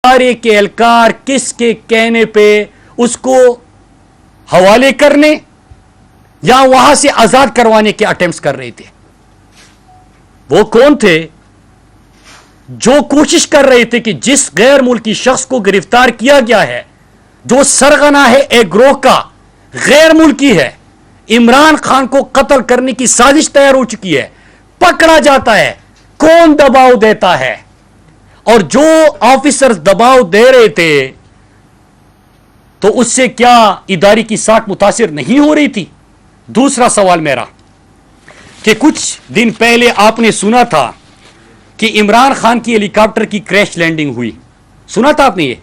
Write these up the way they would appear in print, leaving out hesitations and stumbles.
ادارے کے اہلکار کس کے کہنے پہ اس کو حوالے کرنے یا وہاں سے آزاد کروانے کے اٹیمپٹس کر رہے تھے؟ وہ کون تھے جو کوشش کر رہے تھے کہ جس غیر ملکی شخص کو گرفتار کیا گیا ہے، جو سرغنہ ہے ایک گروہ کا، غیر ملکی ہے، عمران خان کو قتل کرنے کی سازش تیار ہو چکی ہے، پکڑا جاتا ہے، کون دباؤ دیتا ہے؟ اور جو آفیسرز دباؤ دے رہے تھے تو اس سے کیا ادارے کی ساکھ متاثر نہیں ہو رہی تھی؟ دوسرا سوال میرا کہ کچھ دن پہلے آپ نے سنا تھا کہ عمران خان کی ہیلی کاپٹر کی کریش لینڈنگ ہوئی، سنا تھا آپ نے یہ؟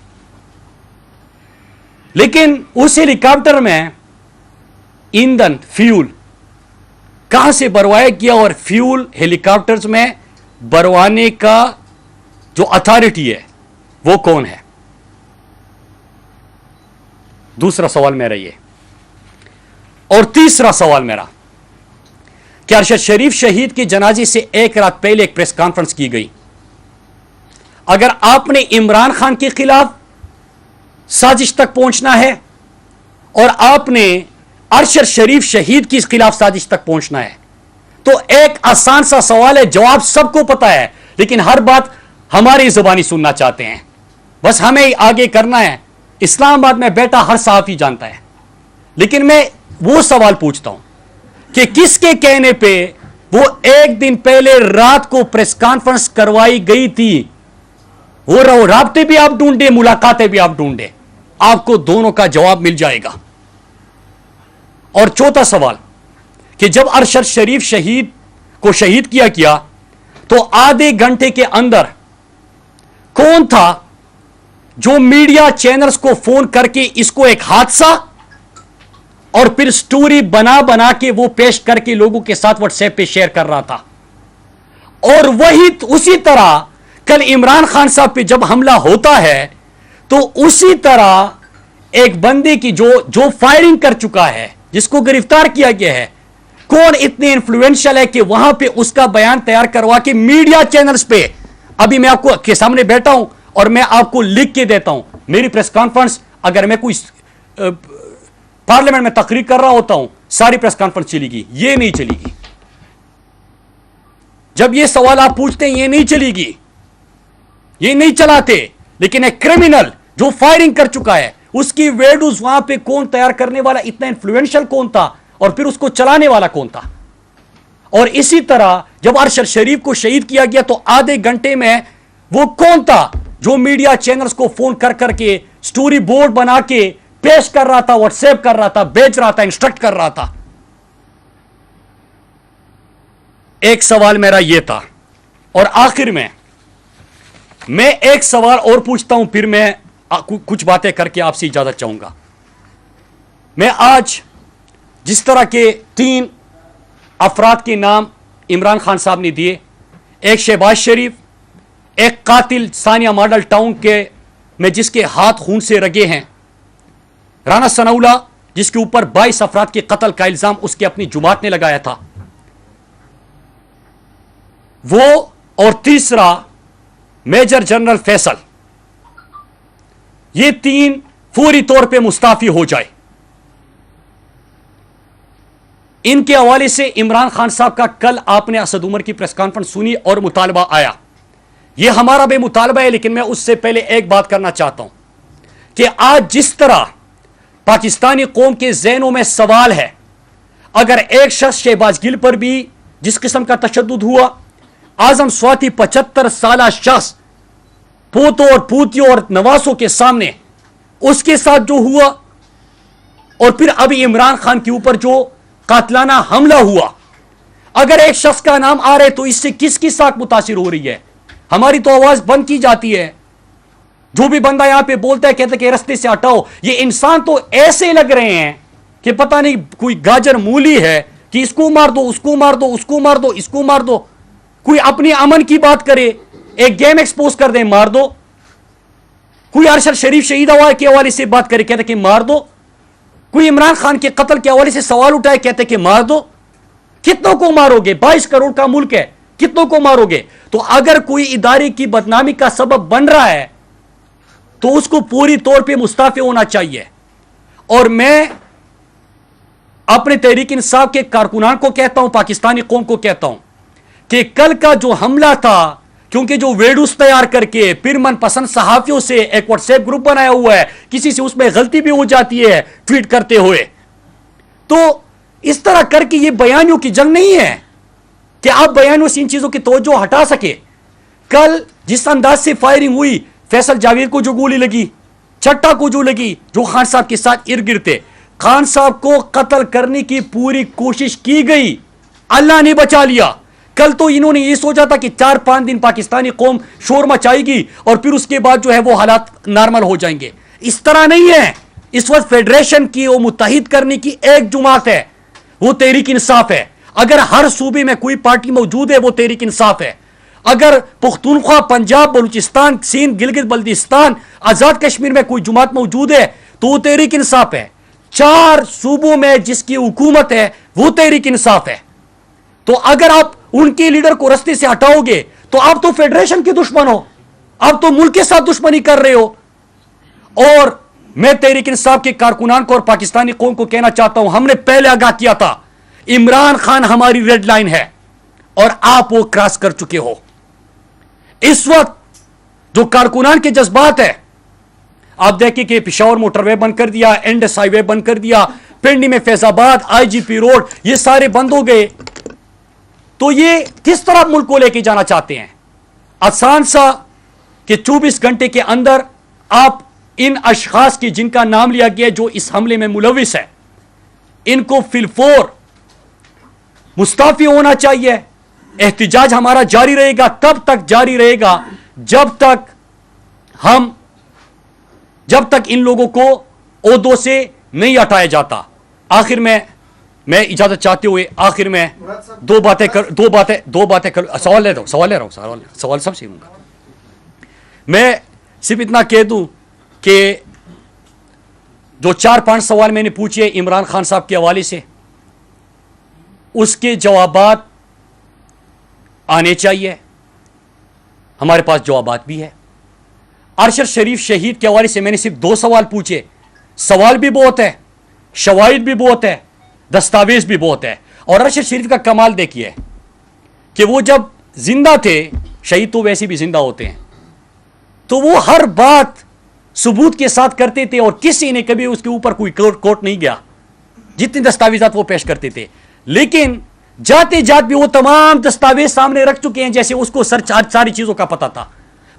لیکن اس ہیلی کاپٹر میں ایندھن فیول کہاں سے بھروایا گیا اور فیول ہیلی کاپٹرز میں بھروانے کا جو اتھارٹی ہے وہ کون ہے؟ دوسرا سوال میرا یہ، اور تیسرا سوال میرا کہ ارشد شریف شہید کے جنازے سے ایک رات پہلے ایک پریس کانفرنس کی گئی، اگر آپ نے عمران خان کے خلاف سازش تک پہنچنا ہے اور آپ نے ارشد شریف شہید کے خلاف سازش تک پہنچنا ہے تو ایک آسان سا سوال ہے، جواب سب کو پتا ہے لیکن ہر بات ہماری زبانی سننا چاہتے ہیں، بس ہمیں آگے کرنا ہے۔ اسلام آباد میں بیٹا ہر صحافی جانتا ہے، لیکن میں وہ سوال پوچھتا ہوں کہ کس کے کہنے پہ وہ ایک دن پہلے رات کو پریس کانفرنس کروائی گئی تھی؟ وہ رابطے بھی آپ ڈھونڈے، ملاقاتیں بھی آپ ڈھونڈے، آپ کو دونوں کا جواب مل جائے گا۔ اور چوتھا سوال کہ جب ارشد شریف شہید کو شہید کیا گیا تو آدھے گھنٹے کے اندر کون تھا جو میڈیا چینلز کو فون کر کے اس کو ایک حادثہ اور پھر سٹوری بنا بنا کے وہ پیش کر کے لوگوں کے ساتھ واٹس ایپ پہ شیئر کر رہا تھا؟ اور وہی اسی طرح کل عمران خان صاحب پہ جب حملہ ہوتا ہے تو اسی طرح ایک بندے کی جو فائرنگ کر چکا ہے، جس کو گرفتار کیا گیا ہے، کون اتنے انفلوئنشل ہے کہ وہاں پہ اس کا بیان تیار کروا کے میڈیا چینلز پہ، ابھی میں آپ کو کے سامنے بیٹھا ہوں اور میں آپ کو لکھ کے دیتا ہوں، میری پریس کانفرنس اگر میں کوئی پارلیمنٹ میں تقریر کر رہا ہوتا ہوں ساری پریس کانفرنس چلے گی، یہ نہیں چلے گی۔ جب یہ سوال آپ پوچھتے ہیں یہ نہیں چلے گی، یہ نہیں چلاتے، لیکن ایک کرمینل جو فائرنگ کر چکا ہے اس کی ویڈیوز وہاں پہ کون تیار کرنے والا، اتنا انفلوئنشل کون تھا اور پھر اس کو چلانے والا کون تھا؟ اور اسی طرح جب ارشد شریف کو شہید کیا گیا تو آدھے گھنٹے میں وہ کون تھا جو میڈیا چینلز کو فون کر کر کے سٹوری بورڈ بنا کے پیش کر رہا تھا، واٹس ایپ کر رہا تھا، بیچ رہا تھا، انسٹرکٹ کر رہا تھا؟ ایک سوال میرا یہ تھا، اور آخر میں ایک سوال اور پوچھتا ہوں، پھر میں کچھ باتیں کر کے آپ سے اجازت چاہوں گا۔ میں آج جس طرح کے 3 افراد کے نام عمران خان صاحب نے دیے، ایک شہباز شریف، ایک قاتل ثانیہ ماڈل ٹاؤن کے میں جس کے ہاتھ خون سے رگے ہیں، رانا ثناءاللہ جس کے اوپر 22 افراد کے قتل کا الزام اس کے اپنی جماعت نے لگایا تھا، وہ، اور تیسرا میجر جنرل فیصل، یہ 3 فوری طور پہ مستعفی ہو جائے۔ ان کے حوالے سے عمران خان صاحب کا کل آپ نے اسد عمر کی پریس کانفرنس سنی اور مطالبہ آیا، یہ ہمارا بھی مطالبہ ہے، لیکن میں اس سے پہلے ایک بات کرنا چاہتا ہوں کہ آج جس طرح پاکستانی قوم کے ذہنوں میں سوال ہے، اگر ایک شخص شہباز گل پر بھی جس قسم کا تشدد ہوا، اعظم سواتی 75 سالہ شخص پوتوں اور پوتیوں اور نواسوں کے سامنے اس کے ساتھ جو ہوا، اور پھر ابھی عمران خان کے اوپر جو قاتلانہ حملہ ہوا، اگر ایک شخص کا نام آ رہے تو اس سے کس کی ساکھ متاثر ہو رہی ہے؟ ہماری تو آواز بند کی جاتی ہے، جو بھی بندہ یہاں پہ بولتا ہے کہتا ہے کہ رستے سے ہٹاؤ۔ یہ انسان تو ایسے لگ رہے ہیں کہ پتہ نہیں کوئی گاجر مولی ہے کہ اس کو مار دو، اس کو مار دو، اس کو مار دو، اس کو مار دو۔ کوئی اپنی امن کی بات کرے، ایک گیم ایکسپوز کر دیں، مار دو۔ کوئی ارشد شریف شہید کے حوالے سے بات کرے، کہتے کہ مار دو۔ کوئی عمران خان کے قتل کے حوالے سے سوال اٹھائے، کہتے کہ مار دو۔ کتنوں کو مارو گے؟ 22 کروڑ کا ملک ہے، کتنوں کو مارو گے؟ تو اگر کوئی ادارے کی بدنامی کا سبب بن رہا ہے تو اس کو پوری طور پہ مستعفی ہونا چاہیے. اور میں اپنے تحریک انصاف کے کارکنان کو کہتا ہوں, پاکستانی قوم کو کہتا ہوں کہ کل کا جو حملہ تھا, کیونکہ جو ویڈیوز تیار کر کے پھر من پسند صحافیوں سے ایک واٹس ایپ گروپ بنایا ہوا ہے, کسی سے اس میں غلطی بھی ہو جاتی ہے ٹویٹ کرتے ہوئے, تو اس طرح کر کے یہ بیانیوں کی جنگ نہیں ہے کہ آپ بیانیوں سے ان چیزوں کی توجہ ہٹا سکے. کل جس انداز سے فائرنگ ہوئی, فیصل جاوید کو جو گولی لگی, چھٹا کو جو لگی, جو خان صاحب کے ساتھ ارد گرد تھے, خان صاحب کو قتل کرنے کی پوری کوشش کی گئی, اللہ نے بچا لیا. کل تو انہوں نے یہ سوچا تھا کہ 4-5 دن پاکستانی قوم شور مچائے گی اور پھر اس کے بعد جو ہے وہ حالات نارمل ہو جائیں گے. اس طرح نہیں ہے. اس وقت فیڈریشن کی وہ متحد کرنے کی ایک جماعت ہے, وہ تحریک انصاف ہے. اگر ہر صوبے میں کوئی پارٹی موجود ہے وہ تحریک انصاف ہے. اگر پختونخوا, پنجاب, بلوچستان, سندھ, گلگت بلتستان, آزاد کشمیر میں کوئی جماعت موجود ہے تو وہ تحریک انصاف ہے. 4 صوبوں میں جس کی حکومت ہے وہ تحریک انصاف ہے. تو اگر آپ ان کے لیڈر کو رستے سے ہٹاؤ گے تو آپ تو فیڈریشن کے دشمن ہو, آپ تو ملک کے ساتھ دشمنی کر رہے ہو. اور میں تحریک انصاف کے کارکنان کو اور پاکستانی قوم کو کہنا چاہتا ہوں, ہم نے پہلے آگاہ کیا تھا عمران خان ہماری ریڈ لائن ہے اور آپ وہ کراس کر چکے ہو. اس وقت جو کارکنان کے جذبات ہے, آپ دیکھیں کہ پشاور موٹر وے بند کر دیا, انڈس ہائی وے بند کر دیا, پنڈی میں فیض آباد, آئی جی پی روڈ, یہ سارے بند ہو گئے. تو یہ کس طرح ملک کو لے کے جانا چاہتے ہیں؟ آسان سا کہ 24 گھنٹے کے اندر آپ ان اشخاص کی جن کا نام لیا گیا جو اس حملے میں ملوث ہے, ان کو فی الفور مستعفی ہونا چاہیے. احتجاج ہمارا جاری رہے گا, تب تک جاری رہے گا جب تک ان لوگوں کو عہدوں سے نہیں ہٹایا جاتا. آخر میں اجازت چاہتے ہوئے آخر میں دو باتیں سوال لے رہا ہوں سوال سب سے ہوں گا. میں صرف اتنا کہہ دوں کہ جو 4-5 سوال میں نے پوچھے عمران خان صاحب کے حوالے سے, اس کے جوابات آنے چاہیے. ہمارے پاس جوابات بھی ہے. ارشد شریف شہید کے حوالے سے میں نے صرف 2 سوال پوچھے. سوال بھی بہت ہے, شواہد بھی بہت ہے, دستاویز بھی بہت ہے. اور ارشد شریف کا کمال دیکھیے کہ وہ جب زندہ تھے, شہید تو ویسے بھی زندہ ہوتے ہیں, تو وہ ہر بات ثبوت کے ساتھ کرتے تھے اور کسی نے کبھی اس کے اوپر کوئی کورٹ نہیں گیا, جتنے دستاویزات وہ پیش کرتے تھے. لیکن جاتے جات بھی وہ تمام دستاویز سامنے رکھ چکے ہیں, جیسے اس کو ساری چیزوں کا پتہ تھا.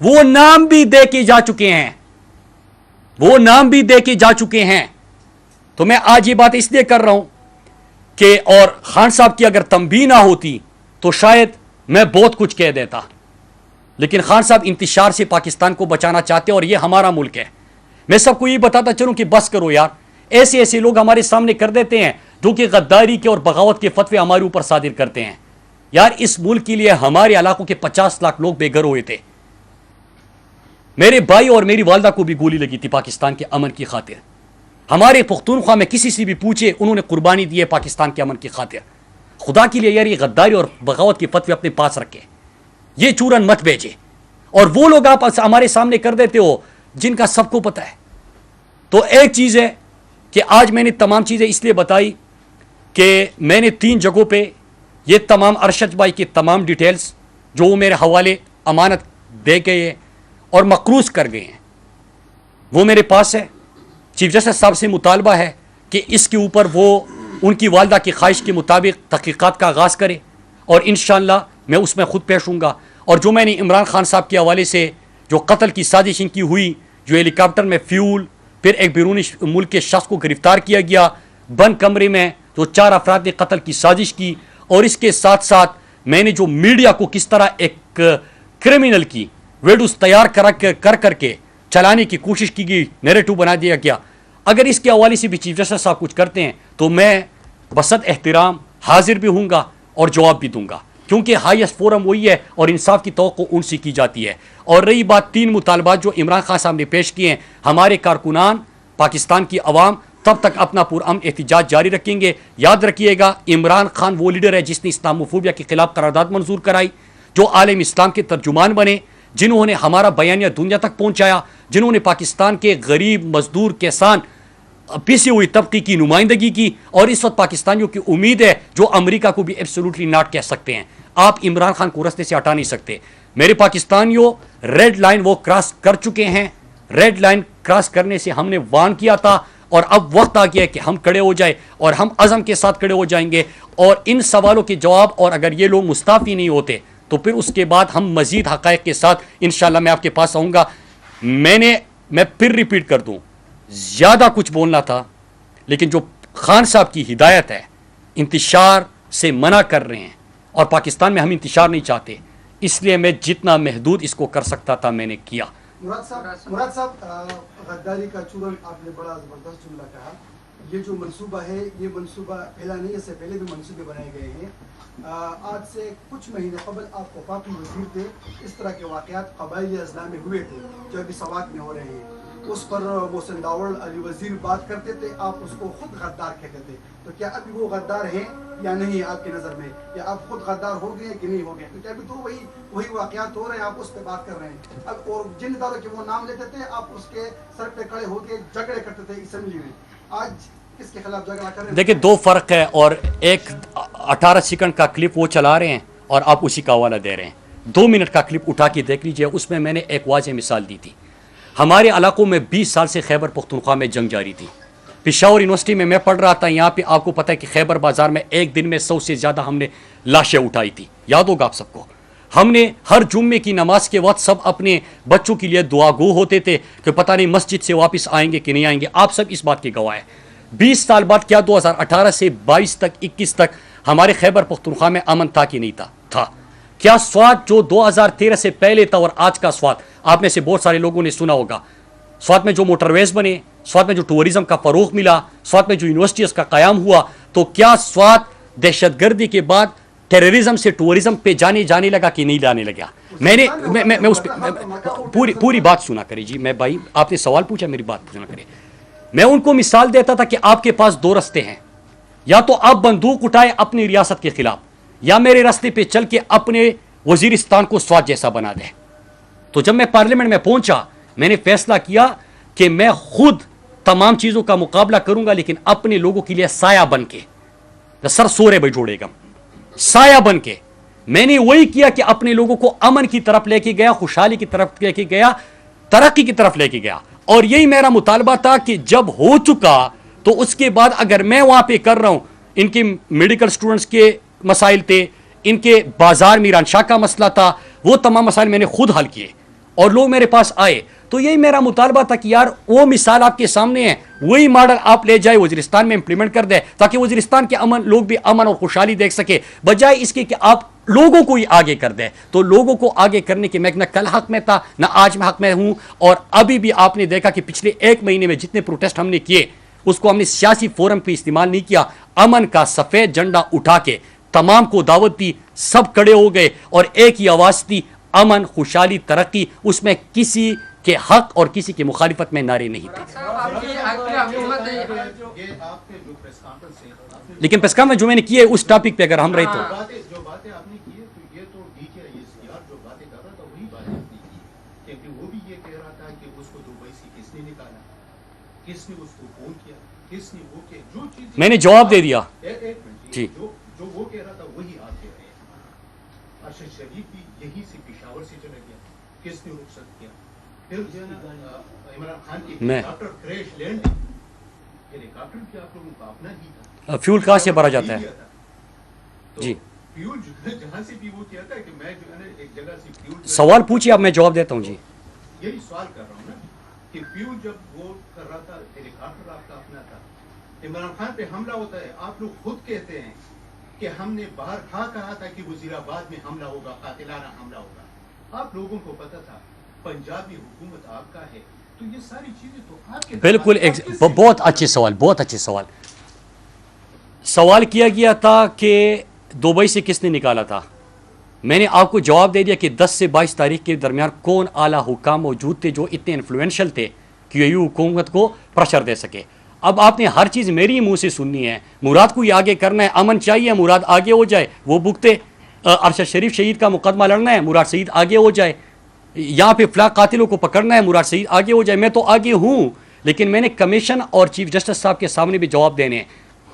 وہ نام بھی دے کے جا چکے ہیں. تو میں آج یہ بات اس لیے کر رہا ہوں کہ اور خان صاحب کی اگر تنبیہ نہ ہوتی تو شاید میں بہت کچھ کہہ دیتا. لیکن خان صاحب انتشار سے پاکستان کو بچانا چاہتے ہیں اور یہ ہمارا ملک ہے. میں سب کو یہ بتاتا چلوں کہ بس کرو یار, ایسے لوگ ہمارے سامنے کر دیتے ہیں جو کہ غداری کے اور بغاوت کے فتوے ہمارے اوپر صادر کرتے ہیں. یار اس ملک کے لیے ہمارے علاقوں کے 50 لاکھ لوگ بے گھر ہوئے تھے. میرے بھائی اور میری والدہ کو بھی گولی لگی تھی پاکستان کے امن کی خاطر. ہمارے پختونخوا میں کسی سے بھی پوچھے, انہوں نے قربانی دی ہے پاکستان کے امن کی خاطر. خدا کے لیے یار یہ غداری اور بغاوت کے فتوے اپنے پاس رکھے, یہ چورن مت بھیجے. اور وہ لوگ آپ ہمارے سامنے کر دیتے ہو جن کا سب کو پتہ ہے. تو ایک چیز ہے کہ آج میں نے تمام چیزیں اس لیے بتائی کہ میں نے 3 جگہوں پہ یہ تمام ارشد بھائی کی تمام ڈیٹیلز جو وہ میرے حوالے امانت دے گئے اور مقروض کر گئے ہیں وہ میرے پاس ہے. چیف جسٹس صاحب سے مطالبہ ہے کہ اس کے اوپر وہ ان کی والدہ کی خواہش کے مطابق تحقیقات کا آغاز کرے, اور انشاءاللہ میں اس میں خود پیش ہوں گا. اور جو میں نے عمران خان صاحب کے حوالے سے جو قتل کی سازش ان کی ہوئی, جو ہیلی کاپٹر میں فیول, پھر ایک بیرونی ملک کے شخص کو گرفتار کیا گیا, بند کمرے میں جو 4 افراد نے قتل کی سازش کی, اور اس کے ساتھ ساتھ میں نے جو میڈیا کو کس طرح ایک کرمنل کی ویڈیوز تیار کر کے چلانے کی کوشش کی گئی, نیریٹو بنا دیا گیا. اگر اس کے حوالے سے بھی چیف جسٹس صاحب کچھ کرتے ہیں تو میں بسط احترام حاضر بھی ہوں گا اور جواب بھی دوں گا, کیونکہ ہائیسٹ فورم وہی ہے اور انصاف کی توقع ان سے کی جاتی ہے. اور رہی بات 3 مطالبات جو عمران خان صاحب نے پیش کیے ہیں, ہمارے کارکنان, پاکستان کی عوام تب تک اپنا پرامن احتجاج جاری رکھیں گے. یاد رکھیے گا عمران خان وہ لیڈر ہے جس نے اسلاموفوبیا کے خلاف قرارداد منظور کرائی, جو عالم اسلام کے ترجمان بنے. جنہوں نے ہمارا بیانیہ دنیا تک پہنچایا، جنہوں نے پاکستان کے غریب مزدور کسان پیسی ہوئی طبقے کی نمائندگی کی، اور اس وقت پاکستانیوں کی امید ہے جو امریکہ کو بھی ایبسولوٹلی ناٹ کہہ سکتے ہیں۔ آپ عمران خان کو رستے سے ہٹا نہیں سکتے۔ میرے پاکستانیوں، ریڈ لائن وہ کراس کر چکے ہیں، ریڈ لائن کراس کرنے سے ہم نے وارن کیا تھا، اور اب وقت آ گیا ہے کہ ہم کھڑے ہو جائیں، اور ہم عزم کے ساتھ کھڑے ہو جائیں گے، اور ان سوالوں کے جواب، اور اگر یہ لوگ مستعفی نہیں ہوتے تو پھر اس کے بعد ہم مزید حقائق کے ساتھ انشاءاللہ میں آپ کے پاس آؤں گا۔ میں پھر ریپیٹ کر دوں، زیادہ کچھ بولنا تھا، لیکن جو خان صاحب کی ہدایت ہے، انتشار سے منع کر رہے ہیں، اور پاکستان میں ہم انتشار نہیں چاہتے، اس لیے میں جتنا محدود اس کو کر سکتا تھا میں نے کیا۔ مراد صاحب، غداری کا چورن آپ نے بڑا زبردست جملہ کہا۔ یہ جو منصوبہ ہے، یہ منصوبہ پہلا نہیں، اس سے پہلے بھی منصوبے بنائے گئے ہیں۔ آج سے کچھ مہینے قبل آپ وفاقی وزیر تھے، اس طرح کے واقعات قبائلی اضلاع میں ہوئے تھے جو ابھی سوات میں ہو رہے ہیں، اس پر محسن داوڑ علی وزیر بات کرتے تھے، آپ اس کو خود غدار کہتے تھے۔ تو کیا ابھی وہ غدار ہیں یا نہیں آپ کی نظر میں، یا آپ خود غدار ہو گئے کہ نہیں ہو گئے؟ کیونکہ ابھی تو وہی واقعات ہو رہے ہیں، آپ اس پہ بات کر رہے ہیں۔ اب اور جن اداروں کے وہ نام لیتے تھے، آپ اس کے سر پہ کھڑے ہو کے جھگڑے کرتے تھے اسمبلی میں، آج کس کے خلاف جھگڑا کر رہے ہیں؟ دیکھیں، دو فرق ہے، اور ایک 18 سیکنڈ کا کلپ وہ چلا رہے ہیں اور آپ اسی کا حوالہ دے رہے ہیں۔ 2 منٹ کا کلپ اٹھا کے دیکھ لیجئے، اس میں نے ایک واضح مثال دی تھی۔ ہمارے علاقوں میں 20 سال سے خیبر پختونخوا میں جنگ جاری تھی۔ پشاور یونیورسٹی میں پڑھ رہا تھا، یہاں پہ آپ کو پتہ ہے کہ خیبر بازار میں ایک دن میں 100 سے زیادہ ہم نے لاشیں اٹھائی تھی، یاد ہوگا آپ سب کو۔ ہم نے ہر جمعے کی نماز کے وقت سب اپنے بچوں کے لیے دعا گو ہوتے تھے کہ پتہ نہیں مسجد سے واپس آئیں گے کہ نہیں آئیں گے، آپ سب اس بات کے گواہ ہیں۔ 20 سال بعد کیا 2018 سے 22 تک 21 تک ہمارے خیبر پختونخوا میں امن تھا کہ نہیں تھا؟ کیا سوات جو 2013 سے پہلے تھا اور آج کا سوات، آپ میں سے بہت سارے لوگوں نے سنا ہوگا، سوات میں جو موٹر ویز بنے، سوات میں جو ٹورزم کا فروغ ملا، سوات میں جو یونیورسٹیز کا قیام ہوا، تو کیا سوات دہشت گردی کے بعد ٹیررزم سے ٹورزم پہ جانے لگا کہ نہیں جانے لگا؟ میں اس پہ پوری بات سنا کرے جی، میں بھائی آپ نے سوال پوچھا، میری بات سنا کرے۔ میں ان کو مثال دیتا تھا کہ آپ کے پاس 2 رستے ہیں، یا تو آپ بندوق اٹھائے اپنی ریاست کے خلاف، یا میرے راستے پہ چل کے اپنے وزیرستان کو سوات جیسا بنا دے۔ تو جب میں پارلیمنٹ میں پہنچا، میں نے فیصلہ کیا کہ میں خود تمام چیزوں کا مقابلہ کروں گا، لیکن اپنے لوگوں کے لیے سایہ بن کے، سر سورے بھائی جوڑے گا، سایہ بن کے میں نے وہی کیا کہ اپنے لوگوں کو امن کی طرف لے کے گیا، خوشحالی کی طرف لے کے گیا، ترقی کی طرف لے کے گیا۔ اور یہی میرا مطالبہ تھا کہ جب ہو چکا تو اس کے بعد اگر میں وہاں پہ کر رہا ہوں، ان کے میڈیکل سٹوڈنٹس کے مسائل تھے، ان کے بازار میران شاہ کا مسئلہ تھا، وہ تمام مسائل میں نے خود حل کیے اور لوگ میرے پاس آئے۔ تو یہی میرا مطالبہ تھا کہ یار وہ مثال آپ کے سامنے ہے، وہی ماڈل آپ لے جائے وزیرستان میں امپلیمنٹ کر دے، تاکہ وزیرستان کے لوگ بھی امن اور خوشحالی دیکھ سکے، بجائے اس کے کہ آپ لوگوں کو ہی آگے کر دیں۔ تو لوگوں کو آگے کرنے کے میں نہ کل حق میں تھا نہ آج میں حق میں ہوں، اور ابھی بھی آپ نے دیکھا کہ پچھلے 1 مہینے میں جتنے پروٹیسٹ ہم نے کیے، اس کو ہم نے سیاسی فورم پہ استعمال نہیں کیا، امن کا سفید جھنڈا اٹھا کے تمام کو دعوت دی، سب کھڑے ہو گئے اور ایک ہی آواز تھی، امن، خوشحالی، ترقی۔ اس میں کسی کے حق اور کسی کی مخالفت میں نعرے نہیں تھے۔ لیکن پریس کانفرنس جو میں نے کی ہے اس ٹاپک پہ اگر ہم رہے تو میں نے جواب دے دیا جی۔ جو وہ کہہ رہا تھا وہی آپ کہہ رہے ہیں۔ ارشد شریف بھی یہیں سے پشاور سے چلا گیا، کس نے رخصت کیا؟ پھر عمران خان کی ہیلیکاپٹر کریش لینڈ، ہیلیکاپٹر بھی آپ لوگوں کا اپنا ہی تھا، فیول کہاں سے بھرا جاتا ہے جی؟ فیول جہاں سے بھی وہ کہتا ہے کہ میں جو ہے نا ایک جگہ سے فیول، سوال پوچھیے اب میں جواب دیتا ہوں جی۔ یہی سوال کر رہا ہوں نا کہ فیول جب وہ کر رہا تھا، ہیلیکاپٹر آپ کا اپنا تھا، عمران خان پہ حملہ ہوتا ہے، آپ لوگ خود کہتے ہیں کہ ہم نے باہر کہا تھا کہ وزیر آباد میں حملہ ہوگا، قاتلانہ حملہ ہوگا، آپ لوگوں کو پتا تھا پنجاب میں حکومت آپ کا ہے، تو یہ ساری چیزیں تو آپ کے بالکل بہت اچھے سوال، بہت اچھے سوال۔ سوال کیا گیا تھا کہ دبئی سے کس نے نکالا تھا، میں نے آپ کو جواب دے دیا کہ 10 سے 22 تاریخ کے درمیان کون اعلیٰ حکام موجود تھے جو اتنے انفلوئنشل تھے کہ یہ حکومت کو پریشر دے سکے۔ اب آپ نے ہر چیز میری منہ سے سننی ہے، مراد کو یہ آگے کرنا ہے، امن چاہیے، مراد آگے ہو جائے، وہ بھگتے۔ ارشد شریف شہید کا مقدمہ لڑنا ہے، مراد شہید آگے ہو جائے۔ یہاں پہ فلاں قاتلوں کو پکڑنا ہے، مراد سعید آگے ہو جائے، میں تو آگے ہوں، لیکن میں نے کمیشن اور چیف جسٹس صاحب کے سامنے بھی جواب دینے ہیں۔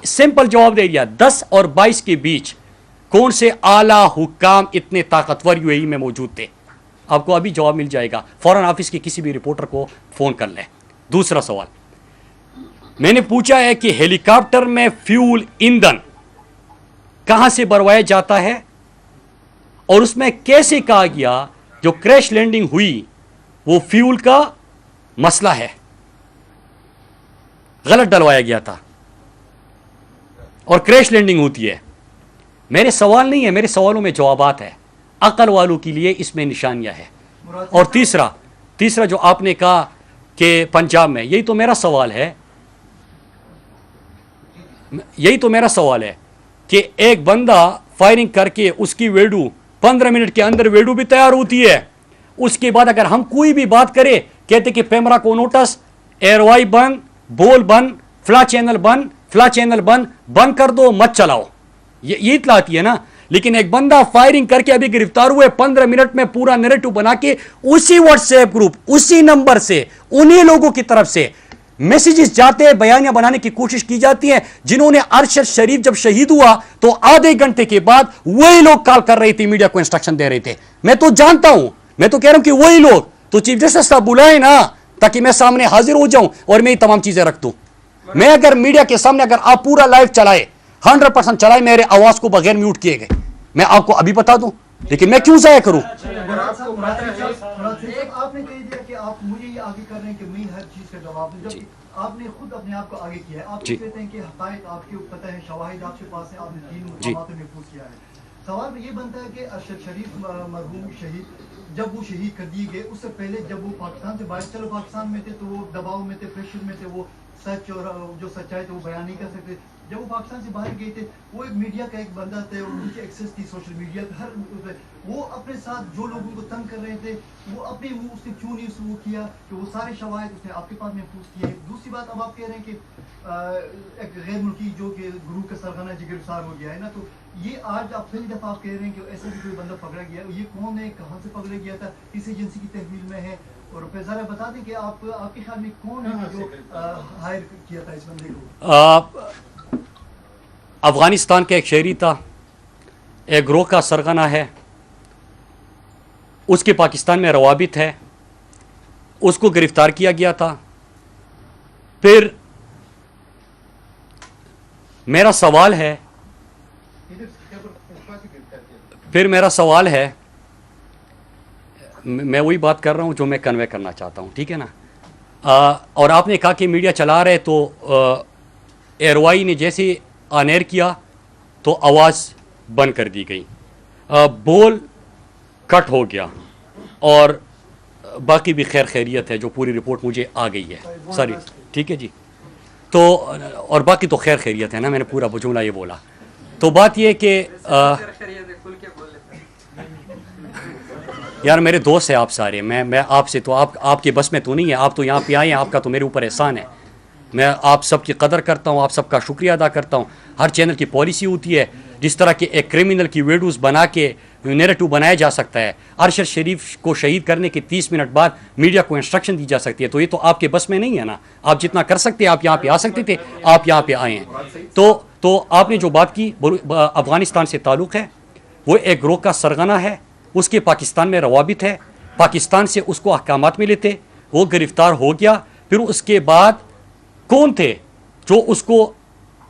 سمپل جواب دے دیا، 10 اور 22 کے بیچ کون سے اعلیٰ حکام اتنے طاقتور یو اے ای میں موجود تھے؟ آپ کو ابھی جواب مل جائے گا، فورن آفس کے کسی بھی رپورٹر کو فون کر لیں۔ دوسرا سوال میں نے پوچھا ہے کہ ہیلی کاپٹر میں فیول ایندھن کہاں سے بھروایا جاتا ہے، اور اس میں کیسے کہا گیا جو کریش لینڈنگ ہوئی وہ فیول کا مسئلہ ہے، غلط ڈلوایا گیا تھا اور کریش لینڈنگ ہوتی ہے۔ میرے سوال نہیں ہے، میرے سوالوں میں جوابات ہے، عقل والوں کے لیے اس میں نشانیاں ہے۔ اور تیسرا جو آپ نے کہا کہ پنجاب میں، یہی تو میرا سوال ہے کہ ایک بندہ فائرنگ کر کے اس کی ویڈیو 15 منٹ کے اندر ویڈیو بھی تیار ہوتی ہے، اس کے بعد اگر ہم کوئی بھی بات کرے کہتے کہ پیمرا کو نوٹس، ایئروائی بند، بول بند، فلاں چینل بند کر دو، مت چلاؤ، یہ اطلاع آتی ہے نا۔ لیکن ایک بندہ فائرنگ کر کے ابھی گرفتار ہوئے، 15 منٹ میں پورا نیریٹو بنا کے اسی واٹس ایپ گروپ، اسی نمبر سے، انہی لوگوں کی طرف سے میسیجز جاتے ہیں، بیانیاں بنانے کی کوشش کی جاتی ہے، جنہوں نے ارشد شریف جب شہید ہوا تو آدھے گھنٹے کے بعد وہی لوگ کال کر رہے تھے، میڈیا کو انسٹرکشن دے رہے تھے۔ میں تو جانتا ہوں، میں تو کہہ رہا ہوں کہ وہی لوگ، تو چیف جسٹس صاحب بلائیں نا تاکہ میں سامنے حاضر ہو جاؤں اور میں یہ تمام چیزیں رکھ دوں۔ میں اگر میڈیا کے سامنے اگر آپ پورا لائیو چلائے، 100% چلائے، میرے آواز کو بغیر میوٹ کیے گئے، میں آپ کو ابھی بتا دوں، لیکن میں کیوں ضائع کروں؟ آپ نے کہہ دیا کہ آپ مجھے یہ آگے کر رہے ہیں کہ میں ہر چیز کا جواب دوں، جب آپ نے خود اپنے آپ کو آگے کیا ہے، آپ کہتے ہیں کہ حقائق آپ کے پتہ ہے، شواہد آپ کے پاس ہے، آپ نے 3 مقامات میں محفوظ کیا ہے۔ سوال یہ بنتا ہے کہ ارشد شریف مرحوم شہید جب وہ شہید کر دیے گئے، اس سے پہلے جب وہ پاکستان سے باہر، چلو پاکستان میں تھے تو وہ دباؤ میں تھے، پریشر میں تھے، وہ سچ اور جو سچائی تھے وہ بیان نہیں کر سکتے۔ جب وہ پاکستان سے باہر گئے تھے، وہ ایک میڈیا کا ایک بندہ تھے، ان کی ایکسیس تھی سوشل میڈیا، ہر وہ اپنے ساتھ جو لوگوں کو تنگ کر رہے تھے، وہ اپنے منہ اس نے کیوں نہیں سلوک کیا کہ وہ سارے شواہد اس نے آپ کے پاس محفوظ کیے۔ دوسری بات، اب آپ کہہ رہے ہیں کہ ایک غیر ملکی جو کہ گروہ کا سرغنہ جو گرفتار ہو گیا ہے نا، تو یہ آج آپ پہلی دفعہ آپ کہہ رہے ہیں کہ ایسا بھی کوئی بندہ پکڑا گیا ہے، یہ کون ہے، کہاں سے پکڑا گیا تھا، کس ایجنسی کی تحویل میں ہے، اور پھر ذرا بتا دیں کہ آپ کے خیال میں کون ہے جو ہائر کیا تھا اس بندے کو؟ افغانستان کا ایک شہری تھا، ایک گروہ کا سرغنہ ہے، اس کے پاکستان میں روابط ہے، اس کو گرفتار کیا گیا تھا۔ پھر میرا سوال ہے، میں وہی بات کر رہا ہوں جو میں کنوے کرنا چاہتا ہوں، ٹھیک ہے نا۔ اور آپ نے کہا کہ میڈیا چلا رہے تو ایئروائی نے جیسے آن ایئر کیا تو آواز بند کر دی گئی، بول کٹ ہو گیا، اور باقی بھی خیر خیریت ہے، جو پوری رپورٹ مجھے آ گئی ہے ساری، ٹھیک ہے جی۔ تو اور باقی تو خیر خیریت ہے نا، میں نے پورا جملہ یہ بولا۔ تو بات یہ کہ یار میرے دوست ہیں آپ سارے، میں آپ سے تو آپ کے بس میں تو نہیں ہے، آپ تو یہاں پہ آئے ہیں، آپ کا تو میرے اوپر احسان ہے، میں آپ سب کی قدر کرتا ہوں، آپ سب کا شکریہ ادا کرتا ہوں۔ ہر چینل کی پالیسی ہوتی ہے، جس طرح کہ ایک کرمنل کی ویڈیوز بنا کے نیریٹو بنایا جا سکتا ہے، ارشد شریف کو شہید کرنے کے 30 منٹ بعد میڈیا کو انسٹرکشن دی جا سکتی ہے، تو یہ تو آپ کے بس میں نہیں ہے نا، آپ جتنا کر سکتے ہیں آپ یہاں پہ آ سکتے تھے، آپ یہاں پہ آئے ہیں۔ تو آپ نے جو بات کی افغانستان سے تعلق ہے، وہ ایک گروہ کا سرغنہ ہے، اس کے پاکستان میں روابط ہے، پاکستان سے اس کو احکامات ملے تھے، وہ گرفتار ہو گیا۔ پھر اس کے بعد کون تھے جو اس کو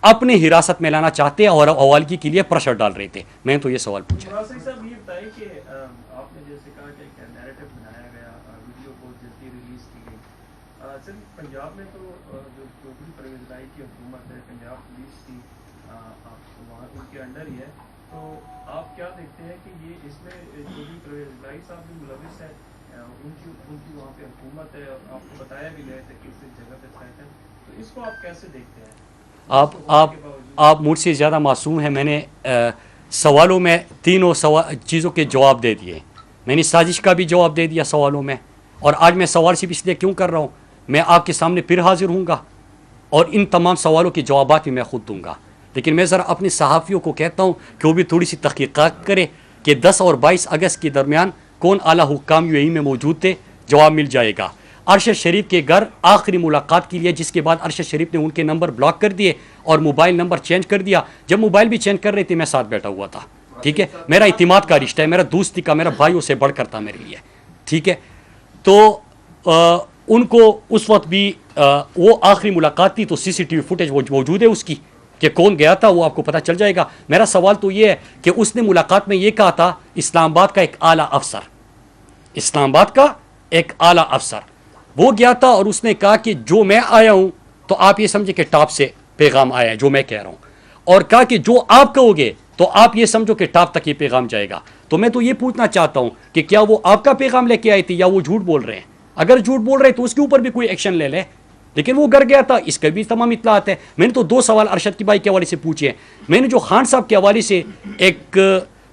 اپنے حراست میں لانا چاہتے ہیں اور حوالگی کے لیے پریشر ڈال رہے تھے؟ میں تو یہ سوال پوچھا۔ صاحب یہ بتائیں کہ آپ نے جیسے کہا کہ ایک نیریٹو بنایا گیا، ویڈیو بہت جلدی ریلیز کی گئی، صرف پنجاب میں تو جو بھی پرویز لائی کی حکومت ہے، پنجاب پولیس کی وہاں ان کے انڈر ہی ہے، تو آپ کیا دیکھتے ہیں کہ یہ اس میں جو بھی پرویز لائی صاحب بھی ملوث ہے، ان کی وہاں پہ حکومت ہے، اور آپ کو بتایا بھی گیا تھا کہ اس جگہ پہ تھا، تو اس کو آپ کیسے دیکھتے ہیں؟ آپ مجھ سے زیادہ معصوم ہیں، میں نے سوالوں میں تینوں چیزوں کے جواب دے دیے، میں نے سازش کا بھی جواب دے دیا سوالوں میں، اور آج میں سوال صرف اس لیے کیوں کر رہا ہوں، میں آپ کے سامنے پھر حاضر ہوں گا اور ان تمام سوالوں کے جوابات بھی میں خود دوں گا، لیکن میں ذرا اپنے صحافیوں کو کہتا ہوں کہ وہ بھی تھوڑی سی تحقیقات کرے کہ 10 اور 22 اگست کے درمیان کون اعلیٰ حکام UAE میں موجود تھے؟ جواب مل جائے گا۔ ارشد شریف کے گھر آخری ملاقات کے لیے، جس کے بعد ارشد شریف نے ان کے نمبر بلاک کر دیے اور موبائل نمبر چینج کر دیا۔ جب موبائل بھی چینج کر رہے تھے میں ساتھ بیٹھا ہوا تھا، ٹھیک ہے، میرا اعتماد کا رشتہ ہے، میرا دوستی کا، میرا بھائیوں سے بڑھ کر تھا میرے لیے، ٹھیک ہے۔ تو ان کو اس وقت بھی وہ آخری ملاقات تھی، تو CCTV فوٹیج موجود ہے اس کی کہ کون گیا تھا، وہ آپ کو پتہ چل جائے گا۔ میرا سوال تو یہ ہے کہ اس نے ملاقات میں یہ کہا تھا اسلام آباد کا ایک اعلیٰ افسر، اسلام آباد کا ایک اعلیٰ افسر وہ گیا تھا اور اس نے کہا کہ جو میں آیا ہوں تو آپ یہ سمجھے کہ ٹاپ سے پیغام آیا ہے جو میں کہہ رہا ہوں، اور کہا کہ جو آپ کہو گے تو آپ یہ سمجھو کہ ٹاپ تک یہ پیغام جائے گا۔ تو میں تو یہ پوچھنا چاہتا ہوں کہ کیا وہ آپ کا پیغام لے کے آئے تھے یا وہ جھوٹ بول رہے ہیں؟ اگر جھوٹ بول رہے تو اس کے اوپر بھی کوئی ایکشن لے لے، لیکن وہ گھر گیا تھا، اس کا بھی تمام اطلاعات ہے۔ میں نے تو 2 سوال ارشد کی بھائی کے حوالے سے پوچھے ہیں۔ میں نے جو خان صاحب کے حوالے سے ایک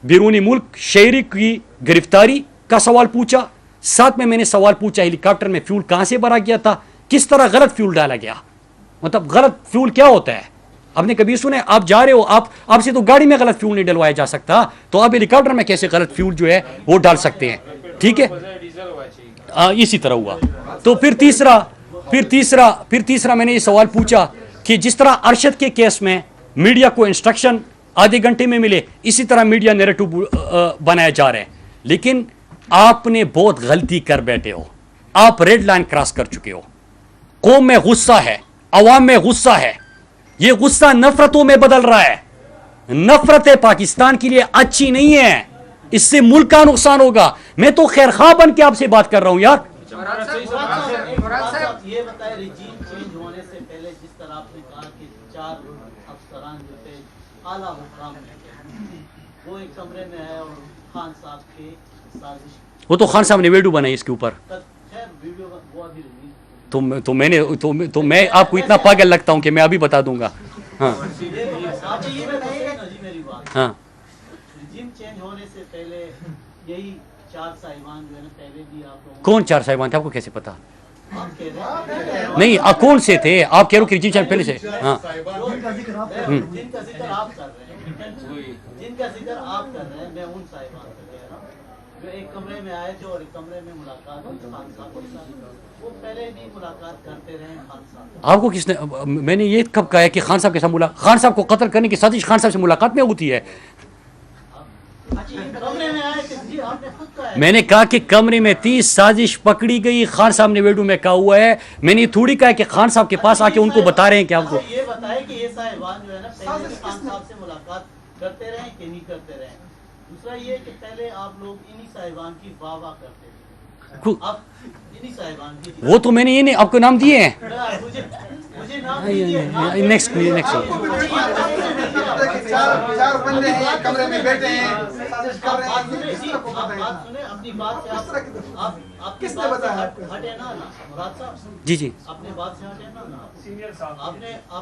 بیرونی ملک شہری کی گرفتاری کا سوال پوچھا، ساتھ میں نے سوال پوچھا ہیلی کاپٹر میں فیول کہاں سے بھرا گیا تھا، کس طرح غلط فیول ڈالا گیا، مطلب غلط فیول کیا ہوتا ہے؟ آپ نے کبھی سنے؟ آپ جا رہے ہو، آپ سے تو گاڑی میں غلط فیول نہیں ڈلوایا جا سکتا، تو آپ ہیلی کاپٹر میں کیسے غلط فیول جو ہے وہ ڈال سکتے ہیں؟ ٹھیک ہے، اسی طرح ہوا۔ تو پھر تیسرا میں نے یہ سوال پوچھا کہ جس طرح ارشد کے کیس میں میڈیا کو انسٹرکشن آدھے گھنٹے میں ملے، اسی طرح میڈیا نیریٹو بنایا جا رہا ہے، لیکن آپ نے بہت غلطی کر بیٹھے ہو، آپ ریڈ لائن کراس کر چکے ہو۔ قوم میں غصہ ہے، عوام میں غصہ ہے، یہ غصہ نفرتوں میں بدل رہا ہے۔ نفرت پاکستان کے لیے اچھی نہیں ہے، اس سے ملک کا نقصان ہوگا۔ میں تو خیر خواہ بن کے آپ سے بات کر رہا ہوں یار۔ یہ بتائیں رجیم چینج ہونے سے پہلے جس طرح آپ نے کہا کہ 4 افسران جو تھے اعلیٰ حکام وہ ایک کمرے میں آئے اور خان صاحب کے سازش، وہ تو خان صاحب نے ویڈیو بنائی اس کے اوپر، خیر ویڈیو وہ ابھی ریلیز تو میں آپ کو اتنا پاگل لگتا ہوں کہ میں ابھی بتا دوں گا۔ ہاں آپ یہ بتائیے نا جی میری بات، ہاں، رجیم چینج ہونے سے پہلے یہی 4 صاحبان جو ہے نا پہلے بھی آپ لوگوں کون 4 صاحبان تھے؟ آپ کو کیسے پتا؟ آپ کہہ رہے ہیں نہیں، آپ کون سے تھے؟ آپ کہہ رہے ہو کہ رجیم چینج پہلے سے؟ ہاں، جن کا ذکر آپ کر رہے ہیں، میں ان صاحبان کا کہہ رہا ہوں جو ایک کمرے میں آئے تھے اور ایک کمرے میں ملاقات ہوئی خان صاحب کے ساتھ، وہ پہلے بھی ملاقات کرتے رہے خان صاحب۔ آپ کو کس نے؟ میں نے یہ کب کہا ہے کہ خان صاحب کے ساتھ خان صاحب کو قتل کرنے کی سازش خان صاحب سے ملاقات میں ہوتی ہے؟ کمرے میں آئے تھے جی، آپ نے خود کہا ہے۔ میں نے کہا کہ کمرے میں 30 سازش پکڑی گئی، خان صاحب نے ویڈیو میں کہا ہوا ہے۔ میں نے تھوڑی کہا کہ خان صاحب کے پاس آ کے ان کو بتا رہے ہیں کہ آپ کو یہ بتائے کہ یہ صاحبان جو ہے نا پہلے بھی خان صاحب سے ملاقات کرتے رہے کہ نہیں کرتے رہے۔ دوسرا یہ کہ پہلے آپ لوگ انہی صاحبان کی واہ واہ کرتے تھے، اب انہی صاحبان کی وہ تو میں نے یہ نہیں آپ کو نام دیے ہیں۔ مجھے نام دیجیے۔ نیکسٹ 4 بندے ہیں کمرے میں بیٹھے ہیں، سازش کر رہے ہیں، بات سنیں اپنی بات سے آپ کس نے بتایا آپ کو؟ ہٹے نا مراد صاحب، جی اپنے بات سے ہٹے نا سینئر صاحب آپ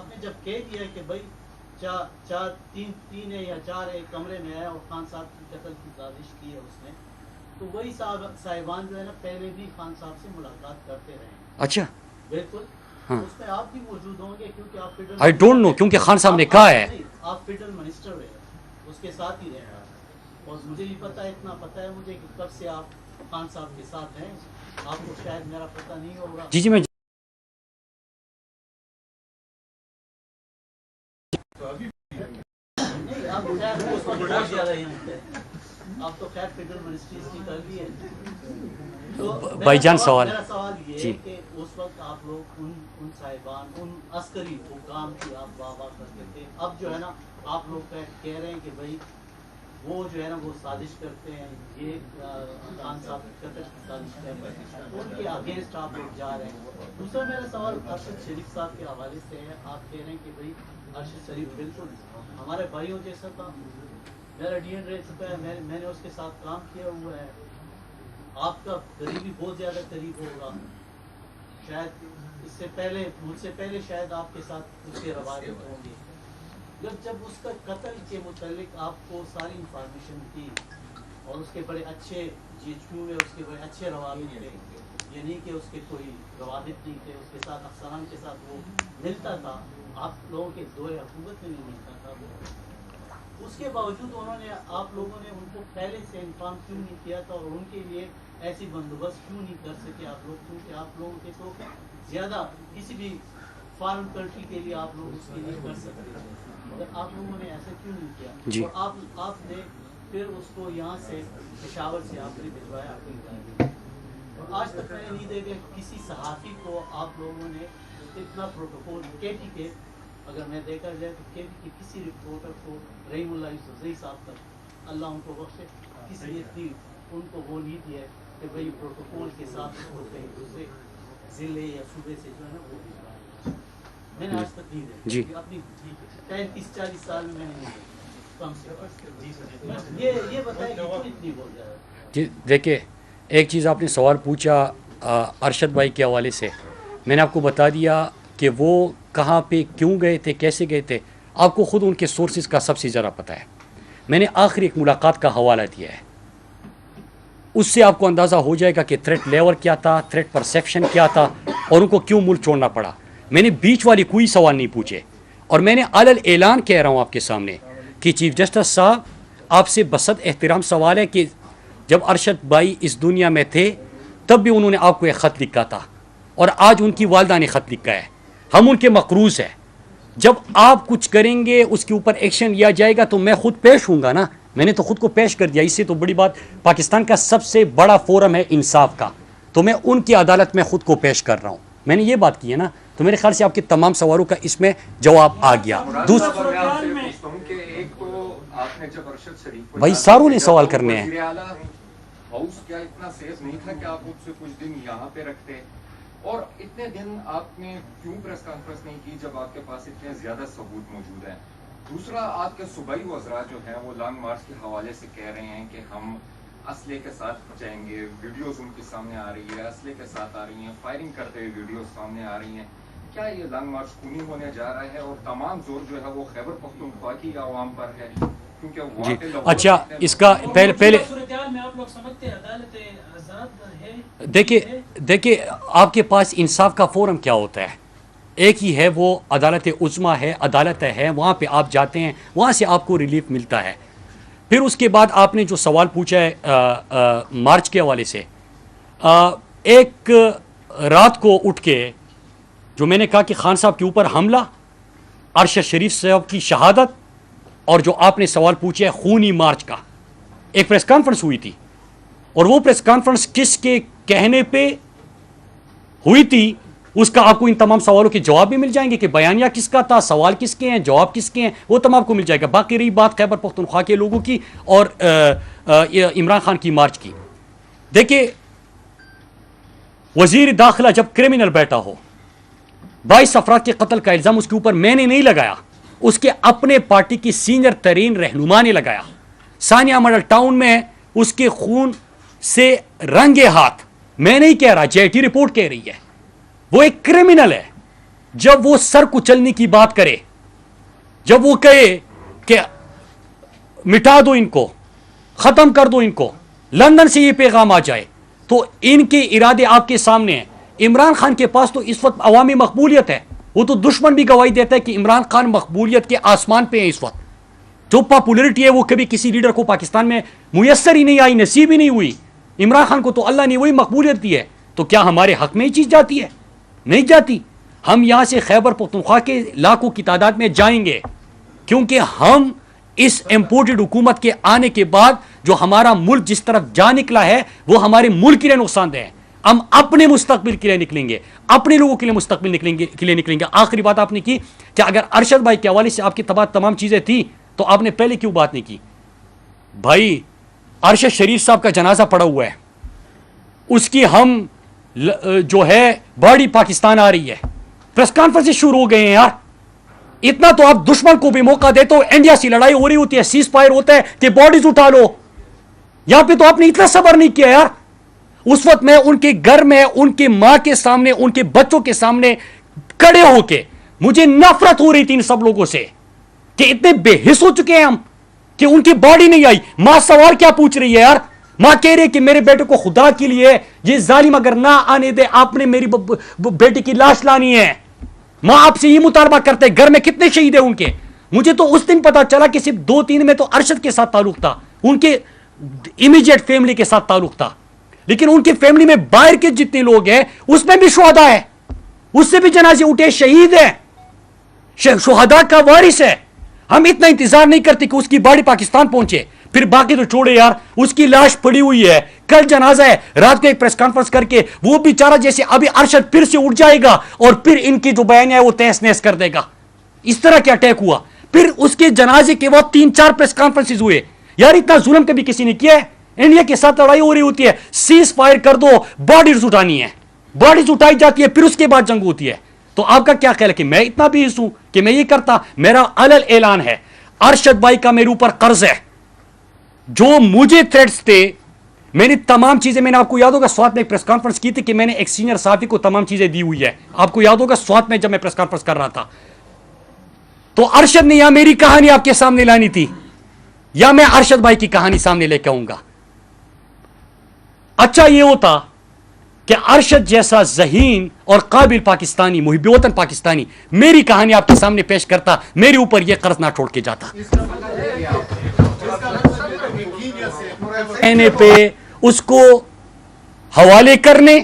نے جب کہہ دیا کہ بھائی 3 ہے یا 4 ایک کمرے میں ہے اور خان صاحب کی قتل کی سازش کی ہے اس نے، تو وہی صاحبان جو ہے نا پہلے بھی خان صاحب سے ملاقات کرتے رہے ہیں۔ اچھا، بالکل، ہاں، اس میں آپ بھی موجود ہوں گے کیونکہ آپ فیڈرل آئی ڈونٹ نو، کیونکہ خان صاحب نے کہا ہے۔ آپ فیڈرل منسٹر رہے، اس کے ساتھ ہی رہے، اور مجھے بھی پتا ہے، اتنا پتا ہے مجھے کہ کب سے آپ خان صاحب کے ساتھ ہیں، آپ کو شاید میرا پتہ نہیں ہوگا۔ جی میں نہیں، آپ خیر اس وقت بہت زیادہ ہی ہوتے ہیں، آپ تو خیر فیڈرل منسٹریز کی کر لی ہے۔ تو بھائی جان سوال، میرا سوال یہ جی ہے کہ اس وقت آپ لوگ ان صاحبان، ان عسکری حکام کی آپ واہ واہ کرتے تھے، اب جو ہے نا آپ لوگ کہہ رہے ہیں کہ بھائی وہ جو ہے نا وہ سازش کرتے ہیں، یہ خان صاحب قتل کی سازش کرتے ہیں، ان کے اگینسٹ آپ لوگ جا رہے ہیں۔ دوسرا میرا سوال ارشد شریف صاحب کے حوالے سے ہے، آپ کہہ رہے ہیں کہ بھائی ارشد شریف بالکل ہمارے بھائیوں جیسا تھا، میرا ڈی این رہ چکا ہے، میں نے اس کے ساتھ کام کیا ہوا ہے، آپ کا قریبی بہت زیادہ قریب ہوگا، شاید اس سے پہلے مجھ سے پہلے شاید آپ کے ساتھ اس کے روابط ہوں گے۔ جب اس کا قتل کے متعلق آپ کو ساری انفارمیشن تھی اور اس کے بڑے اچھے GHQ میں اس کے بڑے اچھے روابط تھے، یہ نہیں کہ اس کے کوئی روابط نہیں تھے، اس کے ساتھ افسران کے ساتھ وہ ملتا تھا، آپ لوگوں کے دور حکومت میں نہیں ملتا تھا وہ، उसके बावजूद उन्होंने आप लोगों ने उनको पहले से इन्फॉर्म क्यों नहीं किया था और उनके लिए ऐसी बंदोबस्त क्यों नहीं कर सके आप लोग, क्योंकि आप लोगों के तो ज़्यादा किसी भी फॉरेन कंट्री के लिए आप लोग उसके लिए कर सकते थे, मगर आप लोगों ने ऐसा क्यों नहीं किया? जी। और आपने फिर उसको यहाँ से पेशावर से आपने भिजवाया अपनी गाड़ी, और आज तक मैंने नहीं देखा किसी सहाफ़ी को आप लोगों ने इतना प्रोटोकॉल केटी के, अगर मैं देखा जाए तो केटी के किसी रिपोर्टर को रहीमुल्लाह यूसुफज़ई साहब तक अल्लाह उनको बख्शे, किसी ने इतनी उनको वो नहीं दिया कि भाई प्रोटोकॉल के साथ उसको कहीं दूसरे ज़िले या सूबे से जो है ना वो भिजवाया। मैंने आज तक नहीं देखा जी। अपनी 35-40 साल में मैंने नहीं देखा कम से कम। ये बताएं कि क्यों इतनी बोल रहा है? जी देखिए, एक चीज़ आपने सवाल पूछा अरशद भाई के हवाले से, मैंने आपको बता दिया कि वो कहाँ पे क्यों गए थे, कैसे गए थे, आपको ख़ुद उनके सोर्सेज का सबसे ज़्यादा पता है। मैंने आखिरी एक मुलाकात का हवाला दिया है, उससे आपको अंदाज़ा हो जाएगा कि थ्रेट लेवल क्या था, थ्रेट परसेप्शन क्या था और उनको क्यों मुल्क छोड़ना पड़ा। मैंने बीच वाली कोई सवाल नहीं पूछे, और मैंने अलल ऐलान कह रहा हूँ आपके सामने कि चीफ जस्टिस साहब, आपसे बसत एहतराम सवाल है कि जब अरशद भाई इस दुनिया में थे तब भी उन्होंने आपको एक ख़त लिखा था, और आज उनकी वालदा ने ख़त लिखा है, हम उनके मकरूज़ हैं। जब आप कुछ करेंगे उसके ऊपर एक्शन लिया जाएगा तो मैं ख़ुद पेश हूँगा ना, मैंने तो ख़ुद को पेश कर दिया। इससे तो बड़ी बात, पाकिस्तान का सबसे बड़ा फोरम है इंसाफ का, तो मैं उनकी अदालत में ख़ुद को पेश कर रहा हूँ। मैंने ये बात की है ना, तो मेरे ख्याल से आपके तमाम सवालों का इसमें जवाब आ गया। भाई सारों ने सवाल करने हैं। हाउस क्या इतना सेफ नहीं था कि आप मुझसे कुछ दिन यहाँ पे रखते, और इतने दिन आपने क्यों प्रेस कॉन्फ्रेंस नहीं की जब आपके पास इतने ज्यादा सबूत मौजूद हैं? दूसरा, आपके सूबाई वज़रा जो हैं वो लॉन्ग मार्च के हवाले से कह रहे हैं कि हम असले के साथ जाएंगे, वीडियोस उनके सामने आ रही है, असले के साथ आ रही हैं, फायरिंग करते हुए वीडियोस सामने आ रही हैं। क्या ये लॉन्ग मार्च खूनी होने जा रहा है और तमाम जोर जो है वो खैबर पख्तूनख्वा की आवाम पर है? क्योंकि वहाँ पे जी अच्छा, इसका पहले देखिए आपके पास इंसाफ का फोरम क्या होता है? एक ही है, वो अदालत उज़्मा है, अदालत है, वहाँ पे आप जाते हैं, वहाँ से आपको रिलीफ मिलता है। फिर उसके बाद आपने जो सवाल पूछा है मार्च के हवाले से, एक रात को उठ के जो मैंने कहा कि खान साहब के ऊपर हमला, अरशद शरीफ साहब की शहादत, और जो आपने सवाल पूछे है खूनी मार्च का, एक प्रेस कॉन्फ्रेंस हुई थी, और वो प्रेस कॉन्फ्रेंस किसके कहने पे हुई थी उसका आपको इन तमाम सवालों के जवाब भी मिल जाएंगे कि बयानिया किसका था, सवाल किसके हैं, जवाब किसके हैं, वो तमाम आपको मिल जाएगा। बाकी रही बात खैबर पख्तूनख्वा के लोगों की और इमरान खान की मार्च की, देखिए वजीर दाखिला जब क्रिमिनल बैठा हो, 22 अफराद के कत्ल का इल्ज़ाम उसके ऊपर मैंने नहीं लगाया, उसके अपने पार्टी की सीनियर तरीन रहनुमा ने लगाया। सानिया मॉडल टाउन में उसके खून से रंगे हाथ, मैं नहीं कह रहा, जेटी रिपोर्ट कह रही है, वो एक क्रिमिनल है। जब वो सर कुचलने की बात करे, जब वो कहे कि मिटा दो इनको, खत्म कर दो इनको, लंदन से ये पैगाम आ जाए, तो इनके इरादे आपके सामने हैं। इमरान खान के पास तो इस वक्त अवामी मकबूलियत है, वो तो दुश्मन भी गवाही देता है कि इमरान खान मकबूलियत के आसमान पे है इस वक्त। जो पॉपुलरिटी है वो कभी किसी लीडर को पाकिस्तान में मुयस्सर ही नहीं आई, नसीब ही नहीं हुई। इमरान खान को तो अल्लाह ने वही मकबूलियत दी है, तो क्या हमारे हक में ही चीज जाती है? नहीं जाती। हम यहां से खैबर पख्तूनख्वा के लाखों की तादाद में जाएंगे, क्योंकि हम इस इम्पोर्टेड हुकूमत के आने के बाद जो हमारा मुल्क जिस तरफ जा निकला है वो हमारे मुल्क के लिए नुकसानदेह है। हम अपने मुस्तकबिल के लिए निकलेंगे, अपने लोगों के लिए मुस्तकबिल के लिए निकलेंगे। आखिरी बात आपने की कि अगर अरशद भाई के हवाले से आपकी तमाम चीजें थी तो आपने पहले क्यों बात नहीं की? भाई अरशद शरीफ साहब का जनाजा पड़ा हुआ है, उसकी हम जो है बॉडी पाकिस्तान आ रही है, प्रेस कॉन्फ्रेंस शुरू हो गए हैं यार। इतना तो आप दुश्मन को भी मौका देते हो, इंडिया से लड़ाई हो रही होती है, सीज फायर होता है कि बॉडीज उठा लो। यहां पे तो आपने इतना सब्र नहीं किया यार। उस वक्त मैं उनके घर में, उनके मां के सामने, उनके बच्चों के सामने खड़े होके मुझे नफरत हो रही थी इन सब लोगों से कि इतने बेहिस हो चुके हैं हम कि उनकी बॉडी नहीं आई। मां सवाल क्या पूछ रही है यार? मां कह रही है कि मेरे बेटे को खुदा के लिए ये जालिम अगर ना आने दे, आपने मेरी बेटे की लाश लानी है। मां आपसे ये मुतालबा करते हैं। घर में कितने शहीद है उनके? मुझे तो उस दिन पता चला कि सिर्फ 2-3 में तो अरशद के साथ ताल्लुक था, उनके इमीडिएट फैमिली के साथ ताल्लुक था, लेकिन उनकी फैमिली में बाहर के जितने लोग हैं उसमें भी शुहदा है, उससे भी जनाजे उठे, शहीद है, शुहदा का वारिस है। हम इतना इंतजार नहीं करते कि उसकी बॉडी पाकिस्तान पहुंचे, फिर बाकी तो छोड़े यार, उसकी लाश पड़ी हुई है, कल जनाजा है, रात को एक प्रेस कॉन्फ्रेंस करके वो बेचारा जैसे अभी अरशद फिर से उठ जाएगा और फिर इनकी जो बयान है वो तहस नहस कर देगा। इस तरह क्या अटैक हुआ? फिर उसके जनाजे के बाद 3-4 प्रेस कॉन्फ्रेंसेस हुए। यार इतना जुल्म कभी किसी ने किया है? इंडिया के साथ लड़ाई हो रही होती है, सीज फायर कर दो, बॉडीज उठानी है, बॉडीज उठाई जाती है, फिर उसके बाद जंग होती है। तो आपका क्या ख्याल है कि मैं इतना भी हूं कि मैं ये करता? मेरा अलल ऐलान है, अरशद भाई का मेरे ऊपर कर्ज है, जो मुझे थ्रेट्स थे, मैंने तमाम चीजें, मैंने आपको याद होगा स्वात में एक प्रेस कॉन्फ्रेंस की थी कि मैंने एक सीनियर साथी को तमाम चीजें दी हुई है, आपको याद होगा स्वात में जब मैं प्रेस कॉन्फ्रेंस कर रहा था। तो अरशद ने यहां मेरी कहानी आपके सामने लानी थी, या मैं अरशद भाई की कहानी सामने लेकर आऊंगा। अच्छा ये होता कि अरशद जैसा जहीन और काबिल पाकिस्तानी, मुहिब वतन पाकिस्तानी मेरी कहानी आपके सामने पेश करता, मेरे ऊपर यह कर्ज ना छोड़ के जाता। कहने पे उसको हवाले करने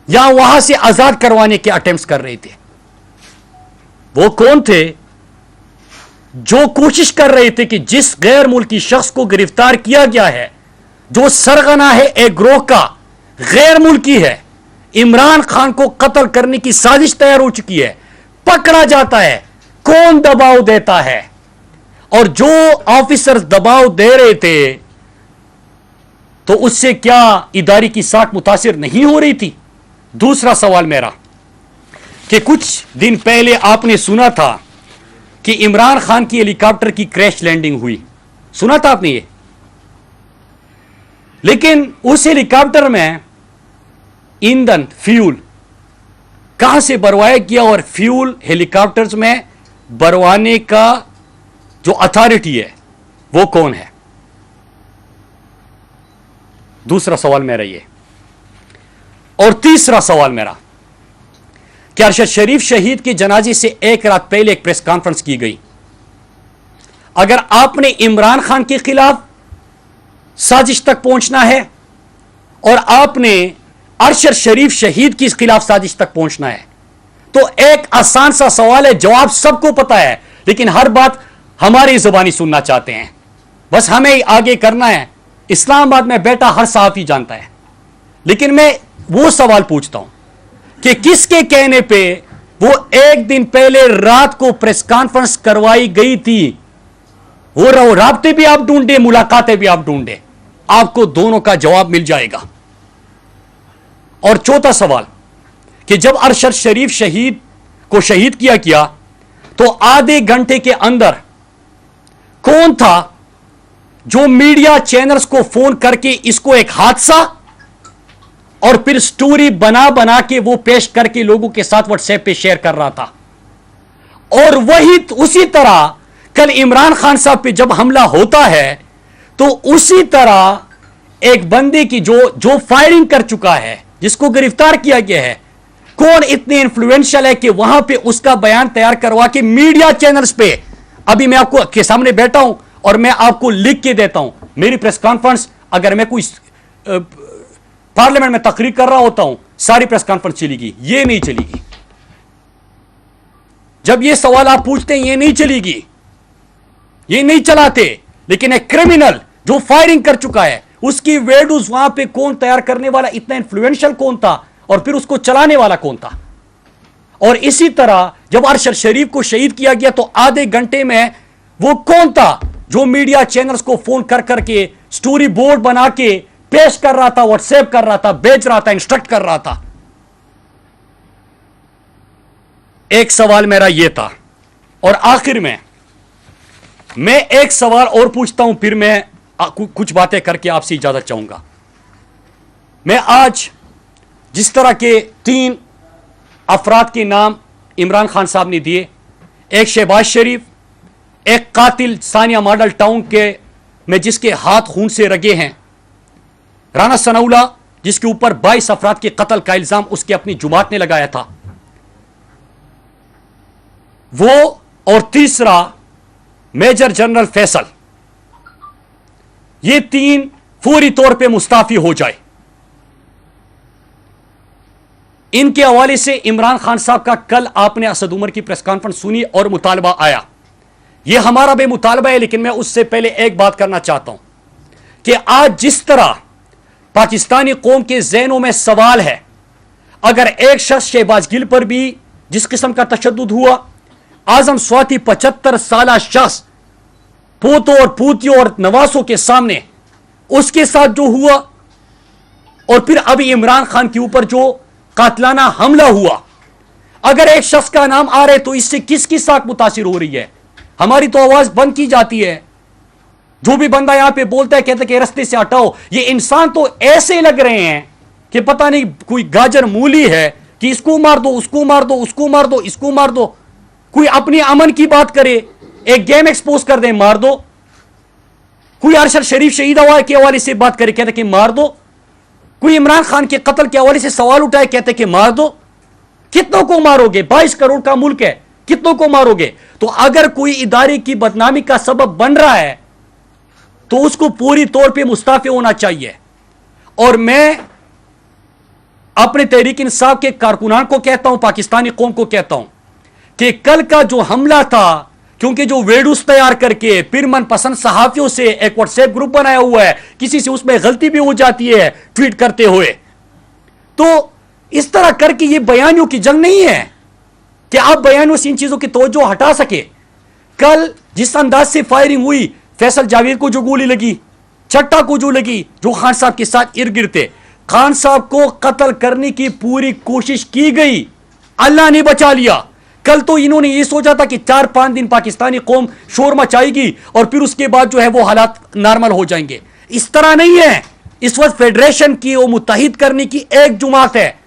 या वहां से आजाद करवाने के अटेम्प्ट्स कर रहे थे। वो कौन थे जो कोशिश कर रहे थे कि जिस गैर मुल्की शख्स को गिरफ्तार किया गया है, जो सरगना है एक ग्रोह का, गैर मुल्की है, इमरान खान को कत्ल करने की साजिश तैयार हो चुकी है, पकड़ा जाता है, कौन दबाव देता है? और जो ऑफिसर्स दबाव दे रहे थे तो उससे क्या इदारे की साख मुतासिर नहीं हो रही थी? दूसरा सवाल मेरा कि कुछ दिन पहले आपने सुना था कि इमरान खान की हेलीकॉप्टर की क्रैश लैंडिंग हुई, सुना था आपने ये? लेकिन उस हेलीकॉप्टर में ईंधन, फ्यूल कहां से भरवाया गया और फ्यूल हेलीकॉप्टर्स में भरवाने का जो अथॉरिटी है वो कौन है? दूसरा सवाल मेरा ये। और तीसरा सवाल मेरा कि अरशद शरीफ शहीद के जनाजे से एक रात पहले एक प्रेस कॉन्फ्रेंस की गई। अगर आपने इमरान खान के खिलाफ साजिश तक पहुंचना है और आपने अरशद शरीफ शहीद के खिलाफ साजिश तक पहुंचना है, तो एक आसान सा सवाल है, जवाब सबको पता है, लेकिन हर बात हमारी जुबानी सुनना चाहते हैं, बस हमें आगे करना है। इस्लामाबाद में बैठा हर साहफी जानता है, लेकिन मैं वो सवाल पूछता हूं कि किसके कहने पे वो एक दिन पहले रात को प्रेस कॉन्फ्रेंस करवाई गई थी? वो राब्ते भी आप ढूंढे, मुलाकातें भी आप ढूंढे, आपको दोनों का जवाब मिल जाएगा। और चौथा सवाल कि जब अरशद शरीफ शहीद को शहीद किया गया तो आधे घंटे के अंदर कौन था जो मीडिया चैनल्स को फोन करके इसको एक हादसा और फिर स्टोरी बना बना के वो पेश करके लोगों के साथ व्हाट्सएप पे शेयर कर रहा था? और वही उसी तरह कल इमरान खान साहब पे जब हमला होता है तो उसी तरह एक बंदे की जो फायरिंग कर चुका है, जिसको गिरफ्तार किया गया है, कौन इतने इन्फ्लुएंशियल है कि वहां पे उसका बयान तैयार करवा के मीडिया चैनल्स पे, अभी मैं आपको के सामने बैठा हूं और मैं आपको लिख के देता हूं, मेरी प्रेस कॉन्फ्रेंस, अगर मैं कोई पार्लियामेंट में तकरीर कर रहा होता हूं, सारी प्रेस कॉन्फ्रेंस चलेगी, ये नहीं चलेगी। जब ये सवाल आप पूछते हैं, ये नहीं चलेगी, ये नहीं चलाते। लेकिन एक क्रिमिनल जो फायरिंग कर चुका है, उसकी वीडियोस वहां पे कौन तैयार करने वाला, इतना इन्फ्लुएंशियल कौन था और फिर उसको चलाने वाला कौन था? और इसी तरह जब अरशद शरीफ को शहीद किया गया तो आधे घंटे में वो कौन था जो मीडिया चैनल्स को फोन कर करके स्टोरी बोर्ड बना के पेश कर रहा था, व्हाट्सएप कर रहा था, भेज रहा था, इंस्ट्रक्ट कर रहा था? एक सवाल मेरा यह था। और आखिर में मैं एक सवाल और पूछता हूं, फिर मैं कुछ बातें करके आपसे इजाजत चाहूंगा। मैं आज जिस तरह के 3 अफराद के नाम इमरान खान साहब ने दिए, एक शहबाज शरीफ, एक कातिल सानिया मॉडल टाउन के में जिसके हाथ खून से रगे हैं, राना सनाउल्लाह जिसके ऊपर 22 अफराद के कत्ल का इल्जाम उसकी अपनी जुमात ने लगाया था वो, और तीसरा मेजर जनरल फैसल, ये 3 फौरी तौर पे मुस्ताफी हो जाए। इनके हवाले से इमरान खान साहब का कल आपने असद उमर की प्रेस कॉन्फ्रेंस सुनी और मुतालबा आया। यह हमारा भी मुतालबा है, लेकिन मैं उससे पहले एक बात करना चाहता हूं कि आज जिस तरह पाकिस्तानी कौम के ज़हनों में सवाल है, अगर एक शख्स शहबाज गिल पर भी जिस किस्म का तशद्दुद हुआ, आजम स्वाति 75 साल शख्स पोतों और पूतियों और नवासों के सामने उसके साथ जो हुआ, और फिर अभी इमरान खान के ऊपर जो कातलाना हमला हुआ, अगर एक शख्स का नाम आ रहा है तो इससे किसकी साख मुतासिर हो रही है? हमारी तो आवाज बंद की जाती है। जो भी बंदा यहां पे बोलता है, कहते कि रास्ते से हटाओ। ये इंसान तो ऐसे लग रहे हैं कि पता नहीं कोई गाजर मूली है कि इसको मार दो, उसको मार दो, उसको मार दो, इसको मार दो। कोई अपनी अमन की बात करे, एक गेम एक्सपोज कर दे, मार दो। कोई अरशद शरीफ शहीद के हवाले से बात करे, कहते कि मार दो। कोई इमरान खान के कत्ल के हवाले से सवाल उठाए, कहते कि मार दो। कितनों को मारोगे? 22 करोड़ का मुल्क है, कितनों को मारोगे? तो अगर कोई इदारे की बदनामी का सबब बन रहा है तो उसको पूरी तौर पे मुस्ताफी होना चाहिए। और मैं अपने तहरीक इंसाफ के कारकुनान को कहता हूं, पाकिस्तानी कौम को कहता हूं कि कल का जो हमला था, क्योंकि जो वीडियोस तैयार करके फिर मनपसंद सहाफियों से एक व्हाट्सएप ग्रुप बनाया हुआ है, किसी से उसमें गलती भी हो जाती है ट्वीट करते हुए, तो इस तरह करके ये बयानियों की जंग नहीं है कि आप बयानों से इन चीजों की तवज्जो हटा सके। कल जिस अंदाज से फायरिंग हुई, फैसल जावेद को जो गोली लगी, चट्टा को जो लगी, जो खान साहब के साथ इर्द गिर्द थे, खान साहब को कत्ल करने की पूरी कोशिश की गई, अल्लाह ने बचा लिया। कल तो इन्होंने ये सोचा था कि 4-5 दिन पाकिस्तानी कौम शोर मचाएगी और फिर उसके बाद जो है वो हालात नॉर्मल हो जाएंगे। इस तरह नहीं है। इस वक्त फेडरेशन की वो मुत्तहिद करने की एक जुमात है,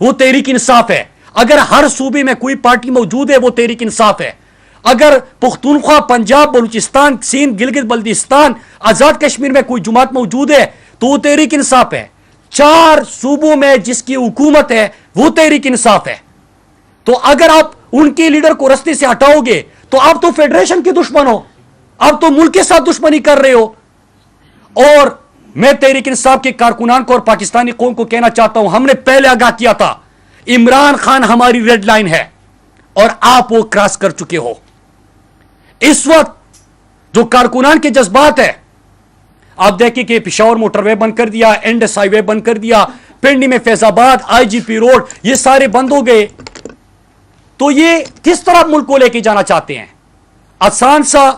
वो तहरीक इंसाफ है। अगर हर सूबे में कोई पार्टी मौजूद है, वो तहरीक इंसाफ है। अगर पुख्तूनख्वा, पंजाब, बलूचिस्तान, सिंध, गिलगित बल्तिस्तान, आजाद कश्मीर में कोई जुमात मौजूद है तो वो तहरीक इंसाफ है। 4 सूबों में जिसकी हुकूमत है वो तहरीक इंसाफ है। तो अगर आप उनके लीडर को रास्ते से हटाओगे तो आप तो फेडरेशन के दुश्मन हो, आप तो मुल्क के साथ दुश्मनी कर रहे हो। और मैं तहरीक इंसाफ के कारकुनान को और पाकिस्तानी कौम को कहना चाहता हूं, हमने पहले आगाह किया था, इमरान खान हमारी रेड लाइन है और आप वो क्रॉस कर चुके हो। इस वक्त जो कारकुनान के जज्बात है, आप देखिए कि पेशावर मोटरवे बंद कर दिया, एंडस हाईवे बंद कर दिया, पिंडी में फैजाबाद, आईजीपी रोड, ये सारे बंद हो गए। तो ये किस तरह मुल्क को लेके जाना चाहते हैं? आसान सा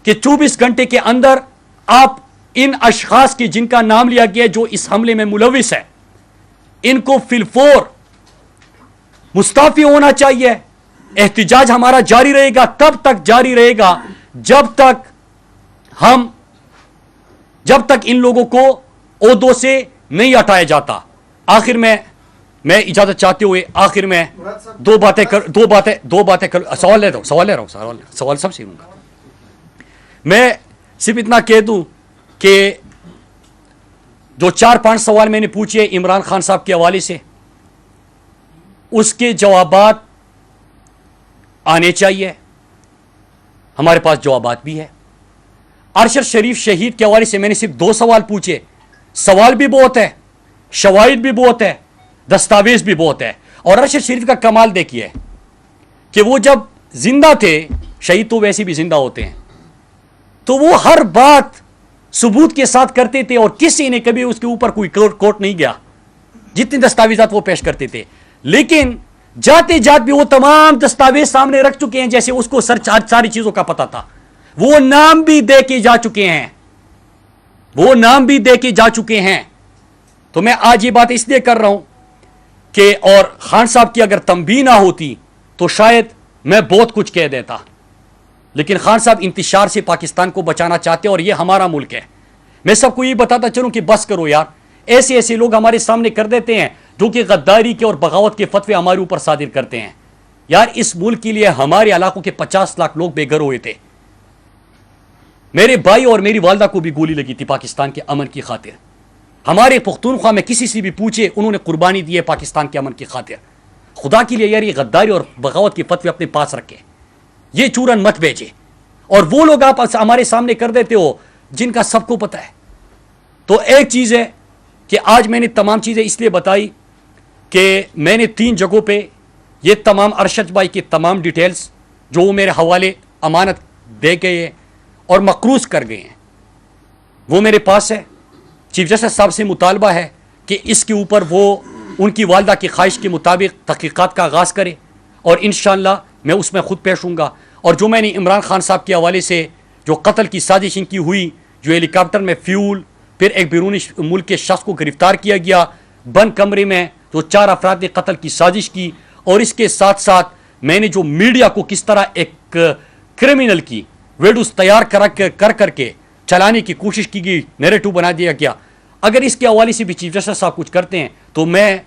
कि 24 घंटे के अंदर आप इन अशखास की जिनका नाम लिया गया जो इस हमले में मुलविस है, इनको फिलफोर मुस्ताफी होना चाहिए। एहतिजाज हमारा जारी रहेगा, तब तक जारी रहेगा जब तक इन लोगों को ओहदों से नहीं हटाया जाता। आखिर में मैं इजाजत चाहते हुए आखिर में दो बातें कर सवाल ले रहा हूं सवाल सबसे लूंगा। मैं सिर्फ इतना कह दूं कि जो 4-5 सवाल मैंने पूछे इमरान खान साहब के हवाले से, उसके जवाबात आने चाहिए। हमारे पास जवाबात भी है। अरशद शरीफ शहीद के हवाले से मैंने सिर्फ 2 सवाल पूछे। सवाल भी बहुत है, शवाहिद भी बहुत है, दस्तावेज भी बहुत है। और अरशद शरीफ का कमाल देखिए कि वो जब जिंदा थे, शहीद तो वैसे भी जिंदा होते हैं, तो वो हर बात सबूत के साथ करते थे और किसी ने कभी उसके ऊपर कोई कोर्ट नहीं गया, जितने दस्तावेजात वो पेश करते थे। लेकिन जाते जात भी वो तमाम दस्तावेज सामने रख चुके हैं, जैसे उसको सारी चीजों का पता था। वो नाम भी दे के जा चुके हैं, तो मैं आज ये बात इसलिए कर रहा हूं कि और खान साहब की अगर तंबीह ना होती तो शायद मैं बहुत कुछ कह देता। लेकिन खान साहब इंतशार से पाकिस्तान को बचाना चाहते हैं और ये हमारा मुल्क है। मैं सबको ये बताता चलूं कि बस करो यार, ऐसे ऐसे लोग हमारे सामने कर देते हैं जो कि गद्दारी के और बगावत के फतवे हमारे ऊपर सादिर करते हैं। यार इस मुल्क के लिए हमारे इलाकों के 50 लाख लोग बेघर हुए थे। मेरे भाई और मेरी वालदा को भी गोली लगी थी पाकिस्तान के अमन की खातिर। हमारे पुख्तूनख्वा में किसी से भी पूछे, उन्होंने कुर्बानी दी है पाकिस्तान के अमन की खातिर। खुदा के लिए यार ये गद्दारी और बगावत के फतवे अपने पास रखे, ये चूरन मत भेजे। اور وہ لوگ آپ ہمارے سامنے کر دیتے ہو جن کا سب کو پتہ ہے. تو ایک چیز ہے کہ آج میں نے تمام چیزیں اس لیے بتائی کہ میں نے 3 جگہوں پہ یہ تمام ارشد بھائی کی تمام ڈیٹیلز جو وہ میرے حوالے امانت دے گئے ہیں اور مقروض کر گئے ہیں وہ میرے پاس ہے. چیف جسٹس صاحب سے مطالبہ ہے کہ اس کے اوپر وہ ان کی والدہ کی خواہش کے مطابق تحقیقات کا آغاز کرے اور انشاءاللہ میں اس میں خود پیش ہوں گا. اور جو میں نے عمران خان صاحب کے حوالے سے جو قتل کی سازش ان کی ہوئی, جو ہیلی کاپٹر میں فیول, پھر ایک بیرونی ملک کے شخص کو گرفتار کیا گیا, بند کمرے میں جو 4 افراد نے قتل کی سازش کی, اور اس کے ساتھ ساتھ میں نے جو میڈیا کو کس طرح ایک کرمنل کی ویڈیوز تیار کر کے چلانے کی کوشش کی گئی, نیریٹو بنا دیا گیا. اگر اس کے حوالے سے بھی چیف جسٹس صاحب کچھ کرتے ہیں تو میں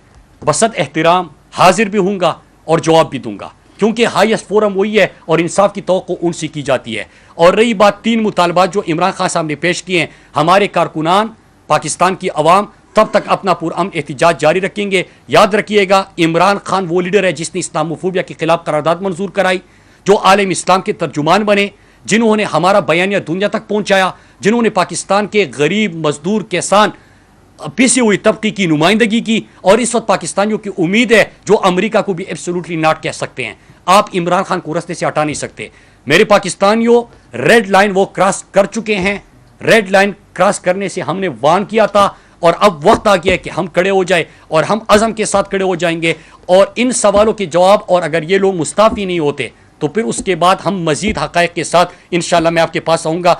بصد احترام حاضر بھی ہوں گا اور جواب بھی دوں گا, کیونکہ ہائیسٹ فورم وہی ہے اور انصاف کی توقع ان سے کی جاتی ہے. اور رہی بات 3 مطالبات جو عمران خان صاحب نے پیش کیے ہیں, ہمارے کارکنان پاکستان کی عوام تب تک اپنا پرامن احتجاج جاری رکھیں گے. یاد رکھیے گا عمران خان وہ لیڈر ہے جس نے اسلاموفوبیا کے خلاف قرارداد منظور کرائی, جو عالم اسلام کے ترجمان بنے, جنہوں نے ہمارا بیانیہ دنیا تک پہنچایا, جنہوں نے پاکستان کے غریب مزدور کسان پیسی ہوئی طبقے کی نمائندگی کی, اور اس وقت پاکستانیوں کی امید ہے جو امریکہ کو بھی ایبسولوٹلی ناٹ کہہ سکتے ہیں. آپ عمران خان کو رستے سے ہٹا نہیں سکتے. میرے پاکستانیوں ریڈ لائن وہ کراس کر چکے ہیں, ریڈ لائن کراس کرنے سے ہم نے وارن کیا تھا, اور اب وقت آ گیا ہے کہ ہم کھڑے ہو جائیں اور ہم عزم کے ساتھ کھڑے ہو جائیں گے. اور ان سوالوں کے جواب, اور اگر یہ لوگ مستعفی نہیں ہوتے تو پھر اس کے بعد ہم مزید حقائق کے ساتھ انشاءاللہ میں آپ کے پاس آؤں گا.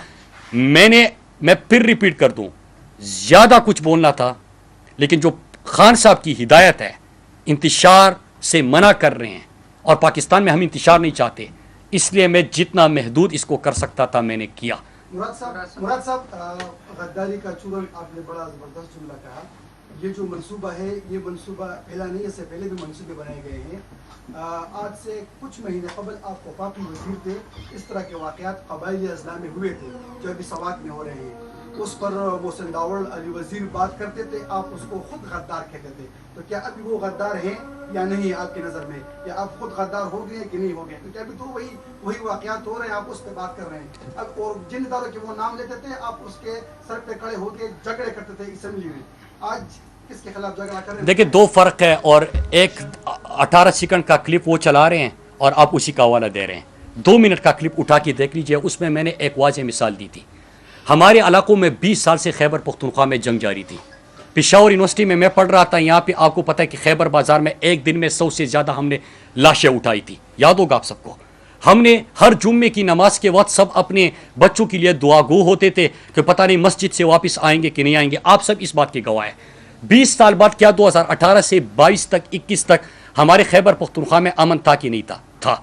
میں پھر ریپیٹ کر دوں, زیادہ کچھ بولنا تھا, لیکن جو خان صاحب کی ہدایت ہے انتشار سے منع کر رہے ہیں, اور پاکستان میں ہم انتشار نہیں چاہتے, اس لیے میں جتنا محدود اس کو کر سکتا تھا میں نے کیا. مراد صاحب غداری کا چورن آپ نے بڑا زبردست جملہ کہا. یہ جو منصوبہ ہے یہ منصوبہ پہلا نہیں, اس سے پہلے بھی منصوبے بنائے گئے ہیں. آج سے کچھ مہینے قبل آپ وفاقی وزیر تھے, اس طرح کے واقعات قبائلی اضلاع میں ہوئے تھے جو ابھی سوات میں ہو رہے ہیں. اس پر وہ سنداور علی وزیر بات کرتے تھے, آپ اس کو خود غدار کہتے تھے. تو کیا ابھی وہ غدار ہیں یا نہیں آپ کی نظر میں, یا آپ خود غدار ہو گئے کہ نہیں ہو گئے؟ کیونکہ ابھی تو وہی واقعات ہو رہے ہیں, آپ اس پہ بات کر رہے ہیں. اب اور جن اداروں کے وہ نام لیتے تھے آپ اس کے سر پہ کھڑے ہو کے جھگڑے کرتے تھے اسمبلی میں. آج کس کے خلاف جھگڑا کر رہے ہیں؟ دیکھیں 2 فرق ہے, اور ایک 18 سیکنڈ کا کلپ وہ چلا رہے ہیں اور آپ اسی کا حوالہ دے رہے ہیں. 2 منٹ کا کلپ اٹھا کے دیکھ لیجئے, اس میں نے ایک واضح مثال دی تھی. ہمارے علاقوں میں 20 سال سے خیبر پختونخوا میں جنگ جاری تھی. پشاور یونیورسٹی میں پڑھ رہا تھا, یہاں پہ آپ کو پتہ ہے کہ خیبر بازار میں ایک دن میں 100 سے زیادہ ہم نے لاشیں اٹھائی تھی, یاد ہوگا آپ سب کو. ہم نے ہر جمعے کی نماز کے وقت سب اپنے بچوں کے لیے دعا گو ہوتے تھے کہ پتہ نہیں مسجد سے واپس آئیں گے کہ نہیں آئیں گے. آپ سب اس بات کے گواہ ہیں. 20 سال بعد کیا 2018 سے 22 تک 21 تک ہمارے خیبر پختونخوا میں امن تھا کہ نہیں تھا؟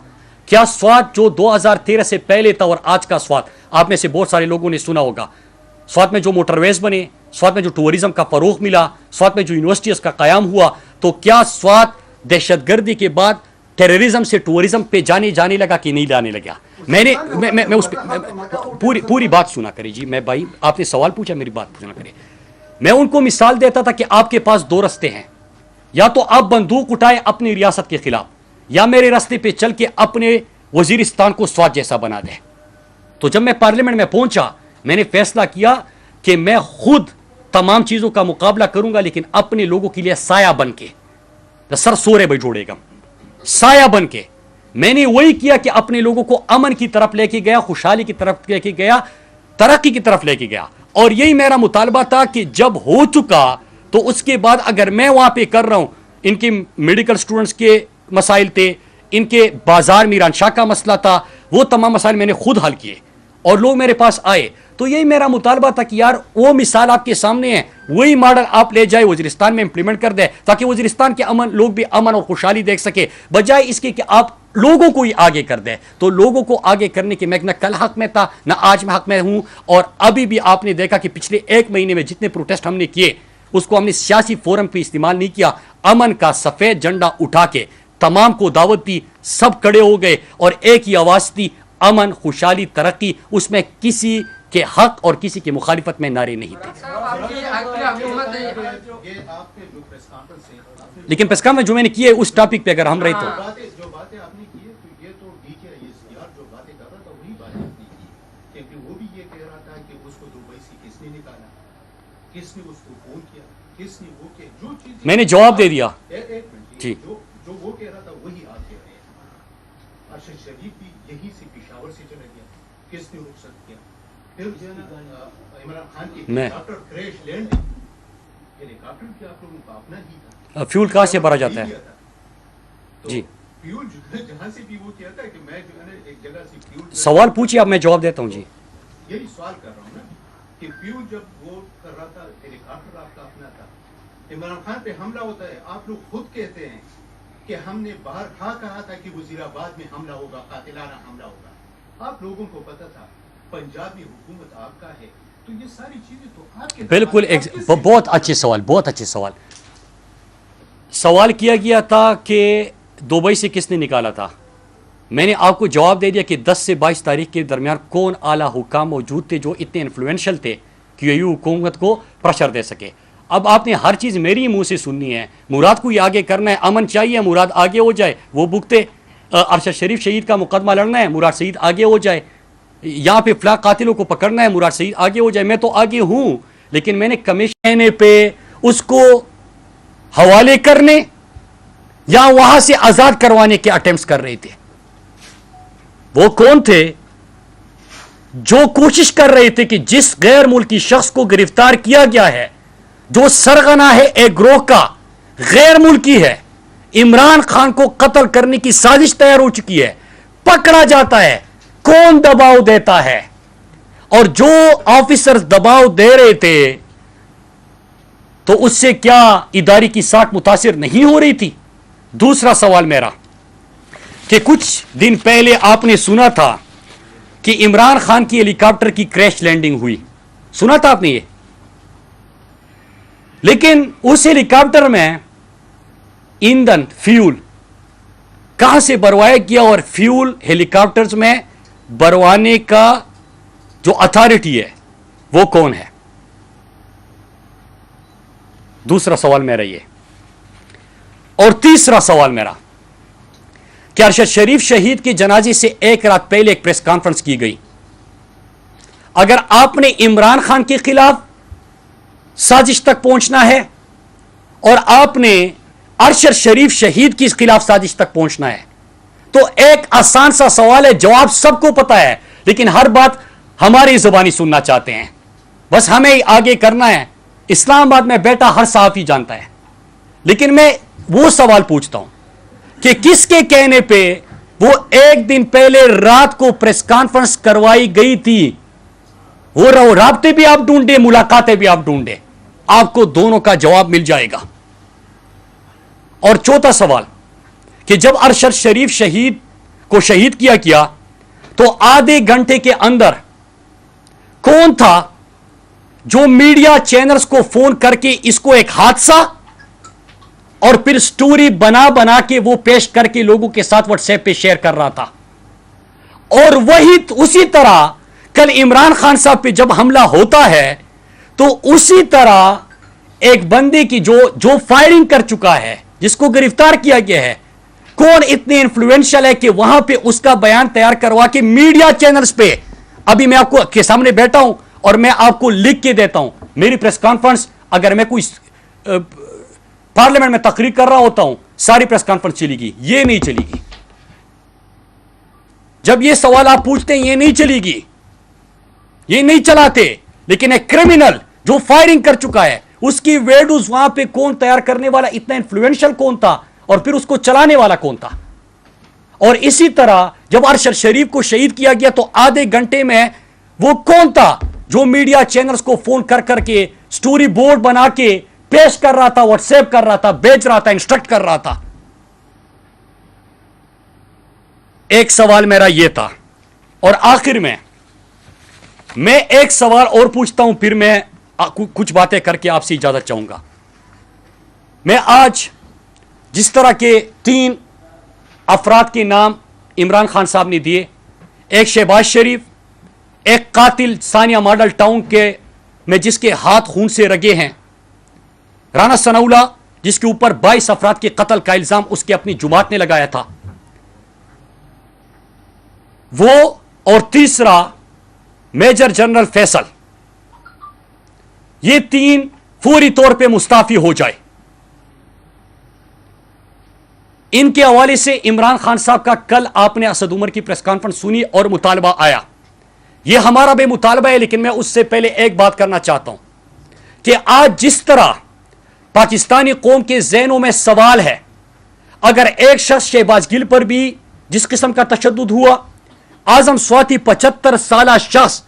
کیا سوات جو 2013 سے پہلے تھا اور آج کا سوات, آپ میں سے بہت سارے لوگوں نے سنا ہوگا, سوات میں جو موٹر ویز بنے, سوات میں جو ٹورزم کا فروغ ملا, سوات میں جو یونیورسٹیز کا قیام ہوا, تو کیا سوات دہشت گردی کے بعد ٹیررزم سے ٹورزم پہ جانے لگا کہ نہیں جانے لگا؟ میں اس پہ پوری بات سنا کرے جی. میں بھائی آپ نے سوال پوچھا, میری بات سنا کرے. میں ان کو مثال دیتا تھا کہ آپ کے پاس 2 رستے ہیں, یا تو آپ بندوق اٹھائے اپنی ریاست کے خلاف, یا میرے راستے پہ چل کے اپنے وزیرستان کو سوات جیسا بنا دے. تو جب میں پارلیمنٹ میں پہنچا میں نے فیصلہ کیا کہ میں خود تمام چیزوں کا مقابلہ کروں گا, لیکن اپنے لوگوں کے لیے سایہ بن کے, سر سورے بھائی جوڑے گا, سایہ بن کے. میں نے وہی کیا کہ اپنے لوگوں کو امن کی طرف لے کے گیا, خوشحالی کی طرف لے کے گیا, ترقی کی طرف لے کے گیا. اور یہی میرا مطالبہ تھا کہ جب ہو چکا تو اس کے بعد اگر میں وہاں پہ کر رہا ہوں, ان کے میڈیکل سٹوڈنٹس کے مسائل تھے, ان کے بازار میران شاہ کا مسئلہ تھا, وہ تمام مسائل میں نے خود حل کیے اور لوگ میرے پاس آئے. تو یہی میرا مطالبہ تھا کہ یار وہ مثال آپ کے سامنے ہے, وہی ماڈل آپ لے جائے وزیرستان میں امپلیمنٹ کر دیں, تاکہ وزیرستان کے لوگ بھی امن اور خوشحالی دیکھ سکے, بجائے اس کے کہ آپ لوگوں کو ہی آگے کر دیں. تو لوگوں کو آگے کرنے کے میں نہ کل حق میں تھا نہ آج میں حق میں ہوں. اور ابھی بھی آپ نے دیکھا کہ پچھلے 1 مہینے میں جتنے پروٹیسٹ ہم نے کیے اس کو ہم نے سیاسی فورم پہ استعمال نہیں کیا. امن کا سفید جھنڈا اٹھا کے تمام کو دعوت دی, سب کھڑے ہو گئے اور ایک ہی آواز تھی, امن, خوشحالی, ترقی. اس میں کسی کے حق اور کسی کی مخالفت میں نعرے نہیں تھے. لیکن پریس کانفرنس جو میں نے کی ہے اس ٹاپک پہ اگر ہم رہے تو क्योंकि वो भी ये कह रहा था कि उसको दुबई से किसने निकाला, किसने उसको फोन किया, किसने वो किया, जो चीज मैंने जवाब दे दिया एक मिनट जी। जो वो कह रहा था वही आप कह रहे हैं। अरशद शरीफ भी यहीं से पेशावर से चला गया, किसने रुखसत किया? फिर जो है ना इमरान खान की मैं- हेलीकॉप्टर क्रैश लैंडिंग, हेलीकॉप्टर भी आप लोगों का अपना ही था, फ्यूल कहाँ से भरा जाता है? तो जी। फ्यूल जो है जहाँ से भी वो किया था कि मैं जो है ना एक जगह से फ्यूल, सवाल पूछिए, अब मैं जवाब देता हूँ जी। यही सवाल कर रहा हूँ ना कि फ्यूल जब वो कर रहा था, हेलीकॉप्टर आपका अपना था, इमरान खान पे हमला होता है, आप लोग खुद कहते हैं कि हमने बाहर कहा था कि वजीराबाद में हमला होगा, कातिलाना हमला होगा। आप लोगों को पता था पंजाब में हुकूमत आपका है, तो ये सारी चीजें तो आपके बिल्कुल बहुत अच्छे सवाल, बहुत अच्छे सवाल। सवाल किया गया था कि दुबई से किसने निकाला था। मैंने आपको जवाब दे दिया कि 10 से 22 तारीख के दरमियान कौन आला हुकाम मौजूद थे जो इतने इन्फ्लुएंशियल थे कि ये हुकूमत को प्रेशर दे सके। अब आपने हर चीज़ मेरी मुंह से सुननी है। मुराद को ये आगे करना है, अमन चाहिए, मुराद आगे हो जाए, वो भुगते। अरशद शरीफ शहीद का मुकदमा लड़ना है, मुराद शहीद आगे हो जाए। यहाँ पे फला कातिलों को पकड़ना है, मुराद शहीद आगे हो जाए। मैं तो आगे हूँ, लेकिन मैंने कमीशन पे उसको हवाले करने या वहां से आजाद करवाने के अटेम्प्ट्स कर रहे थे। वो कौन थे जो कोशिश कर रहे थे कि जिस गैर मुल्की शख्स को गिरफ्तार किया गया है, जो सरगना है एक ग्रोह का, गैर मुल्की है, इमरान खान को कत्ल करने की साजिश तैयार हो चुकी है, पकड़ा जाता है। कौन दबाव देता है? और जो ऑफिसर्स दबाव दे रहे थे, तो उससे क्या इदारे की साख मुतासिर नहीं हो रही थी? दूसरा सवाल मेरा कि कुछ दिन पहले आपने सुना था कि इमरान खान की हेलीकॉप्टर की क्रैश लैंडिंग हुई, सुना था आपने ये? लेकिन उस हेलीकॉप्टर में ईंधन, फ्यूल कहां से भरवाया गया? और फ्यूल हेलीकॉप्टर्स में भरवाने का जो अथॉरिटी है वो कौन है? दूसरा सवाल मेरा ये। और तीसरा सवाल मेरा कि अरशद शरीफ शहीद के जनाजे से एक रात पहले एक प्रेस कॉन्फ्रेंस की गई। अगर आपने इमरान खान के खिलाफ साजिश तक पहुंचना है और आपने अरशद शरीफ शहीद के खिलाफ साजिश तक पहुंचना है, तो एक आसान सा सवाल है, जवाब सबको पता है, लेकिन हर बात हमारी जुबानी सुनना चाहते हैं। बस हमें आगे करना है। इस्लामाबाद में बैठा हर सहाफी जानता है। लेकिन मैं वो सवाल पूछता हूं कि किसके कहने पे वो एक दिन पहले रात को प्रेस कॉन्फ्रेंस करवाई गई थी? वो राब्ते भी आप ढूंढे, मुलाकातें भी आप ढूंढे, आपको दोनों का जवाब मिल जाएगा। और चौथा सवाल कि जब अरशद शरीफ शहीद को शहीद किया गया, तो आधे घंटे के अंदर कौन था जो मीडिया चैनल्स को फोन करके इसको एक हादसा और फिर स्टोरी बना बना के वो पेश करके लोगों के साथ व्हाट्सएप पे शेयर कर रहा था? और वही उसी तरह कल इमरान खान साहब पे जब हमला होता है, तो उसी तरह एक बंदे की जो फायरिंग कर चुका है, जिसको गिरफ्तार किया गया है, कौन इतने इन्फ्लुएंशियल है कि वहां पे उसका बयान तैयार करवा के मीडिया चैनल्स पे, अभी मैं आपको के सामने बैठा हूं और मैं आपको लिख के देता हूं, मेरी प्रेस कॉन्फ्रेंस, अगर मैं कोई पार्लियामेंट में तकरीर कर रहा होता हूं, सारी प्रेस कॉन्फ्रेंस चलेगी, ये नहीं चलेगी। जब ये सवाल आप पूछते हैं, ये नहीं चलेगी, ये नहीं चलाते। लेकिन एक क्रिमिनल जो फायरिंग कर चुका है, उसकी वीडियोस वहां पे कौन तैयार करने वाला, इतना इन्फ्लुएंशियल कौन था, और फिर उसको चलाने वाला कौन था? और इसी तरह जब अरशद शरीफ को शहीद किया गया, तो आधे घंटे में वो कौन था जो मीडिया चैनल्स को फोन कर करके स्टोरी बोर्ड बना के पेश कर रहा था, व्हाट्सएप कर रहा था, भेज रहा था, इंस्ट्रक्ट कर रहा था? एक सवाल मेरा यह था। और आखिर में मैं एक सवाल और पूछता हूं, फिर मैं कुछ बातें करके आपसे इजाजत चाहूंगा। मैं आज जिस तरह के 3 अफराद के नाम इमरान खान साहब ने दिए, एक शहबाज शरीफ, एक कातिल सानिया मॉडल टाउन के में जिसके हाथ खून से रगे हैं, राना सनाउल्लाह जिसके ऊपर 22 अफराद के कत्ल का इल्जाम उसके अपनी जुमात ने लगाया था, वो, और तीसरा मेजर जनरल फैसल, ये 3 फौरी तौर पे मुस्ताफी हो जाए। इनके हवाले से इमरान खान साहब का कल आपने असद उमर की प्रेस कॉन्फ्रेंस सुनी और मुतालबा आया। यह हमारा भी मुतालबा है, लेकिन मैं उससे पहले एक बात करना चाहता हूं कि आज जिस तरह पाकिस्तानी कौम के ज़हनों में सवाल है, अगर एक शख्स शहबाज गिल पर भी जिस किस्म का तशद्दुद हुआ, आजम स्वाति 75 साल शख्स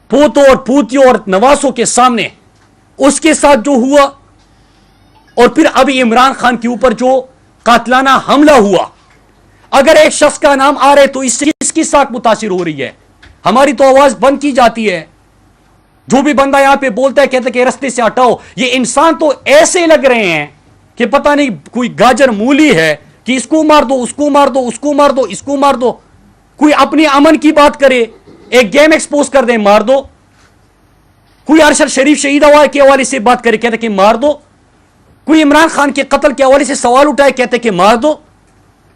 पोतों और पूतियों और नवासों के सामने उसके साथ जो हुआ, और फिर अभी इमरान खान के ऊपर जो कातलाना हमला हुआ, अगर एक शख्स का नाम आ रहा है तो इससे किसकी साख मुतासिर हो रही है? हमारी तो आवाज बंद की जाती है। जो भी बंदा यहां पे बोलता है, कहता है कि रास्ते से हटाओ। ये इंसान तो ऐसे लग रहे हैं कि पता नहीं कोई गाजर मूली है कि इसको मार दो, उसको मार दो, उसको मार दो, इसको मार दो। कोई अपनी अमन की बात करे, एक गेम एक्सपोज कर दे, मार दो। कोई अरशद शरीफ शहीद के हवाले से बात करे, कहते कि मार दो। कोई इमरान खान के कत्ल के हवाले से सवाल उठाए, कहते कि मार दो।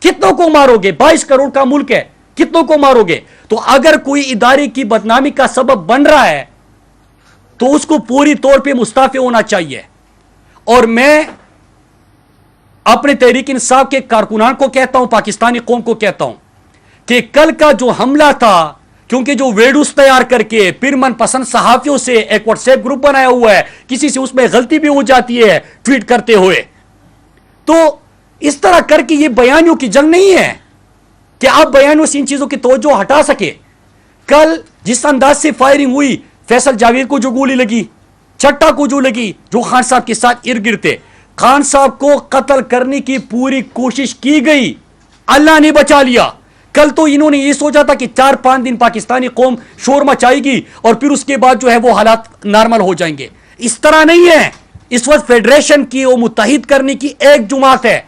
कितनों को मारोगे? 22 करोड़ का मुल्क है, कितनों को मारोगे? तो अगर कोई इदारे की बदनामी का सबब बन रहा है तो उसको पूरी तौर पे मुस्ताफी होना चाहिए। और मैं अपने तहरीक इंसाफ के कारकुनान को कहता हूं, पाकिस्तानी कौम को कहता हूं कि कल का जो हमला था, क्योंकि जो वीडियोस तैयार करके फिर मनपसंद सहाफियों से एक व्हाट्सएप ग्रुप बनाया हुआ है, किसी से उसमें गलती भी हो जाती है ट्वीट करते हुए, तो इस तरह करके ये बयानियों की जंग नहीं है कि आप बयानों से इन चीजों की तवज्जो हटा सके। कल जिस अंदाज से फायरिंग हुई, फैसल जावेद को जो गोली लगी, चट्टा को जो लगी, जो खान साहब के साथ इर्द गिर्द थे, खान साहब को कत्ल करने की पूरी कोशिश की गई, अल्लाह ने बचा लिया। कल तो इन्होंने ये सोचा था कि 4-5 दिन पाकिस्तानी कौम शोर मचाएगी और फिर उसके बाद जो है वो हालात नॉर्मल हो जाएंगे। इस तरह नहीं है। इस वक्त फेडरेशन की वो मुत्तहिद करने की एक जुमात है,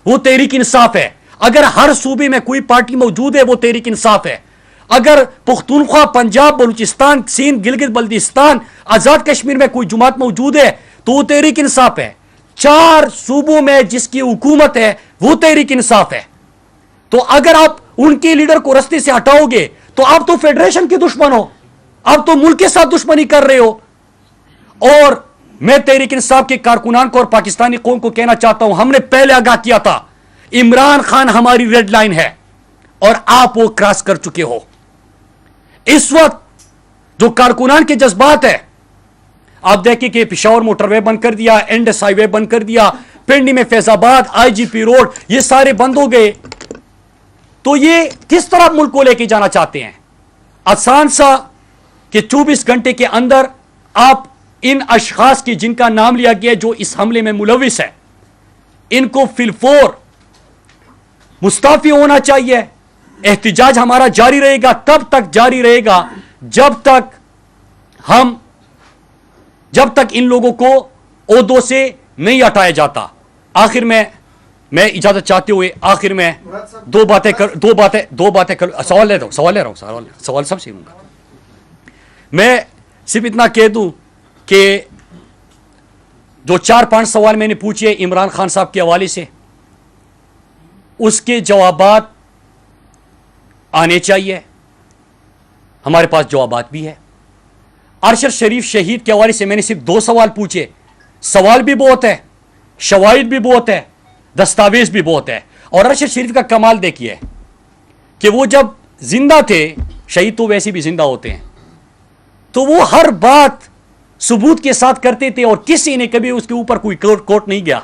वो तहरीक इंसाफ है। अगर हर सूबे में कोई पार्टी मौजूद है, वो तहरीक इंसाफ है। अगर पुख्तूनख्वा, पंजाब, बलूचिस्तान, सिंध, गिलगित बल्तिस्तान, आजाद कश्मीर में कोई जुमात मौजूद है तो वो तहरीक इंसाफ है। 4 सूबों में जिसकी हुकूमत है वो तहरीक इंसाफ है। तो अगर आप उनके लीडर को रास्ते से हटाओगे तो आप तो फेडरेशन के दुश्मन हो, आप तो मुल्क के साथ दुश्मनी कर रहे हो। और मैं तहरीक इंसाफ के कारकुनान को और पाकिस्तानी कौम को कहना चाहता हूं, हमने पहले आगाह किया था, इमरान खान हमारी रेड लाइन है और आप वो क्रॉस कर चुके हो। इस वक्त जो कारकुनान के जज्बात है, आप देखिए कि पिशावर मोटरवे बंद कर दिया, एंडस हाईवे बंद कर दिया, पिंडी में फैजाबाद, आईजीपी रोड, ये सारे बंद हो गए। तो ये किस तरह मुल्क को लेके जाना चाहते हैं? आसान सा कि 24 घंटे के अंदर आप इन अशखास की जिनका नाम लिया गया जो इस हमले में मुलविस है, इनको फिलफोर मुस्ताफी होना चाहिए। एहतिजाज हमारा जारी रहेगा, तब तक जारी रहेगा जब तक इन लोगों को ओहदों से नहीं हटाया जाता। आखिर में मैं इजाजत चाहते हुए आखिर में दो बातें कर सवाल ले रहा हूं सवाल सबसे लूंगा। मैं सिर्फ इतना कह दूं कि जो 4-5 सवाल मैंने पूछे इमरान खान साहब के हवाले से, उसके जवाबात आने चाहिए। हमारे पास जवाबात भी है। अरशद शरीफ शहीद के हवाले से मैंने सिर्फ 2 सवाल पूछे। सवाल भी बहुत है, शवाहिद भी बहुत है, दस्तावेज भी बहुत है। और अरशद शरीफ का कमाल देखिए कि वो जब जिंदा थे, शहीद तो वैसे भी जिंदा होते हैं, तो वो हर बात सबूत के साथ करते थे और किसी ने कभी उसके ऊपर कोई कोर्ट नहीं गया,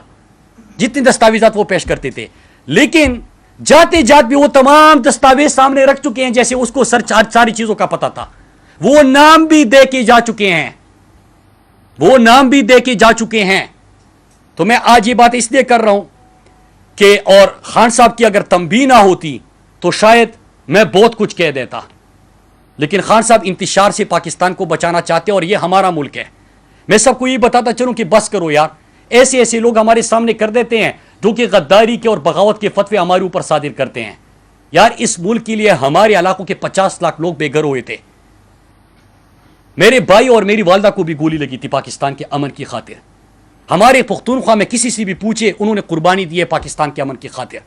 जितने दस्तावेजात वो पेश करते थे। लेकिन जाते जात भी वो तमाम दस्तावेज सामने रख चुके हैं, जैसे उसको सारी चीजों का पता था। वो नाम भी दे के जा चुके हैं, तो मैं आज ये बात इसलिए कर रहा हूं कि और खान साहब की अगर तंबीह ना होती तो शायद मैं बहुत कुछ कह देता। लेकिन खान साहब इंतशार से पाकिस्तान को बचाना चाहते हैं और ये हमारा मुल्क है। मैं सबको ये बताता चलूं कि बस करो यार, ऐसे ऐसे लोग हमारे सामने कर देते हैं जो कि गद्दारी के और बगावत के फतवे हमारे ऊपर सादिर करते हैं। यार इस मुल्क के लिए हमारे इलाकों के 50 लाख लोग बेघर हुए थे। मेरे भाई और मेरी वालदा को भी गोली लगी थी पाकिस्तान के अमन की खातिर। हमारे पुख्तूनख्वा में किसी से भी पूछे, उन्होंने कुर्बानी दी है पाकिस्तान के अमन की खातिर।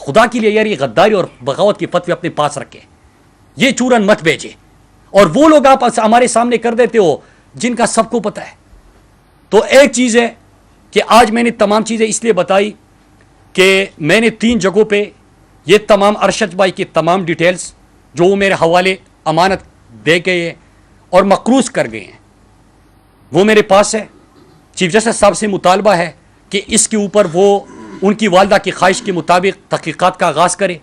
खुदा के लिए यार ये गद्दारी और बगावत के फतवे अपने पास रखे, ये चूरन मत भेजे। اور وہ لوگ آپ ہمارے سامنے کر دیتے ہو جن کا سب کو پتہ ہے. تو ایک چیز ہے کہ آج میں نے تمام چیزیں اس لیے بتائی کہ میں نے 3 جگہوں پہ یہ تمام ارشد بھائی کی تمام ڈیٹیلز جو وہ میرے حوالے امانت دے گئے ہیں اور مقروض کر گئے ہیں وہ میرے پاس ہے. چیف جسٹس صاحب سے مطالبہ ہے کہ اس کے اوپر وہ ان کی والدہ کی خواہش کے مطابق تحقیقات کا آغاز کرے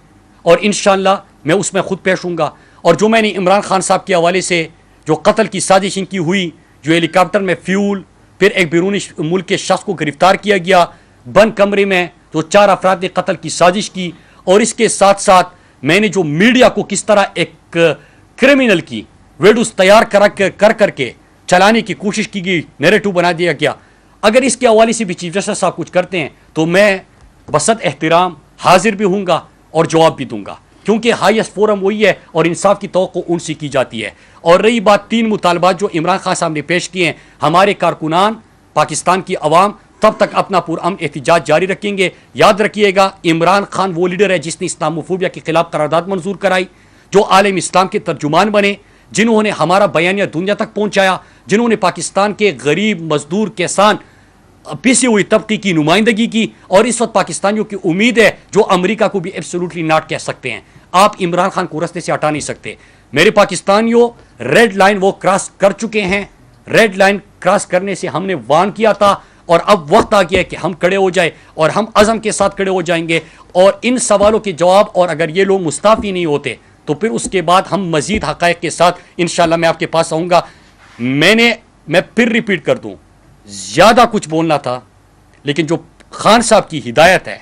اور انشاءاللہ میں اس میں خود پیش ہوں گا. اور جو میں نے عمران خان صاحب کے حوالے سے جو قتل کی سازش ان کی ہوئی, جو ہیلی کاپٹر میں فیول, پھر ایک بیرونی ملک کے شخص کو گرفتار کیا گیا بند کمرے میں, جو 4 افراد نے قتل کی سازش کی, اور اس کے ساتھ ساتھ میں نے جو میڈیا کو کس طرح ایک کرمنل کی ویڈیوز تیار کر کے چلانے کی کوشش کی گئی, نیریٹو بنا دیا گیا. اگر اس کے حوالے سے بھی چیف جسٹس صاحب کچھ کرتے ہیں تو میں بسط احترام حاضر بھی ہوں گا اور جواب بھی دوں گا, کیونکہ ہائیسٹ فورم وہی ہے اور انصاف کی توقع ان سے کی جاتی ہے. اور رہی بات 3 مطالبات جو عمران خان صاحب نے پیش کیے ہیں, ہمارے کارکنان, پاکستان کی عوام تب تک اپنا پرامن احتجاج جاری رکھیں گے. یاد رکھیے گا عمران خان وہ لیڈر ہے جس نے اسلاموفوبیا کے خلاف قرارداد منظور کرائی, جو عالم اسلام کے ترجمان بنے, جنہوں نے ہمارا بیانیہ دنیا تک پہنچایا, جنہوں نے پاکستان کے غریب, مزدور, کسان, پیسی ہوئی طبقے کی نمائندگی کی. اور اس وقت پاکستانیوں کی امید ہے جو امریکہ کو بھی ایبسولوٹلی ناٹ کہہ سکتے ہیں. آپ عمران خان کو رستے سے ہٹا نہیں سکتے. میرے پاکستانیوں ریڈ لائن وہ کراس کر چکے ہیں. ریڈ لائن کراس کرنے سے ہم نے وارن کیا تھا, اور اب وقت آ گیا ہے کہ ہم کھڑے ہو جائیں, اور ہم عزم کے ساتھ کھڑے ہو جائیں گے. اور ان سوالوں کے جواب, اور اگر یہ لوگ مستعفی نہیں ہوتے تو پھر اس کے بعد ہم مزید حقائق کے ساتھ انشاءاللہ میں آپ کے پاس آؤں گا. میں پھر ریپیٹ کر دوں, زیادہ کچھ بولنا تھا, لیکن جو خان صاحب کی ہدایت ہے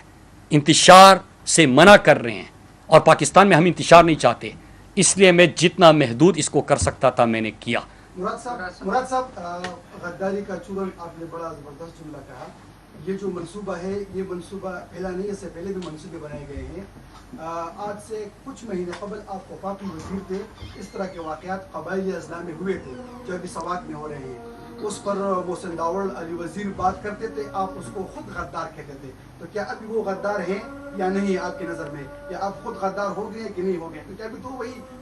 انتشار سے منع کر رہے ہیں, اور پاکستان میں ہم انتشار نہیں چاہتے, اس لیے میں جتنا محدود اس کو کر سکتا تھا میں نے کیا. مراد صاحب غداری کا چورن آپ نے بڑا زبردست جملہ کہا. یہ جو منصوبہ ہے یہ منصوبہ پہلا نہیں, اس سے پہلے بھی منصوبے بنائے گئے ہیں. آج سے کچھ مہینے قبل آپ وفاقی وزیر تھے, اس طرح کے واقعات قبائلی اضلاع میں ہوئے تھے جو ابھی سوات میں ہو رہے ہیں. اس پر محسن داوڑ علی وزیر بات کرتے تھے, آپ اس کو خود غدار کہتے تھے. تو کیا ابھی وہ غدار ہیں یا نہیں آپ کی نظر میں, یا آپ خود غدار ہو گئے کہ نہیں ہو گئے؟ کیونکہ ابھی تو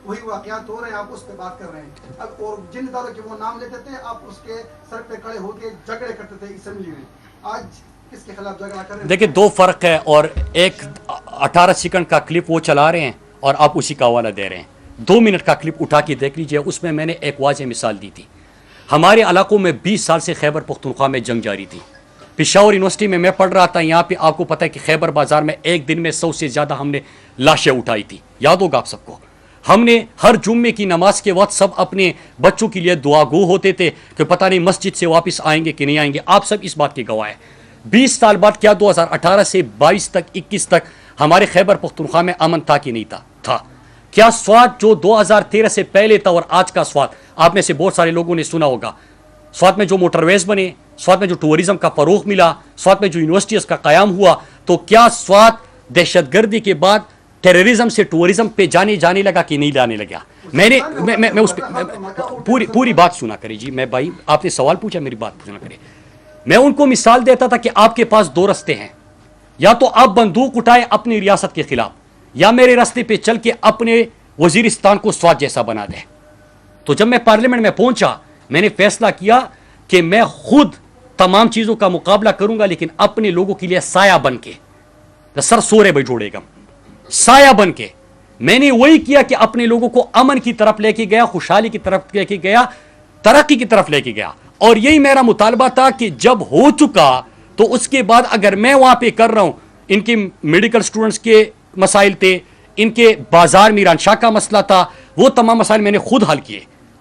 وہی واقعات ہو رہے ہیں, آپ اس پہ بات کر رہے ہیں. اب اور جن اداروں کے وہ نام لیتے تھے آپ اس کے سر پہ کھڑے ہو کے جھگڑے کرتے تھے اسمبلی میں. آج کس کے خلاف جھگڑا کر رہے ہیں؟ دیکھیں 2 فرق ہے, اور ایک 18 سیکنڈ کا کلپ وہ چلا رہے ہیں اور آپ اسی کا حوالہ دے رہے ہیں. 2 منٹ کا کلپ اٹھا کے دیکھ لیجئے, اس میں نے ایک واضح مثال دی تھی. ہمارے علاقوں میں 20 سال سے خیبر پختونخوا میں جنگ جاری تھی. پشاور یونیورسٹی میں پڑھ رہا تھا, یہاں پہ آپ کو پتہ ہے کہ خیبر بازار میں ایک دن میں 100 سے زیادہ ہم نے لاشیں اٹھائی تھی. یاد ہوگا آپ سب کو. ہم نے ہر جمعے کی نماز کے وقت سب اپنے بچوں کے لیے دعا گو ہوتے تھے کہ پتہ نہیں مسجد سے واپس آئیں گے کہ نہیں آئیں گے. آپ سب اس بات کے گواہ ہیں. 20 سال بعد کیا 2018 سے 22 تک 21 تک ہمارے خیبر پختونخوا میں امن تھا کہ نہیں تھا؟ کیا سوات جو 2013 سے پہلے تھا اور آج کا سوات, آپ میں سے بہت سارے لوگوں نے سنا ہوگا, سوات میں جو موٹر ویز بنے, سوات میں جو ٹورزم کا فروغ ملا, سوات میں جو یونیورسٹیز کا قیام ہوا, تو کیا سوات دہشت گردی کے بعد ٹیررزم سے ٹورزم پہ جانے لگا کہ نہیں جانے لگا؟ میں اس پوری بات سنا کرے جی. میں بھائی آپ نے سوال پوچھا, میری بات سنا کرے. میں ان کو مثال دیتا تھا کہ آپ کے پاس 2 رستے ہیں, یا تو آپ بندوق اٹھائے اپنی ریاست کے خلاف, یا میرے راستے پہ چل کے اپنے وزیرستان کو سوات جیسا بنا دے. تو جب میں پارلیمنٹ میں پہنچا میں نے فیصلہ کیا کہ میں خود تمام چیزوں کا مقابلہ کروں گا, لیکن اپنے لوگوں کے لیے سایہ بن کے, سر سورے بھائی جوڑے گا, سایہ بن کے. میں نے وہی کیا کہ اپنے لوگوں کو امن کی طرف لے کے گیا, خوشحالی کی طرف لے کے گیا, ترقی کی طرف لے کے گیا. اور یہی میرا مطالبہ تھا کہ جب ہو چکا تو اس کے بعد اگر میں وہاں پہ کر رہا ہوں, ان کے میڈیکل سٹوڈنٹس کے مسائل تھے, ان کے بازار میران شاہ کا مسئلہ تھا, وہ تمام مسائل میں نے خود حل کیے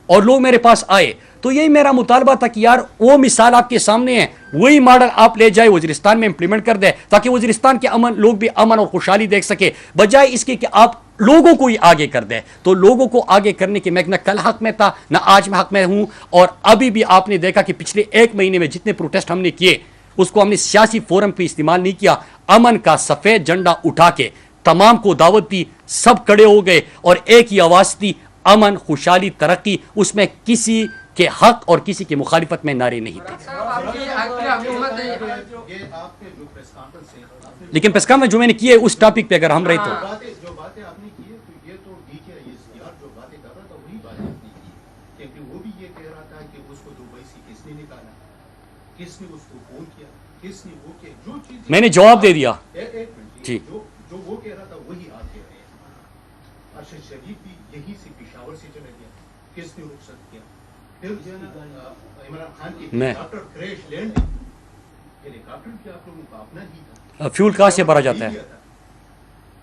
اور لوگ میرے پاس آئے. تو یہی میرا مطالبہ تھا کہ یار وہ مثال آپ کے سامنے ہے, وہی ماڈل آپ لے جائے وزیرستان میں امپلیمنٹ کر دیں, تاکہ وزیرستان کے لوگ بھی امن اور خوشحالی دیکھ سکے, بجائے اس کے کہ آپ لوگوں کو ہی آگے کر دیں. تو لوگوں کو آگے کرنے کے میں نہ کل حق میں تھا نہ آج میں حق میں ہوں. اور ابھی بھی آپ نے دیکھا کہ پچھلے 1 مہینے میں جتنے پروٹیسٹ ہم نے کیے اس کو ہم نے سیاسی فورم پہ استعمال نہیں کیا. امن کا سفید جھنڈا اٹھا کے تمام کو دعوت دی, سب کھڑے ہو گئے اور ایک ہی آواز تھی, امن, خوشحالی, ترقی. اس میں کسی کے حق اور کسی کی مخالفت میں نعرے نہیں تھے. لیکن پریس کانفرنس جو میں نے کی ہے اس ٹاپک پہ اگر ہم رہے تو جو باتیں آپ نے کی ہے تو یہ تو ڈی کے جو باتیں کر رہا تھا وہی باتیں آپ نے کی. क्योंकि वो भी ये कह रहा था कि उसको दुबई से किसने निकाला, किसने उसको फोन किया, किसने वो किया, जो चीज मैंने जवाब दे दिया एक मिनट जी। जो वो कह रहा था वही आप कह रहे हैं। अरशद शरीफ भी यहीं से पेशावर से चला गया, किसने रुखसत किया? फिर जो है ना इमरान खान की मैं- हेलीकॉप्टर क्रैश लैंडिंग, हेलीकॉप्टर भी आप लोगों का अपना ही था, फ्यूल कहाँ से भरा जाता है?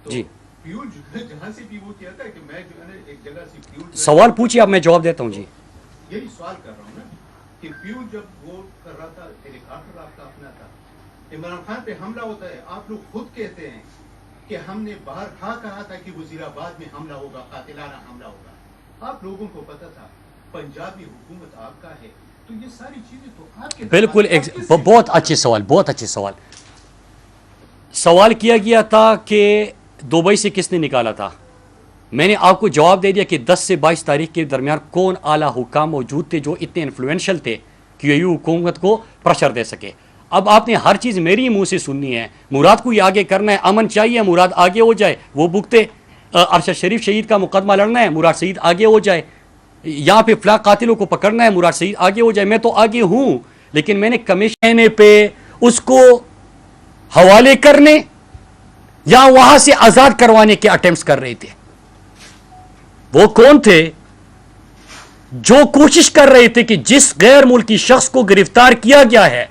तो जी। फ्यूल जो है जहाँ से भी वो किया था कि मैं जो है ना एक जगह से फ्यूल जो है- सवाल पूछिए, अब मैं जवाब देता हूँ जी। यही सवाल कर रहा हूँ ना कि फ्यूल जब वो कर रहा था, हेलीकॉप्टर आपका अपना था, इमरान खान पे हमला होता है, आप लोग खुद कहते हैं कि हमने बाहर कहा था कि वजीराबाद में हमला होगा, कातिलाना हमला होगा। आप लोगों को पता था पंजाब में हुकूमत आपका है, तो ये सारी चीजें तो आपके बिल्कुल आप किससे- बहुत अच्छे सवाल, बहुत अच्छे सवाल। सवाल किया गया था कि दुबई से किसने निकाला था। मैंने आपको जवाब दे दिया कि 10 से 22 तारीख के दरमियान कौन आला हुकाम मौजूद थे जो इतने इन्फ्लुएंशियल थे कि यूएई हुकूमत को प्रेशर दे सके। अब आपने हर चीज़ मेरी मुंह से सुननी है। मुराद को ये आगे करना है, अमन चाहिए, मुराद आगे हो जाए, वो भुगते। अरशद शरीफ शहीद का मुकदमा लड़ना है, मुराद शहीद आगे हो जाए। यहाँ पे फला कातिलों को पकड़ना है, मुराद शहीद आगे हो जाए। मैं तो आगे हूँ, लेकिन मैंने कमीशन पे उसको हवाले करने या वहां से आजाद करवाने के अटेम्प्ट्स कर रहे थे। वो कौन थे जो कोशिश कर रहे थे कि जिस गैर मुल्की शख्स को गिरफ्तार किया गया है,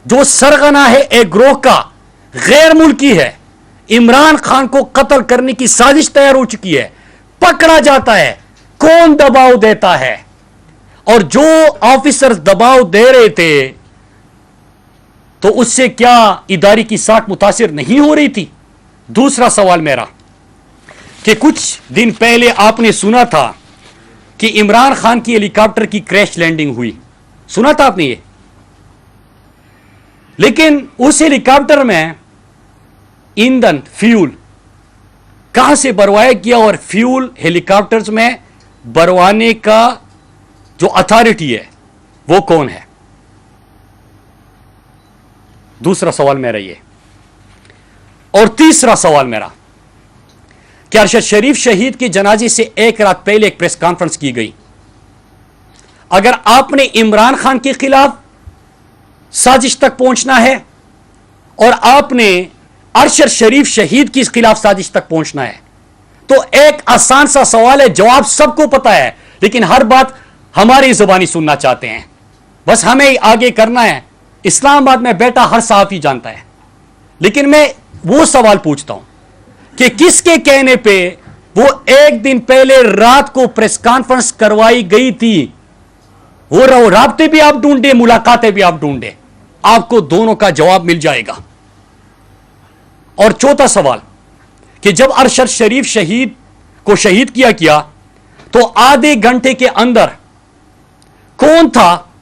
जो सरगना है एक ग्रोह का, गैर मुल्की है, इमरान खान को कत्ल करने की साजिश तैयार हो चुकी है, पकड़ा जाता है। कौन दबाव देता है? और जो ऑफिसर्स दबाव दे रहे थे, तो उससे क्या इदारे की साख मुतासिर नहीं हो रही थी? दूसरा सवाल मेरा कि कुछ दिन पहले आपने सुना था कि इमरान खान की हेलीकॉप्टर की क्रैश लैंडिंग हुई, सुना था आपने ये? लेकिन उस हेलीकॉप्टर में ईंधन, फ्यूल कहां से भरवाया गया? और फ्यूल हेलीकॉप्टर्स में भरवाने का जो अथॉरिटी है वो कौन है? दूसरा सवाल मेरा ये। और तीसरा सवाल मेरा कि अरशद शरीफ शहीद के जनाजे से एक रात पहले एक प्रेस कॉन्फ्रेंस की गई। अगर आपने इमरान खान के खिलाफ साजिश तक पहुंचना है और आपने अरशद शरीफ शहीद के खिलाफ साजिश तक पहुंचना है, तो एक आसान सा सवाल है, जवाब सबको पता है, लेकिन हर बात हमारी जुबानी सुनना चाहते हैं। बस हमें आगे करना है। इस्लामाबाद में बैठा हर सहाफी जानता है। लेकिन मैं वो सवाल पूछता हूं कि किसके कहने पे वो एक दिन पहले रात को प्रेस कॉन्फ्रेंस करवाई गई थी? वो राब्ते भी आप ढूंढे, मुलाकातें भी आप ढूंढे, आपको दोनों का जवाब मिल जाएगा। और चौथा सवाल कि जब अरशद शरीफ शहीद को शहीद किया गया, तो आधे घंटे के अंदर कौन था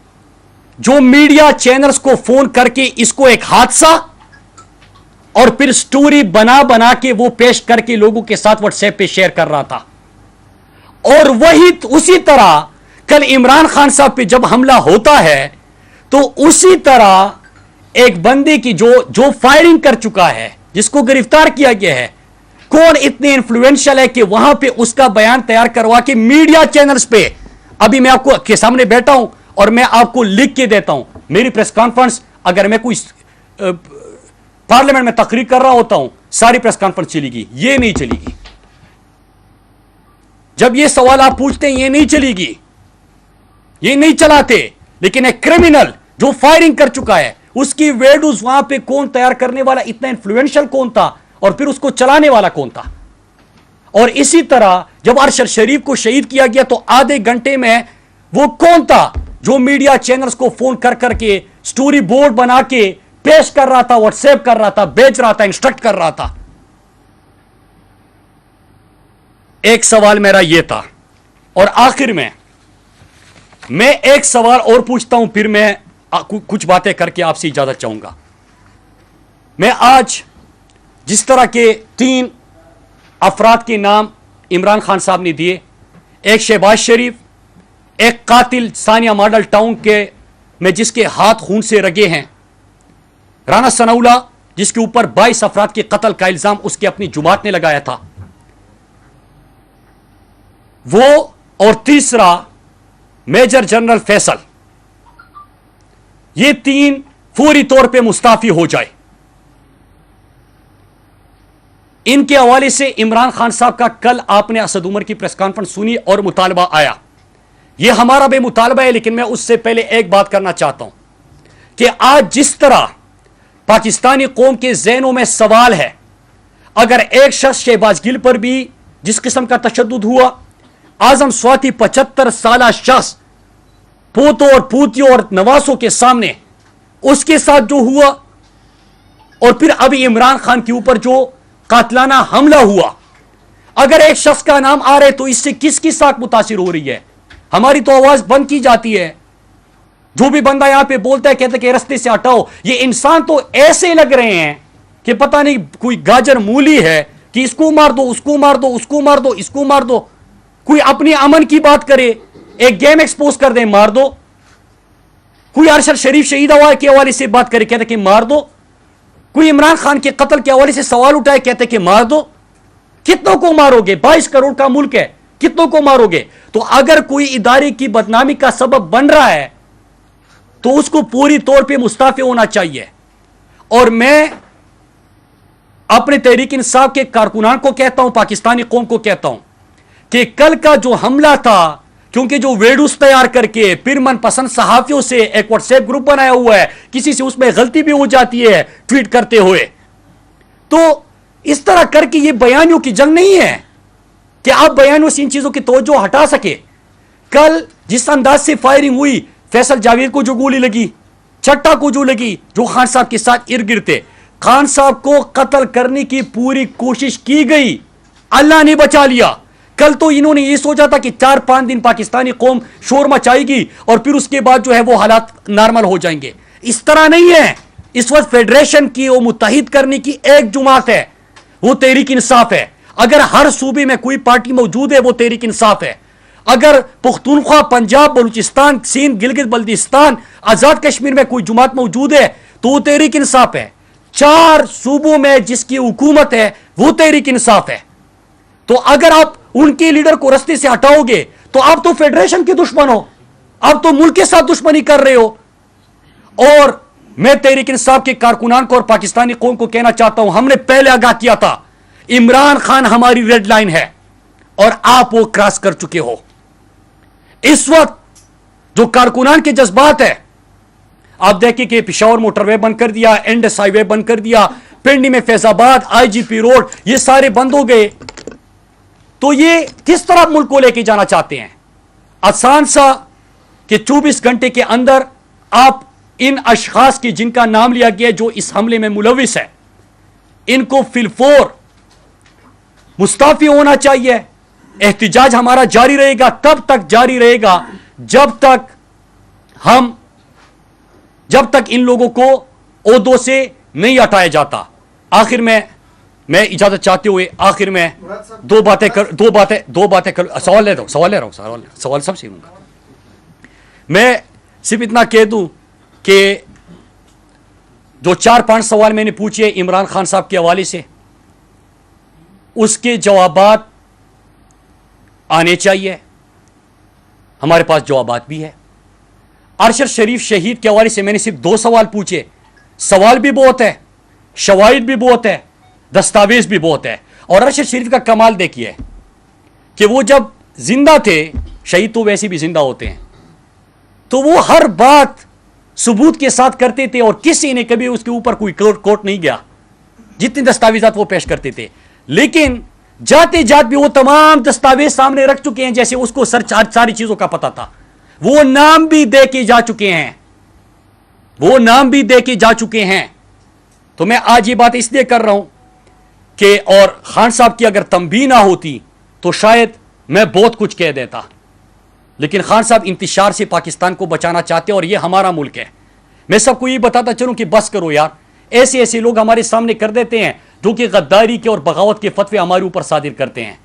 जो मीडिया चैनल्स को फोन करके इसको एक हादसा और फिर स्टोरी बना बना के वो पेश करके लोगों के साथ व्हाट्सएप पे शेयर कर रहा था? और वही उसी तरह कल इमरान खान साहब पे जब हमला होता है, तो उसी तरह एक बंदे की जो फायरिंग कर चुका है, जिसको गिरफ्तार किया गया है, कौन इतने इन्फ्लुएंशियल है कि वहां पे उसका बयान तैयार करवा के मीडिया चैनल्स पे, अभी मैं आपको के सामने बैठा हूं और मैं आपको लिख के देता हूं, मेरी प्रेस कॉन्फ्रेंस, अगर मैं कोई पार्लियामेंट में तकरीर कर रहा होता हूं, सारी प्रेस कॉन्फ्रेंस चलेगी, ये नहीं चलेगी। जब ये सवाल आप पूछते हैं, ये नहीं चलेगी, ये नहीं चलाते। लेकिन एक क्रिमिनल जो फायरिंग कर चुका है, उसकी वीडियोस वहां पे कौन तैयार करने वाला, इतना इन्फ्लुएंशियल कौन था, और फिर उसको चलाने वाला कौन था? और इसी तरह जब अरशद शरीफ को शहीद किया गया, तो आधे घंटे में वो कौन था जो मीडिया चैनल्स को फोन कर करके स्टोरी बोर्ड बना के पेश कर रहा था, व्हाट्सएप कर रहा था, भेज रहा था, इंस्ट्रक्ट कर रहा था? एक सवाल मेरा यह था। और आखिर में मैं एक सवाल और पूछता हूं, फिर मैं कुछ बातें करके आपसे इजाजत चाहूंगा। मैं आज जिस तरह के 3 अफराद के नाम इमरान खान साहब ने दिए, एक शहबाज शरीफ, एक कातिल सानिया मॉडल टाउन के में जिसके हाथ खून से रगे हैं, राना सनाउल्लाह जिसके ऊपर 22 अफराद के कत्ल का इल्जाम उसके अपनी जुमात ने लगाया था, वो, और तीसरा मेजर जनरल फैसल, ये 3 फौरी तौर पे मुस्ताफी हो जाए। इनके हवाले से इमरान खान साहब का कल आपने असद उमर की प्रेस कॉन्फ्रेंस सुनी और मुतालबा आया। यह हमारा भी मुतालबा है, लेकिन मैं उससे पहले एक बात करना चाहता हूं कि आज जिस तरह पाकिस्तानी कौम के ज़हनों में सवाल है, अगर एक शख्स शहबाज गिल पर भी जिस किस्म का तशद्दुद हुआ, आजम स्वाति 75 साल शख्स पोतों और पूतियों और नवासों के सामने उसके साथ जो हुआ, और फिर अभी इमरान खान के ऊपर जो कातलाना हमला हुआ, अगर एक शख्स का नाम आ रहा है तो इससे किसकी साख मुतासिर हो रही है? हमारी तो आवाज बंद की जाती है। जो भी बंदा यहां पे बोलता है, कहते कि रास्ते से हटाओ। ये इंसान तो ऐसे लग रहे हैं कि पता नहीं कोई गाजर मूली है कि इसको मार दो, उसको मार दो, उसको मार दो, इसको मार दो। कोई अपनी अमन की बात करे, एक गेम एक्सपोज कर दे, मार दो। कोई अरशद शरीफ शहीद के हवाले से बात करे, कहते कि मार दो। कोई इमरान खान के कत्ल के हवाले से सवाल उठाए, कहते कि मार दो। कितनों को मारोगे? 22 करोड़ का मुल्क है, कितनों को मारोगे? तो अगर कोई इदारे की बदनामी का सबब बन रहा है तो उसको पूरी तौर पे मुस्ताफी होना चाहिए। और मैं अपने तहरीक इंसाफ के कारकुनान को कहता हूं, पाकिस्तानी कौम को कहता हूं कि कल का जो हमला था, क्योंकि जो वीडियोस तैयार करके फिर मनपसंद सहाफियों से एक व्हाट्सएप ग्रुप बनाया हुआ है, किसी से उसमें गलती भी हो जाती है ट्वीट करते हुए, तो इस तरह करके ये बयानियों की जंग नहीं है कि आप बयानों से इन चीजों की तवज्जो हटा सके। कल जिस अंदाज से फायरिंग हुई, फैसल जावेद को जो गोली लगी, चट्टा को जो लगी, जो खान साहब के साथ इर्द गिर्द थे, खान साहब को कत्ल करने की पूरी कोशिश की गई, अल्लाह ने बचा लिया। कल तो इन्होंने ये सोचा था कि 4-5 दिन पाकिस्तानी कौम शोर मचाएगी और फिर उसके बाद जो है वो हालात नॉर्मल हो जाएंगे। इस तरह नहीं है। इस वक्त फेडरेशन की वो मुत्तहिद करने की एक जुमात है, वो तहरीक इंसाफ है। अगर हर सूबे में कोई पार्टी मौजूद है, वो तहरीक इंसाफ है। अगर पुख्तूनख्वा, पंजाब, बलूचिस्तान, सिंध, गिलगित बल्तिस्तान, आजाद कश्मीर में कोई जुमात मौजूद है तो वो तहरीक इंसाफ है। 4 सूबों में जिसकी हुकूमत है वो तहरीक इंसाफ है। तो अगर आप उनके लीडर को रास्ते से हटाओगे तो आप तो फेडरेशन के दुश्मन हो, आप तो मुल्क के साथ दुश्मनी कर रहे हो। और मैं तहरीक इंसाफ के कारकुनान को और पाकिस्तानी कौम को कहना चाहता हूं, हमने पहले आगाह किया था, इमरान खान हमारी रेड लाइन है और आप वो क्रॉस कर चुके हो। इस वक्त जो कारकुनान के जज्बात है, आप देखिए कि पिशावर मोटरवे बंद कर दिया, एंडस हाईवे बंद कर दिया, पिंडी में फैजाबाद, आईजीपी रोड, ये सारे बंद हो गए। तो ये किस तरह मुल्क को लेके जाना चाहते हैं? आसान सा कि 24 घंटे के अंदर आप इन अशखास की जिनका नाम लिया गया जो इस हमले में मुलविस है, इनको फिलफोर मुस्ताफी होना चाहिए। एहतिजाज हमारा जारी रहेगा, तब तक जारी रहेगा जब तक इन लोगों को ओहदों से नहीं हटाया जाता। आखिर में मैं इजाजत चाहते हुए आखिर में दो बातें कर सवाल ले रहा हूं, सवाल सबसे लूंगा। मैं सिर्फ इतना कह दूं कि जो 4-5 सवाल मैंने पूछे इमरान खान साहब के हवाले से, उसके जवाबात आने चाहिए। हमारे पास जवाबात भी है। अरशद शरीफ शहीद के हवाले से मैंने सिर्फ 2 सवाल पूछे। सवाल भी बहुत है, शवाहिद भी बहुत है, दस्तावेज भी बहुत है। और अरशद शरीफ का कमाल देखिए कि वो जब जिंदा थे, शहीद तो वैसे भी जिंदा होते हैं, तो वो हर बात सबूत के साथ करते थे और किसी ने कभी उसके ऊपर कोई कोर्ट नहीं गया, जितने दस्तावेजात वो पेश करते थे। लेकिन जाते जात भी वो तमाम दस्तावेज सामने रख चुके हैं, जैसे उसको सारी चीजों का पता था। वो नाम भी दे के जा चुके हैं, तो मैं आज ये बात इसलिए कर रहा हूं कि और खान साहब की अगर तंबीह ना होती तो शायद मैं बहुत कुछ कह देता। लेकिन खान साहब इंतशार से पाकिस्तान को बचाना चाहते हैं और ये हमारा मुल्क है। मैं सबको ये बताता चलूं कि बस करो यार, ऐसे लोग हमारे सामने कर देते हैं जो कि गद्दारी के और बगावत के फतवे हमारे ऊपर सादिर करते हैं।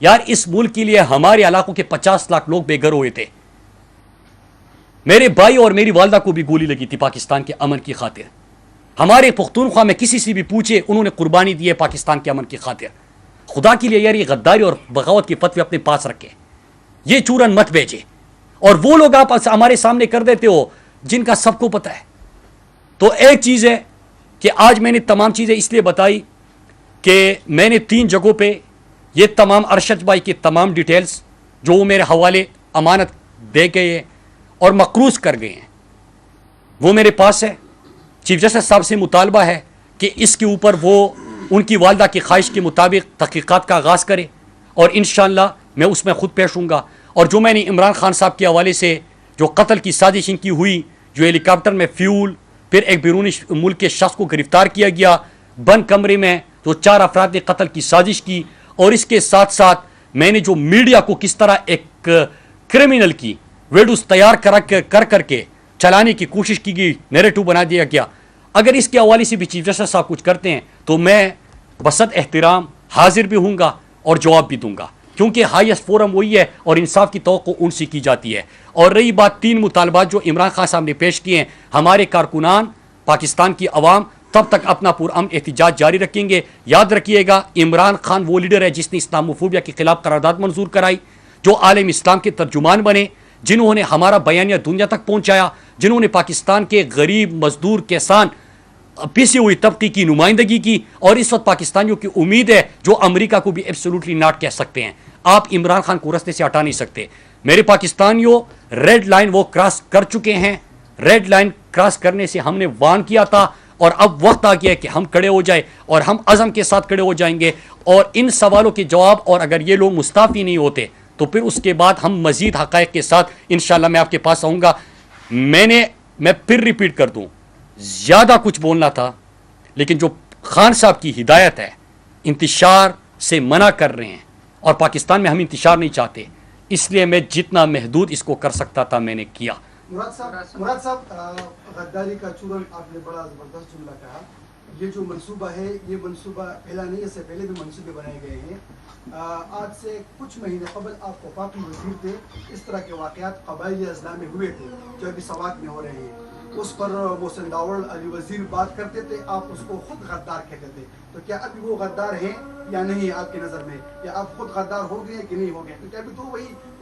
यार इस मुल्क के लिए हमारे इलाकों के 50 लाख लोग बेघर हुए थे। मेरे भाई और मेरी वालदा को भी गोली लगी थी पाकिस्तान के अमन की खातिर। हमारे पुख्तूनख्वा में किसी से भी पूछे, उन्होंने कुर्बानी दी है पाकिस्तान के अमन की खातिर। खुदा के लिए यार ये गद्दारी और बगावत के फतवे अपने पास रखे, ये चूरन मत भेजे। और वो लोग आप हमारे सामने कर देते हो जिनका सबको पता है। तो एक चीज़ है कि आज मैंने तमाम चीज़ें इसलिए बताई कि मैंने 3 जगहों पे ये तमाम अरशद भाई की तमाम डिटेल्स जो वो मेरे हवाले अमानत दे गए हैं और मकरूज कर गए हैं वो मेरे पास है। चीफ जस्टिस साहब से मुतालबा है कि इसके ऊपर वो उनकी वालदा की ख्वाहिश के मुताबिक तहकीकात का आगाज़ करे और इंशाअल्लाह मैं उसमें ख़ुद पेश हूँगा। और जो मैंने इमरान खान साहब के हवाले से जो कत्ल की साजिश इनकी हुई, जो हेलीकॉप्टर में फ्यूल, फिर एक बैरूनी मुल्क के शख्स को गिरफ्तार किया गया बंद कमरे में, जो 4 अफराद ने कत्ल की साजिश की, और इसके साथ साथ मैंने जो मीडिया को किस तरह एक क्रिमिनल की वीडियोस तैयार कर करके चलाने की कोशिश की गई, नैरेटिव बना दिया गया। अगर इसके हवाले से भी चीफ जस्टिस साहब कुछ करते हैं तो मैं बसत एहतराम हाजिर भी हूँगा और जवाब भी दूंगा, क्योंकि हाईएस्ट फोरम वही है और इंसाफ की तवक्को उनसे की जाती है। और रही बात 3 मुतालबात जो इमरान खान साहब ने पेश किए हैं, हमारे कारकुनान, पाकिस्तान की अवाम तब तक अपना पुरअमन एहतिजाज जारी रखेंगे। याद रखिएगा, इमरान खान वो लीडर है जिसने इस्लामोफोबिया के खिलाफ करारदाद मंजूर कराई, जो आलम इस्लाम के तर्जुमान बने, जिन्होंने हमारा बयानिया दुनिया तक पहुँचाया, जिन्होंने पाकिस्तान के गरीब मजदूर किसान पिसी हुई तबके की नुमाइंदगी की। और इस वक्त पाकिस्तानियों की उम्मीद है जो अमेरिका को भी एब्सोल्युटली नॉट कह सकते हैं। आप इमरान खान को रस्ते से हटा नहीं सकते। मेरे पाकिस्तानियों, रेड लाइन वो क्रॉस कर चुके हैं। रेड लाइन क्रॉस करने से हमने वार्न किया था और अब वक्त आ गया है कि हम खड़े हो जाए और हम अज़म के साथ खड़े हो जाएंगे। और इन सवालों के जवाब, और अगर ये लोग मुस्ताफ़ी नहीं होते तो फिर उसके बाद हम मज़ीद हक़ाइक़ के साथ इंशाअल्लाह मैं आपके पास आऊँगा। मैं फिर रिपीट कर दूँ, ज़्यादा कुछ बोलना था, लेकिन जो खान साहब की हिदायत है इंतशार से मना कर रहे हैं और पाकिस्तान में हम इंतशार नहीं चाहते, इसलिए मैं जितना महदूद इसको कर सकता था मैंने किया। मुराद साहब गद्दारी का चूरन आपने बड़ा ज़बरदस्त जुमला कहा। ये जो मंसूबा है, ये मंसूबा पहला नहीं, इससे पहले भी मंसूबे बनाए गए हैं। आज से कुछ महीने कबल आप वफाकी वज़ीर थे, इस तरह के वाक़यात क़बाइली अज़ला में हुए थे जो अभी सवात में हो रहे हैं। उस पर मोहसिन दावड़, अली वज़ीर बात करते थे, आप उसको खुद गद्दार कहते थे। तो क्या अभी वो गद्दार हैं या नहीं है आपकी नज़र में, या आप खुद गद्दार हो गए कि नहीं हो गए? क्योंकि अभी तो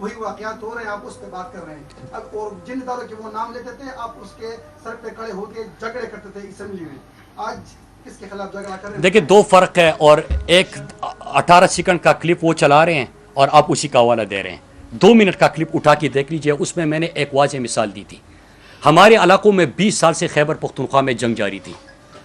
वही वाक़यात हो रहे हैं, आप उस पर बात कर रहे हैं। अब और जिन इदारों के वो नाम लेते थे, आप उसके सर पे खड़े होकर झगड़े करते थे असेंबली में। आज किसके खिलाफ झगड़ा कर रहे हैं? देखिए, 2 फ़र्क है। और एक 18 सेकंड का क्लिप वो चला रहे हैं और आप उसी का हवाला दे रहे हैं। 2 मिनट का क्लिप उठा के देख लीजिए, उसमें मैंने एक वाज़ेह मिसाल दी थी। हमारे इलाकों में 20 साल से खैबर पख्तूनख्वा में जंग जारी थी।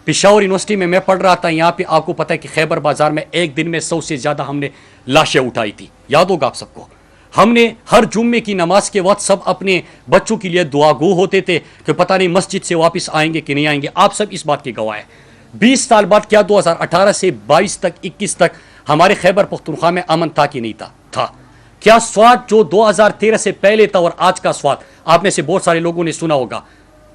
पेशावर यूनिवर्सिटी में मैं पढ़ रहा था, यहाँ पे आपको पता है कि खैबर बाजार में एक दिन में 100 से ज़्यादा हमने लाशें उठाई थी। याद होगा आप सबको। हमने हर जुम्मे की नमाज के वक्त सब अपने बच्चों के लिए दुआ गो होते थे कि पता नहीं मस्जिद से वापस आएंगे कि नहीं आएंगे। आप सब इस बात के गवाह हैं। 20 साल बाद क्या 2018 से 22 तक 21 तक हमारे खैबर पख्तूनख्वा में अमन था कि नहीं था? क्या स्वाद जो 2013 से पहले था और आज का स्वाद, आप में से बहुत सारे लोगों ने सुना होगा।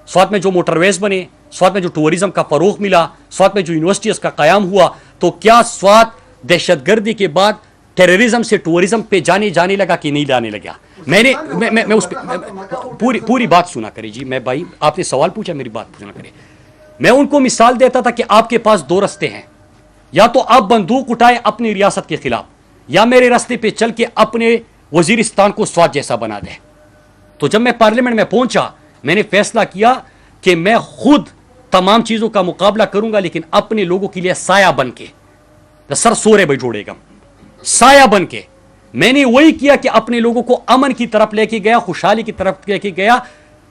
स्वाद में जो मोटरवेज बने, स्वाद में जो टूरिज्म का फरोग मिला, स्वाद में जो यूनिवर्सिटीज़ का क़याम हुआ, तो क्या स्वाद दहशतगर्दी के बाद टेररिज्म से टूरिज्म पे जाने लगा कि नहीं जाने लगा? मैं उस पर पूरी बात सुना करें जी। मैं भाई, आपने सवाल पूछा, मेरी बात सुना करें। मैं उनको मिसाल देता था कि आपके पास 2 रास्ते हैं, या तो आप बंदूक उठाए अपनी रियासत के खिलाफ, या मेरे रास्ते पे चल के अपने वजीरिस्तान को स्वाद जैसा बना दे। तो जब मैं पार्लियामेंट में पहुंचा, मैंने फैसला किया कि मैं खुद तमाम चीज़ों का मुकाबला करूंगा, लेकिन अपने लोगों के लिए साया बन के, सर सोरे भाई जोड़ेगा, साया बन के। मैंने वही किया कि अपने लोगों को अमन की तरफ लेके गया, खुशहाली की तरफ लेके गया,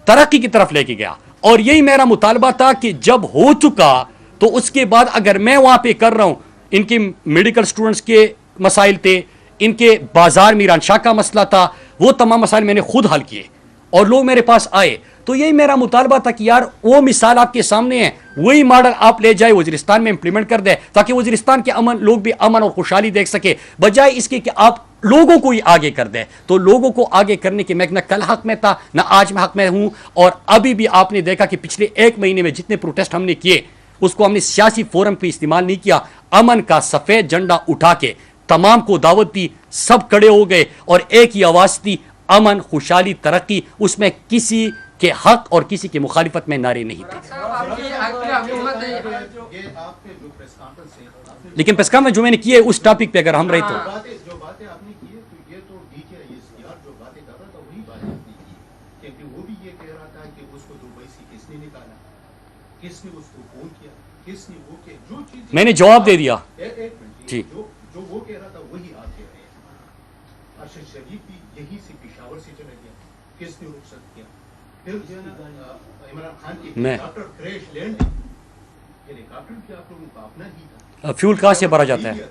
तरक्की की तरफ लेके गया। और यही मेरा मुतालबा था कि जब हो चुका तो उसके बाद अगर मैं वहां पे कर रहा हूं, इनके मेडिकल स्टूडेंट्स के मसाइल थे, इनके बाजार मीरान शाह का मसला था, वो तमाम मसाइल मैंने खुद हल किए और लोग मेरे पास आए। तो यही मेरा मुतालबा था कि यार वो मिसाल आपके सामने है, वही मॉडल आप ले जाए वज़ीरिस्तान में इंप्लीमेंट कर दे, ताकि वज़ीरिस्तान के लोग भी अमन और खुशहाली देख सके, बजाय इसके कि आप लोगों को ही आगे कर दे। तो लोगों को आगे करने के मैं न कल हक में था, न आज मैं हक में हूं। और अभी भी आपने देखा कि पिछले 1 महीने में जितने प्रोटेस्ट हमने किए, उसको हमने सियासी फोरम पे इस्तेमाल नहीं किया। अमन का सफ़ेद झंडा उठा के तमाम को दावत दी, सब खड़े हो गए और एक ही आवाज़ थी, अमन, खुशहाली, तरक्की। उसमें किसी के हक और किसी की मुखालिफत में नारे नहीं थे। लेकिन प्रेस कॉन्फ्रेंस जो मैंने की है उस टॉपिक पे अगर हम रहे तो जो बातें आपने की की है तो ये तो DKISPR जो बातें कर रहा था वही बातें आपने की, क्योंकि वो भी ये कह रहा था कि उसको दुबई से किसने निकाला, किसने उसको फोन किया, किसने वो किया, जो चीज मैंने जवाब दे दिया। एक मिनट जी। जो वो कह रहा था वही आप कह रहे हैं। अरशद शरीफ भी यहीं से पेशावर से चला गया, किसने रुखसत किया, फिर जो है ना इमरान खान की हेलीकॉप्टर क्रैश लैंडिंग, हेलीकॉप्टर भी आप लोगों का अपना ही था, फ्यूल कहाँ से भरा जाता है?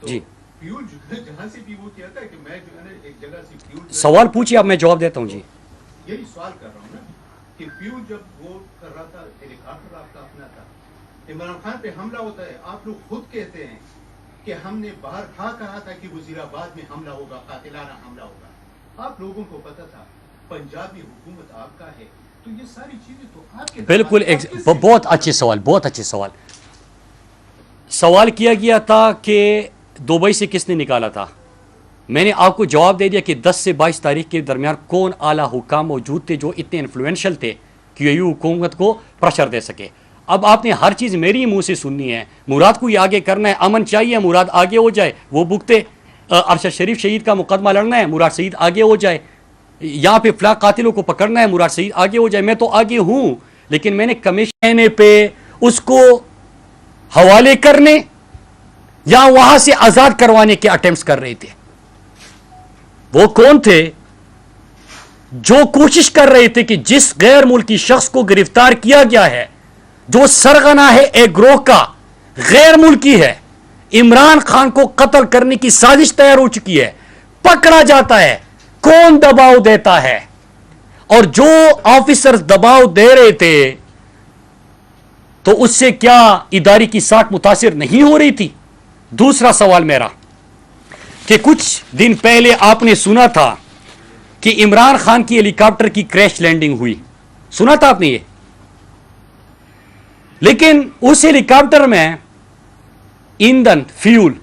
तो जी। फ्यूल जो है जहाँ से भी वो किया था कि मैं जो है ना एक जगह से फ्यूल, सवाल पूछिए, अब मैं जवाब देता हूँ। जी, यही सवाल कर रहा हूँ ना कि फ्यूल जब वो कर रहा था, हेलीकॉप्टर आपका अपना था, इमरान खान पे हमला होता है, आप लोग खुद कहते हैं कि हमने बाहर कहा था कि वजीराबाद में हमला होगा, कातिलाना हमला होगा, आप लोगों को पता था पंजाब में हुकूमत आपका है, तो ये सारी चीजें तो आपके बिल्कुल बहुत अच्छे सवाल, बहुत अच्छे सवाल। सवाल किया गया था कि दुबई से किसने निकाला था। मैंने आपको जवाब दे दिया कि 10 से 22 तारीख के दरमियान कौन आला हुकाम मौजूद थे जो इतने इन्फ्लुएंशियल थे कि ये हुकूमत को प्रेशर दे सके। अब आपने हर चीज़ मेरी मुंह से सुननी है। मुराद को ये आगे करना है, अमन चाहिए, मुराद आगे हो जाए, वो भुगते। अरशद शरीफ शहीद का मुकदमा लड़ना है, मुराद शहीद आगे हो जाए। यहाँ पे फला कातिलों को पकड़ना है, मुराद शहीद आगे हो जाए। मैं तो आगे हूँ, लेकिन मैंने कमीशन पे उसको हवाले करने या वहां से आजाद करवाने के अटेम्प्ट्स कर रहे थे। वो कौन थे जो कोशिश कर रहे थे कि जिस गैर मुल्की शख्स को गिरफ्तार किया गया है, जो सरगना है एक ग्रोह का, गैर मुल्की है, इमरान खान को कत्ल करने की साजिश तैयार हो चुकी है, पकड़ा जाता है। कौन दबाव देता है? और जो ऑफिसर्स दबाव दे रहे थे तो उससे क्या इदारे की साख मुतासिर नहीं हो रही थी? दूसरा सवाल मेरा कि कुछ दिन पहले आपने सुना था कि इमरान खान की हेलीकॉप्टर की क्रैश लैंडिंग हुई, सुना था आपने ये? लेकिन उस हेलीकॉप्टर में ईंधन, फ्यूल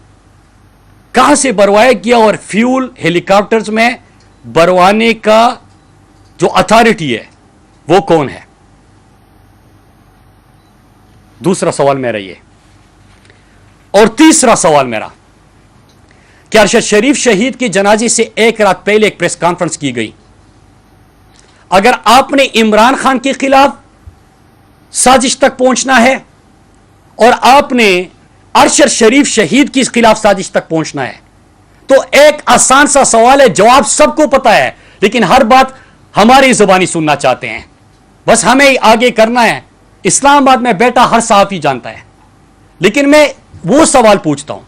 कहां से भरवाया गया? और फ्यूल हेलीकॉप्टर्स में भरवाने का जो अथॉरिटी है वो कौन है? दूसरा सवाल मेरा ये। और तीसरा सवाल मेरा कि अरशद शरीफ शहीद के जनाजे से एक रात पहले एक प्रेस कॉन्फ्रेंस की गई। अगर आपने इमरान खान के खिलाफ साजिश तक पहुंचना है और आपने अरशद शरीफ शहीद के खिलाफ साजिश तक पहुंचना है, तो एक आसान सा सवाल है, जवाब सबको पता है, लेकिन हर बात हमारी जुबानी सुनना चाहते हैं। बस हमें आगे करना है। इस्लामाबाद में बैठा हर सहाफी जानता है। लेकिन मैं वो सवाल पूछता हूं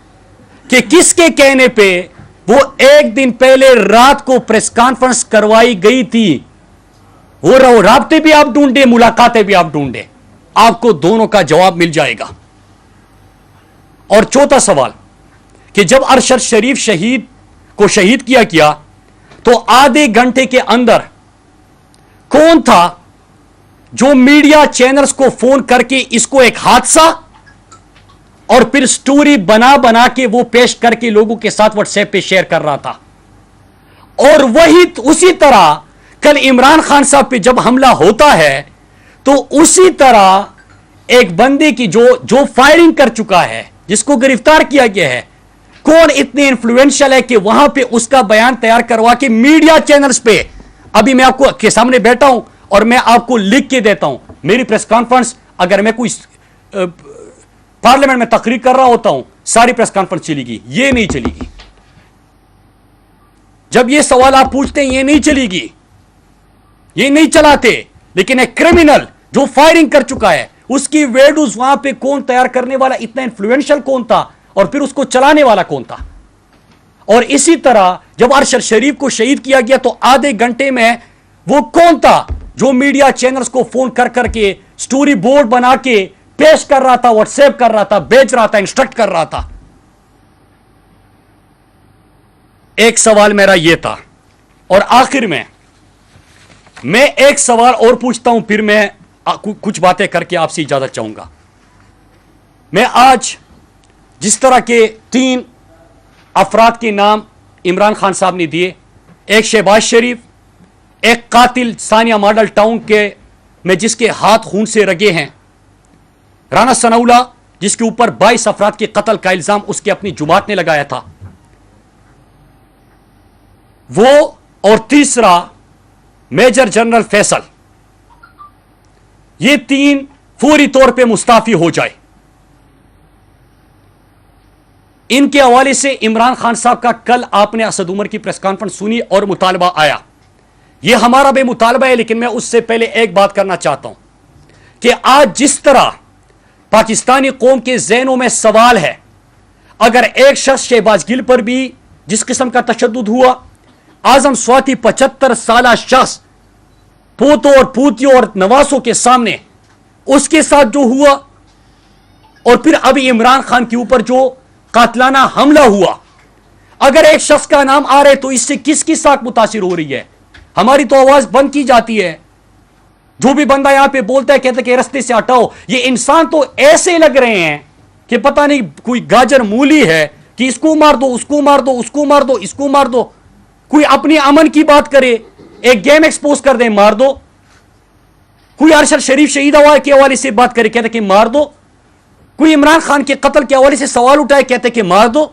कि किसके कहने पे वो एक दिन पहले रात को प्रेस कॉन्फ्रेंस करवाई गई थी? वो राब्ते भी आप ढूंढे, मुलाकातें भी आप ढूंढे, आपको दोनों का जवाब मिल जाएगा। और चौथा सवाल कि जब अरशद शरीफ शहीद को शहीद किया गया तो आधे घंटे के अंदर कौन था जो मीडिया चैनल्स को फोन करके इसको एक हादसा और फिर स्टोरी बना बना के वो पेश करके लोगों के साथ व्हाट्सएप पे शेयर कर रहा था? और वही उसी तरह कल इमरान खान साहब पे जब हमला होता है तो उसी तरह एक बंदे की जो फायरिंग कर चुका है, जिसको गिरफ्तार किया गया है, कौन इतने इन्फ्लुएंशियल है कि वहां पे उसका बयान तैयार करवा के मीडिया चैनल्स पे, अभी मैं आपको के सामने बैठा हूं और मैं आपको लिख के देता हूं, मेरी प्रेस कॉन्फ्रेंस, अगर मैं कोई पार्लियामेंट में तकरीर कर रहा होता हूं, सारी प्रेस कॉन्फ्रेंस चलेगी, ये नहीं चलेगी। जब ये सवाल आप पूछते हैं, ये नहीं चलेगी, ये नहीं चलाते। लेकिन एक क्रिमिनल जो फायरिंग कर चुका है, उसकी वीडियोस वहां पे कौन तैयार करने वाला, इतना इन्फ्लुएंशियल कौन था, और फिर उसको चलाने वाला कौन था? और इसी तरह जब अरशद शरीफ को शहीद किया गया तो आधे घंटे में वो कौन था जो मीडिया चैनल्स को फोन कर करके स्टोरी बोर्ड बना के पेश कर रहा था, व्हाट्सएप कर रहा था, भेज रहा था, इंस्ट्रक्ट कर रहा था? एक सवाल मेरा यह था। और आखिर में मैं एक सवाल और पूछता हूं, फिर मैं कुछ बातें करके आपसे इजाजत चाहूंगा। मैं आज जिस तरह के 3 अफराद के नाम इमरान खान साहब ने दिए, एक शहबाज शरीफ, एक कातिल सानिया मॉडल टाउन के में जिसके हाथ खून से रगे हैं, राना सनाउल्लाह जिसके ऊपर 22 अफराद के कत्ल का इल्जाम उसके अपनी जुमात ने लगाया था, وہ اور تیسرا میجر جنرل فیصل، یہ تین فوری طور پہ مستعفی ہو جائے. ان کے حوالے سے عمران خان صاحب کا کل آپ نے اسد عمر کی پریس کانفرنس سنی اور مطالبہ آیا. یہ ہمارا بھی مطالبہ ہے، لیکن میں اس سے پہلے ایک بات کرنا چاہتا ہوں کہ آج جس طرح پاکستانی قوم کے ذہنوں میں سوال ہے، اگر ایک شخص شہباز گل پر بھی جس قسم کا تشدد ہوا، اعظم سواتی 75 سالہ شخص پوتوں اور پوتیوں اور نواسوں کے سامنے اس کے ساتھ جو ہوا، اور پھر ابھی عمران خان کے اوپر جو قاتلانہ حملہ ہوا، اگر ایک شخص کا نام آ رہے تو اس سے کس کی ساکھ متاثر ہو رہی ہے؟ ہماری تو آواز بند کی جاتی ہے. جو بھی بندہ یہاں پہ بولتا ہے کہتا ہے کہ رستے سے ہٹاؤ. یہ انسان تو ایسے لگ رہے ہیں کہ پتہ نہیں کوئی گاجر مولی ہے کہ اس کو مار دو، اس کو مار دو، اس کو مار دو، اس کو مار دو. کوئی اپنی امن کی بات کرے، ایک گیم ایکسپوز کر دیں مار دو. کوئی ارشد شریف شہید کے حوالے سے بات کرے کہتے کہ مار دو. کوئی عمران خان کے قتل کے حوالے سے سوال اٹھائے کہتے کہ مار دو.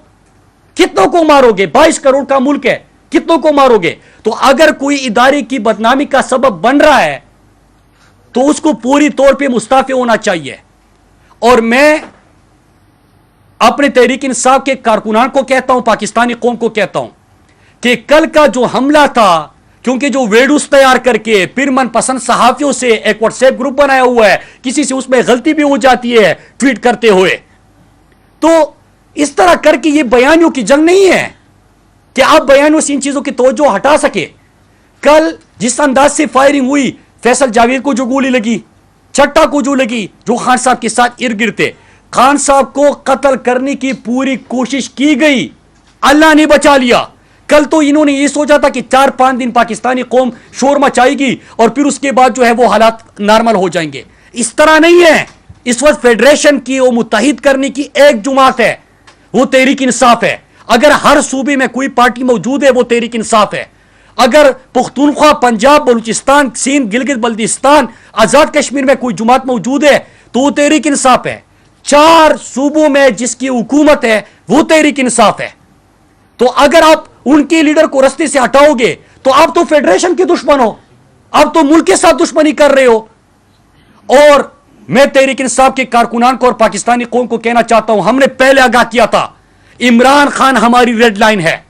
کتنوں کو مارو گے؟ 22 کروڑ کا ملک ہے، کتنوں کو مارو گے؟ تو اگر کوئی ادارے کی بدنامی کا سبب بن رہا ہے تو اس کو پوری طور پہ مستعفی ہونا چاہیے. اور میں اپنے تحریک انصاف کے کارکنان کو کہتا ہوں، پاکستانی قوم کو کہتا ہوں کہ کل کا جو حملہ تھا، کیونکہ جو ویڈیوز تیار کر کے پھر من پسند صحافیوں سے ایک واٹس ایپ گروپ بنایا ہوا ہے، کسی سے اس میں غلطی بھی ہو جاتی ہے ٹویٹ کرتے ہوئے، تو اس طرح کر کے یہ بیانیوں کی جنگ نہیں ہے کہ آپ بیانیوں سے ان چیزوں کی توجہ ہٹا سکے. کل جس انداز سے فائرنگ ہوئی، فیصل جاوید کو جو گولی لگی، چٹا کو جو لگی، جو خان صاحب کے ساتھ ارد گرد تھے، خان صاحب کو قتل کرنے کی پوری کوشش کی گئی، اللہ نے بچا لیا. کل تو انہوں نے یہ سوچا تھا کہ 4-5 دن پاکستانی قوم شور مچائے گی اور پھر اس کے بعد جو ہے وہ حالات نارمل ہو جائیں گے. اس طرح نہیں ہے. اس وقت فیڈریشن کی وہ متحد کرنے کی ایک جماعت ہے، وہ تحریک انصاف ہے. اگر ہر صوبے میں کوئی پارٹی موجود ہے وہ تحریک انصاف ہے. اگر پختونخوا، پنجاب، بلوچستان، سندھ، گلگت بلتستان، آزاد کشمیر میں کوئی جماعت موجود ہے تو وہ تحریک انصاف ہے. 4 صوبوں میں جس کی حکومت ہے وہ تحریک انصاف ہے. تو اگر آپ ان کے لیڈر کو رستے سے ہٹاؤ گے تو آپ تو فیڈریشن کے دشمن ہو، آپ تو ملک کے ساتھ دشمنی کر رہے ہو. اور میں تحریک انصاف کے کارکنان کو اور پاکستانی قوم کو کہنا چاہتا ہوں، ہم نے پہلے آگاہ کیا تھا عمران خان ہماری ریڈ لائن ہے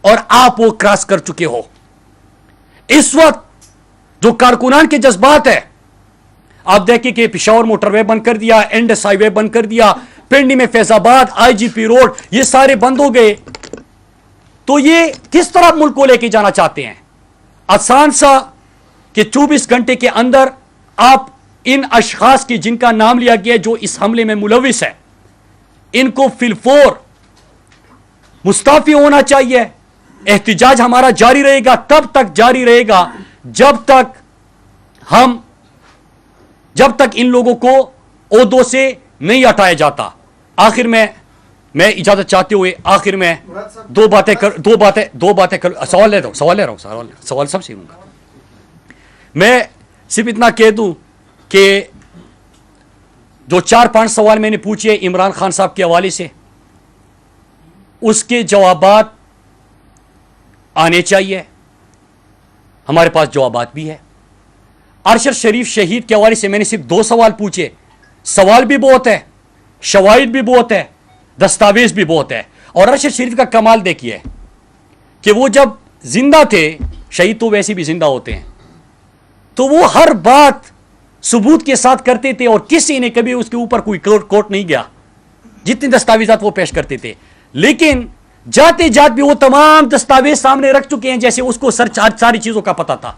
اور آپ وہ کراس کر چکے ہو. اس وقت جو کارکنان کے جذبات ہے، آپ دیکھیں کہ پشاور موٹر وے بند کر دیا، انڈس ہائی وے بند کر دیا، پنڈی میں فیض آباد، آئی جی پی روڈ، یہ سارے بند ہو گئے. تو یہ کس طرح ملک کو لے کے جانا چاہتے ہیں؟ آسان سا کہ 24 گھنٹے کے اندر آپ ان اشخاص کی جن کا نام لیا گیا جو اس حملے میں ملوث ہے، ان کو فی الفور مستعفی ہونا چاہیے. احتجاج ہمارا جاری رہے گا، تب تک جاری رہے گا جب تک ان لوگوں کو عہدوں سے نہیں ہٹایا جاتا. آخر میں اجازت چاہتے ہوئے آخر میں دو باتیں سوال لے رہا ہوں سوال سب سے لوں گا. میں صرف اتنا کہہ دوں کہ جو 4-5 سوال میں نے پوچھے عمران خان صاحب کے حوالے سے، اس کے جوابات آنے چاہیے. ہمارے پاس جوابات بھی ہے. ارشد شریف شہید کے حوالے سے میں نے صرف 2 سوال پوچھے. سوال بھی بہت ہے، شواہد بھی بہت ہے، دستاویز بھی بہت ہے. اور ارشد شریف کا کمال دیکھیے کہ وہ جب زندہ تھے، شہید تو ویسے بھی زندہ ہوتے ہیں، تو وہ ہر بات ثبوت کے ساتھ کرتے تھے اور کسی نے کبھی اس کے اوپر کوئی کوٹ نہیں گیا. جتنے دستاویزات وہ پیش کرتے تھے، لیکن جاتے جات بھی وہ تمام دستاویز سامنے رکھ چکے ہیں جیسے اس کو ساری چیزوں کا پتا تھا.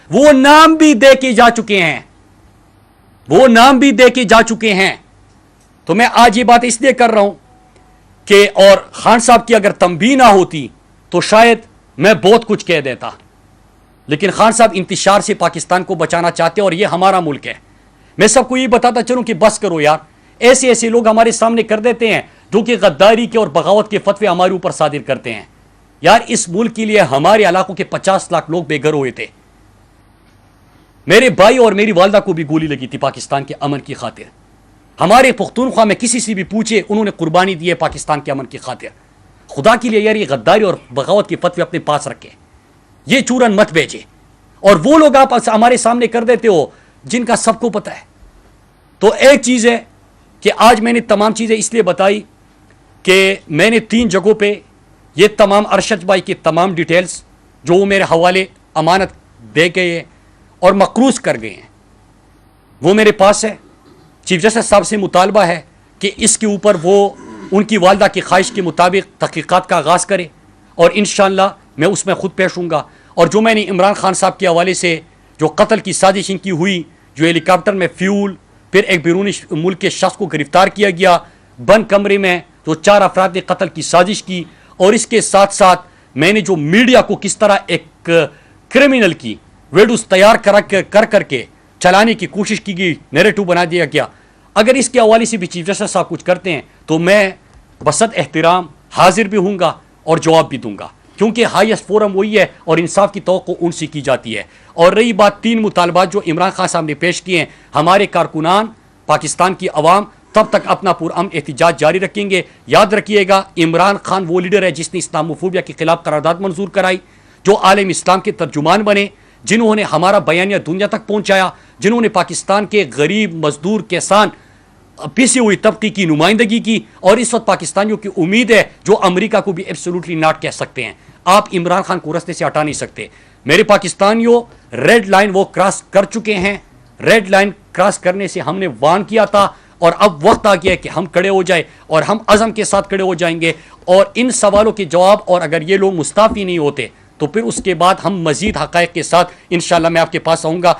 وہ نام بھی دے کے جا چکے ہیں. تو میں آج یہ بات اس لیے کر رہا ہوں کہ اور خان صاحب کی اگر تنبیہ نہ ہوتی تو شاید میں بہت کچھ کہہ دیتا، لیکن خان صاحب انتشار سے پاکستان کو بچانا چاہتے ہیں اور یہ ہمارا ملک ہے. میں سب کو یہ بتاتا چلوں کہ بس کرو یار، ایسے لوگ ہمارے سامنے کر دیتے ہیں جو کہ غداری کے اور بغاوت کے فتوے ہمارے اوپر صادر کرتے ہیں. یار اس ملک کے لیے ہمارے علاقوں کے 50 لاکھ لوگ بے گھر ہوئے تھے. میرے بھائی اور میری والدہ کو بھی گولی لگی تھی پاکستان کے امن کی خاطر. ہمارے پختونخوا میں کسی سے بھی پوچھے، انہوں نے قربانی دی ہے پاکستان کے امن کی خاطر. خدا کے لیے یار یہ غداری اور بغاوت کے فتوے اپنے پاس رکھے. ये चूरन मत भेजे। और वो लोग आप हमारे सामने कर देते हो जिनका सबको पता है। तो एक चीज़ है कि आज मैंने तमाम चीज़ें इसलिए बताई कि मैंने 3 जगहों पे ये तमाम अरशद भाई की तमाम डिटेल्स जो वो मेरे हवाले अमानत दे गए हैं और मकरूज कर गए हैं वो मेरे पास है। चीफ जस्टिस साहब से मुतालबा है कि इसके ऊपर वो उनकी वालदा की ख्वाहिश के मुताबिक तहकीकात का आगाज़ करे और इंशाअल्लाह मैं उसमें ख़ुद पेश हूँगा। और जो मैंने इमरान खान साहब के हवाले से जो कत्ल की साजिश इनकी हुई, जो हेलीकॉप्टर में फ्यूल, फिर एक बैरूनी मुल्क के शख्स को गिरफ्तार किया गया बंद कमरे में, जो 4 अफराद ने कत्ल की साजिश की, और इसके साथ साथ मैंने जो मीडिया को किस तरह एक क्रिमिनल की वीडियोस तैयार कर करके चलाने की कोशिश की गई, नैरेटिव बना दिया गया। अगर इसके हवाले से भी चीफ जस्टिस साहब कुछ करते हैं तो मैं बसत एहतराम हाजिर भी हूँगा और जवाब भी दूंगा, क्योंकि हाईएस्ट फोरम वही है और इंसाफ की तवक्को उनसे की जाती है। और रही बात 3 मुतालबात जो इमरान खान साहब ने पेश किए हैं, हमारे कारकुनान, पाकिस्तान की अवाम तब तक अपना पुरअमन एहतिजाज जारी रखेंगे। याद रखिएगा, इमरान खान वो लीडर है जिसने इस्लामोफोबिया के खिलाफ करारदाद मंजूर कराई, जो आलम इस्लाम के तर्जुमान बने, जिन्होंने हमारा बयानिया दुनिया तक पहुँचाया, जिन्होंने पाकिस्तान के गरीब मजदूर किसान पिसी हुई तबके की नुमाइंदगी की। और इस वक्त पाकिस्तानियों की उम्मीद है जो अमेरिका को भी एब्सोल्युटली नॉट कह सकते हैं। आप इमरान खान को रस्ते से हटा नहीं सकते। मेरे पाकिस्तानियों, रेड लाइन वो क्रॉस कर चुके हैं। रेड लाइन क्रॉस करने से हमने वार्न किया था और अब वक्त आ गया है कि हम खड़े हो जाए और हम अज़म के साथ खड़े हो जाएंगे। और इन सवालों के जवाब, और अगर ये लोग मुस्ताफ़ी नहीं होते तो फिर उसके बाद हम मज़ीद हक़ाइक़ के साथ इंशाअल्लाह मैं आपके पास आऊँगा।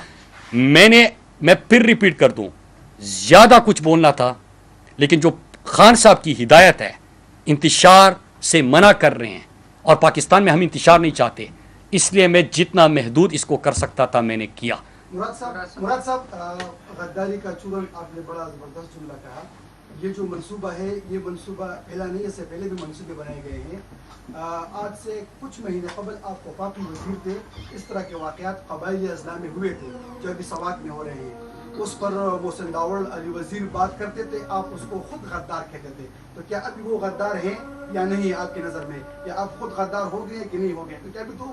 मैं फिर रिपीट कर दूँ, ज़्यादा कुछ बोलना था, लेकिन जो खान साहब की हिदायत है इंतशार से मना कर रहे हैं और पाकिस्तान में हम इंतशार नहीं चाहते, इसलिए मैं जितना महदूद इसको कर सकता था मैंने किया। मुराद साहब, गद्दारी का चूरन आपने बड़ा ज़बरदस्त जुमला कहा। ये जो मंसूबा है, ये मंसूबा पहला नहीं, इससे पहले भी मंसूबे बनाए गए हैं। आज से कुछ महीने कबल आप वफाकी वज़ीर थे, इस तरह के वाक़यात क़बाइली अज़ला में हुए थे जो अभी सवात में हो रहे हैं। उस पर मोहसिन दावड़ अली वज़ीर बात करते थे, आप उसको खुद गद्दार कहते थे। तो क्या अभी वो गद्दार हैं या नहीं है आपकी नज़र में, या आप खुद गद्दार हो गए कि नहीं हो गए? क्योंकि अभी तो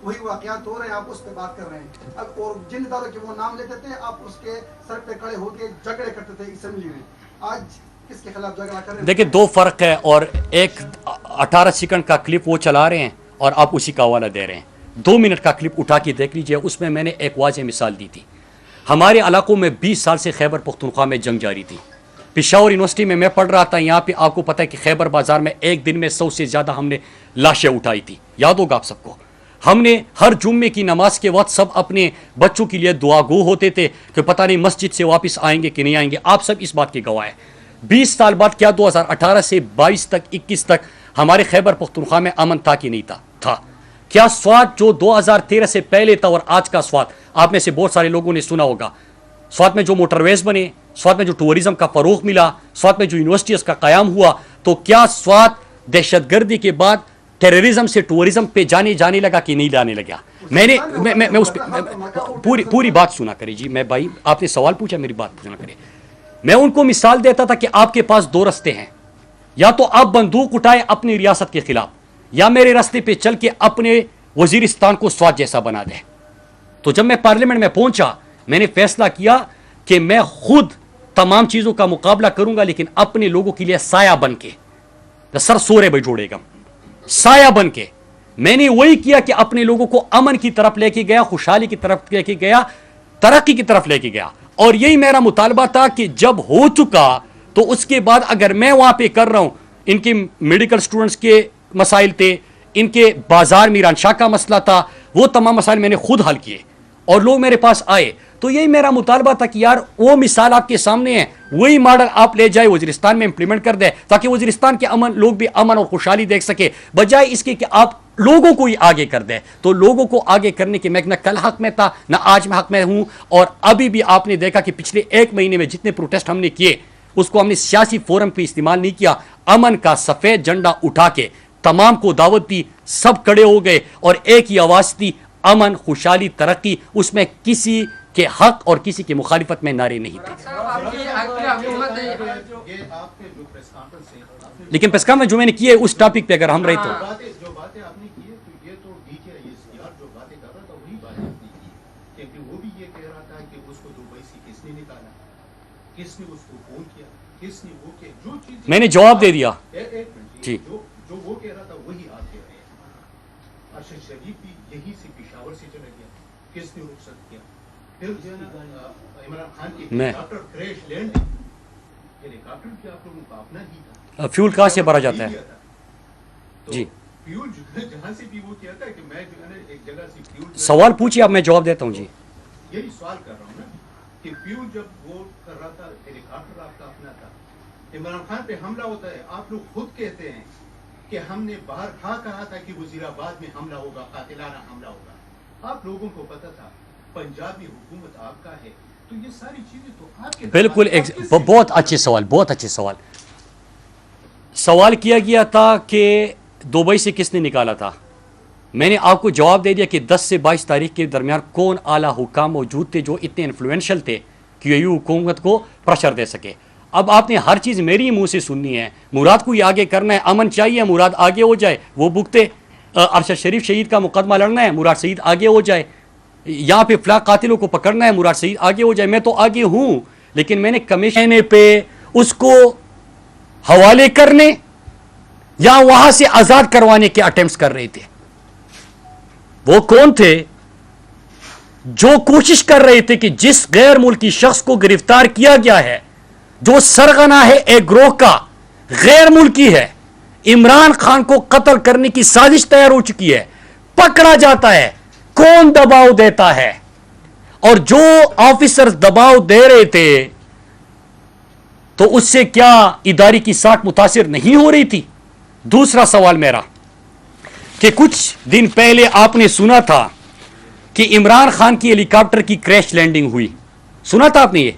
वही वाक़यात हो रहे हैं, आप उस पर बात कर रहे हैं। अब और जिन इदारों के वो नाम लेते थे, आप उसके सर पे खड़े होकर झगड़े करते थे असेंबली में। आज किसके खिलाफ झगड़ा कर रहे हैं? देखिए, 2 फ़र्क है। और एक 18 सेकंड का क्लिप वो चला रहे हैं और आप उसी का हवाला दे रहे हैं। 2 मिनट का क्लिप उठा के देख लीजिए, उसमें मैंने एक वाज़ेह मिसाल दी थी। हमारे इलाकों में 20 साल से खैबर पख्तूनख्वा में जंग जारी थी। पेशावर यूनिवर्सिटी में मैं पढ़ रहा था, यहाँ पे आपको पता है कि खैबर बाजार में एक दिन में 100 से ज़्यादा हमने लाशें उठाई थी। याद होगा आप सबको। हमने हर जुम्मे की नमाज के वक्त सब अपने बच्चों के लिए दुआ गो होते थे कि पता नहीं मस्जिद से वापस आएंगे कि नहीं आएंगे। आप सब इस बात के गवाह हैं। 20 साल बाद क्या 2018 से 22 तक 21 तक हमारे खैबर पख्तूनख्वा में अमन था कि नहीं था? क्या स्वाद जो 2013 से पहले था और आज का स्वाद, आप में से बहुत सारे लोगों ने सुना होगा। स्वाद में जो मोटरवेज बने, स्वाद में जो टूरिज्म का फरोग मिला, स्वाद में जो यूनिवर्सिटीज़ का क़याम हुआ, तो क्या स्वाद दहशतगर्दी के बाद टेररिज्म से टूरिज्म पे जाने लगा कि नहीं जाने लगा? मैं उस पर पूरी बात सुना करी जी। मैं भाई, आपने सवाल पूछा, मेरी बात सुना करिए। मैं उनको मिसाल देता था कि आपके पास 2 रास्ते हैं, या तो आप बंदूक उठाए अपनी रियासत के खिलाफ, या मेरे रास्ते पे चल के अपने वजीरिस्तान को स्वाद जैसा बना दे। तो जब मैं पार्लियामेंट में पहुंचा, मैंने फैसला किया कि मैं खुद तमाम चीज़ों का मुकाबला करूंगा, लेकिन अपने लोगों के लिए साया बन के, सर सोरे भाई जोड़ेगा, साया बन के। मैंने वही किया कि अपने लोगों को अमन की तरफ लेके गया, खुशहाली की तरफ लेके गया, तरक्की की तरफ लेके गया। और यही मेरा मुतालबा था कि जब हो चुका तो उसके बाद अगर मैं वहां पे कर रहा हूं, इनके मेडिकल स्टूडेंट्स के मसाइल थे, इनके बाजार मीरान शाह का मसला था, वो तमाम मसाइल मैंने खुद हल किए और लोग मेरे पास आए। तो यही मेरा मुतालबा था कि यार वो मिसाल आपके सामने है, वही मॉडल आप ले जाए वज़ीरिस्तान में इंप्लीमेंट कर दे, ताकि वज़ीरिस्तान के लोग भी अमन और खुशहाली देख सके, बजाय इसके कि आप लोगों को ही आगे कर दे। तो लोगों को आगे करने के मैं न कल हक में था, न आज मैं हक में हूं। और अभी भी आपने देखा कि पिछले 1 महीने में जितने प्रोटेस्ट हमने किए, उसको हमने सियासी फोरम पे इस्तेमाल नहीं किया। अमन का सफ़ेद झंडा उठा के तमाम को दावत दी, सब खड़े हो गए और एक ही आवाज़ थी, अमन, खुशहाली, तरक्की। उसमें किसी के हक और किसी की मुखालिफत में नारे नहीं थे। लेकिन प्रेस कॉन्फ्रेंस जो मैंने की है उस टॉपिक पे अगर हम रहे तो जो बातें आपने की है ये तो DKISPR जो बातें कर रहा था वही बातें आपने की, क्योंकि वो भी ये कह रहा था कि उसको दुबई से किसने निकाला, किसने उसको फोन किया, किसने वो किया, जो चीज मैंने जवाब दे दिया। एक मिनट जी। जो वो कह रहा था वही आप कह रहे हैं। अरशद शरीफ भी यहीं से पेशावर से चला गया, किसने रुखसत किया, फिर जो है ना इमरान खान की हेलीकॉप्टर क्रैश लैंडिंग, हेलीकॉप्टर भी आप लोगों का अपना ही था, फ्यूल कहाँ से भरा जाता है? तो जी। फ्यूल जो है जहाँ से भी वो किया था कि मैं जो है ना एक जगह से फ्यूल, सवाल पूछिए, अब मैं जवाब देता हूँ। जी, यही सवाल कर रहा हूँ ना कि फ्यूल जब वो कर रहा था, हेलीकॉप्टर आपका अपना था, इमरान खान पे हमला होता है, आप लोग खुद कहते हैं कि हमने बाहर कहा था कि वजीराबाद में हमला होगा, कातिलाना हमला होगा, आप लोगों को पता था पंजाब में हुकूमत आपका है, तो ये सारी चीजें तो आपके बिल्कुल बहुत अच्छे सवाल, बहुत अच्छे सवाल। सवाल किया गया था कि दुबई से किसने निकाला था। मैंने आपको जवाब दे दिया कि 10 से 22 तारीख के दरमियान कौन आला हुकाम मौजूद थे जो इतने इन्फ्लुएंशियल थे कि ये हुकूमत को प्रेशर दे सके। अब आपने हर चीज़ मेरी मुंह से सुननी है। मुराद को ये आगे करना है, अमन चाहिए, मुराद आगे हो जाए, वो भुगते। अरशद शरीफ शहीद का मुकदमा लड़ना है, मुराद शहीद आगे हो जाए। यहाँ पे फला कातिलों को पकड़ना है, मुराद शहीद आगे हो जाए। मैं तो आगे हूँ, लेकिन मैंने कमीशन पे उसको हवाले करने या वहां से आजाद करवाने के अटेम्प्ट्स कर रहे थे। वो कौन थे जो कोशिश कर रहे थे कि जिस गैर मुल्की शख्स को गिरफ्तार किया गया है, जो सरगना है एक ग्रोह का, गैर मुल्की है, इमरान खान को कत्ल करने की साजिश तैयार हो चुकी है, पकड़ा जाता है। कौन दबाव देता है? और जो ऑफिसर्स दबाव दे रहे थे, तो उससे क्या इदारे की साख मुतासिर नहीं हो रही थी? दूसरा सवाल मेरा कि कुछ दिन पहले आपने सुना था कि इमरान खान की हेलीकॉप्टर की क्रैश लैंडिंग हुई, सुना था आपने ये?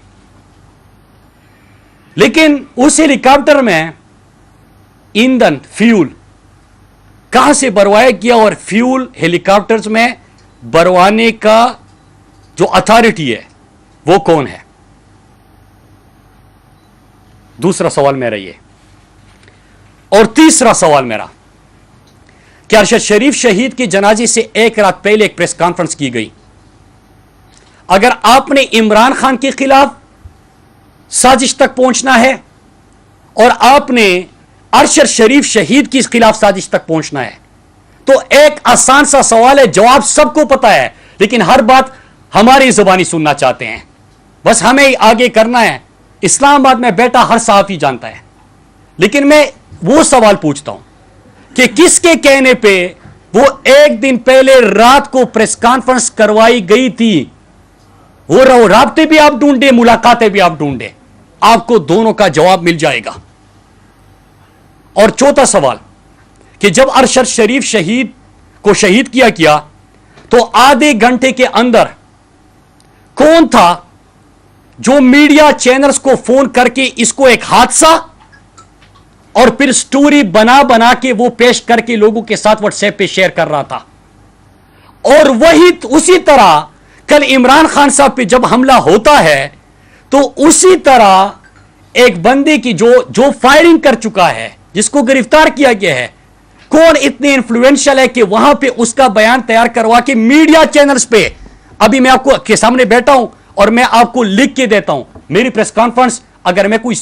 लेकिन उस हेलीकॉप्टर में ईंधन, फ्यूल कहां से भरवाया गया, और फ्यूल हेलीकॉप्टर्स में भरवाने का जो अथॉरिटी है वो कौन है? दूसरा सवाल मेरा ये। और तीसरा सवाल मेरा कि अरशद शरीफ शहीद के जनाजे से एक रात पहले एक प्रेस कॉन्फ्रेंस की गई। अगर आपने इमरान खान के खिलाफ साजिश तक पहुंचना है और आपने अरशद शरीफ शहीद के खिलाफ साजिश तक पहुंचना है, तो एक आसान सा सवाल है, जवाब सबको पता है, लेकिन हर बात हमारी जुबानी सुनना चाहते हैं। बस हमें आगे करना है। इस्लामाबाद में बैठा हर सहाफी जानता है। लेकिन मैं वो सवाल पूछता हूं कि किसके कहने पे वो एक दिन पहले रात को प्रेस कॉन्फ्रेंस करवाई गई थी? वो राब्ते भी आप ढूंढे, मुलाकातें भी आप ढूंढे, आपको दोनों का जवाब मिल जाएगा। और चौथा सवाल कि जब अरशद शरीफ शहीद को शहीद किया गया, तो आधे घंटे के अंदर कौन था जो मीडिया चैनल्स को फोन करके इसको एक हादसा और फिर स्टोरी बना बना के वो पेश करके लोगों के साथ व्हाट्सएप पे शेयर कर रहा था? और वही उसी तरह कल इमरान खान साहब पे जब हमला होता है, तो उसी तरह एक बंदे की जो फायरिंग कर चुका है, जिसको गिरफ्तार किया गया है, कौन इतने इन्फ्लुएंशियल है कि वहां पे उसका बयान तैयार करवा के मीडिया चैनल्स पे, अभी मैं आपको के सामने बैठा हूं और मैं आपको लिख के देता हूं, मेरी प्रेस कॉन्फ्रेंस, अगर मैं कोई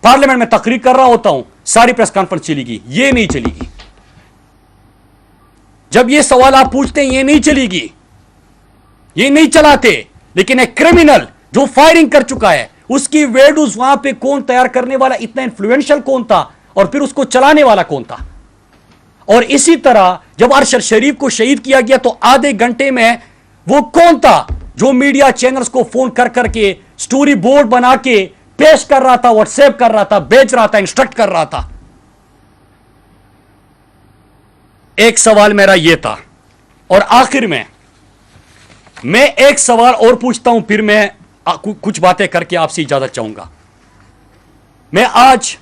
पार्लियामेंट में तकरीर कर रहा होता हूं, सारी प्रेस कॉन्फ्रेंस चलेगी, ये नहीं चलेगी। जब ये सवाल आप पूछते हैं, ये नहीं चलेगी, ये नहीं चलाते। लेकिन एक क्रिमिनल जो फायरिंग कर चुका है, उसकी वीडियोस वहां पे कौन तैयार करने वाला, इतना इन्फ्लुएंशियल कौन था, और फिर उसको चलाने वाला कौन था? और इसी तरह जब अरशद शरीफ को शहीद किया गया, तो आधे घंटे में वो कौन था जो मीडिया चैनल्स को फोन कर करके स्टोरी बोर्ड बना के पेश कर रहा था, व्हाट्सएप कर रहा था, भेज रहा था, इंस्ट्रक्ट कर रहा था? एक सवाल मेरा यह था। और आखिर में मैं एक सवाल और पूछता हूं, फिर मैं कुछ बातें करके आपसे इजाजत चाहूंगा। मैं आज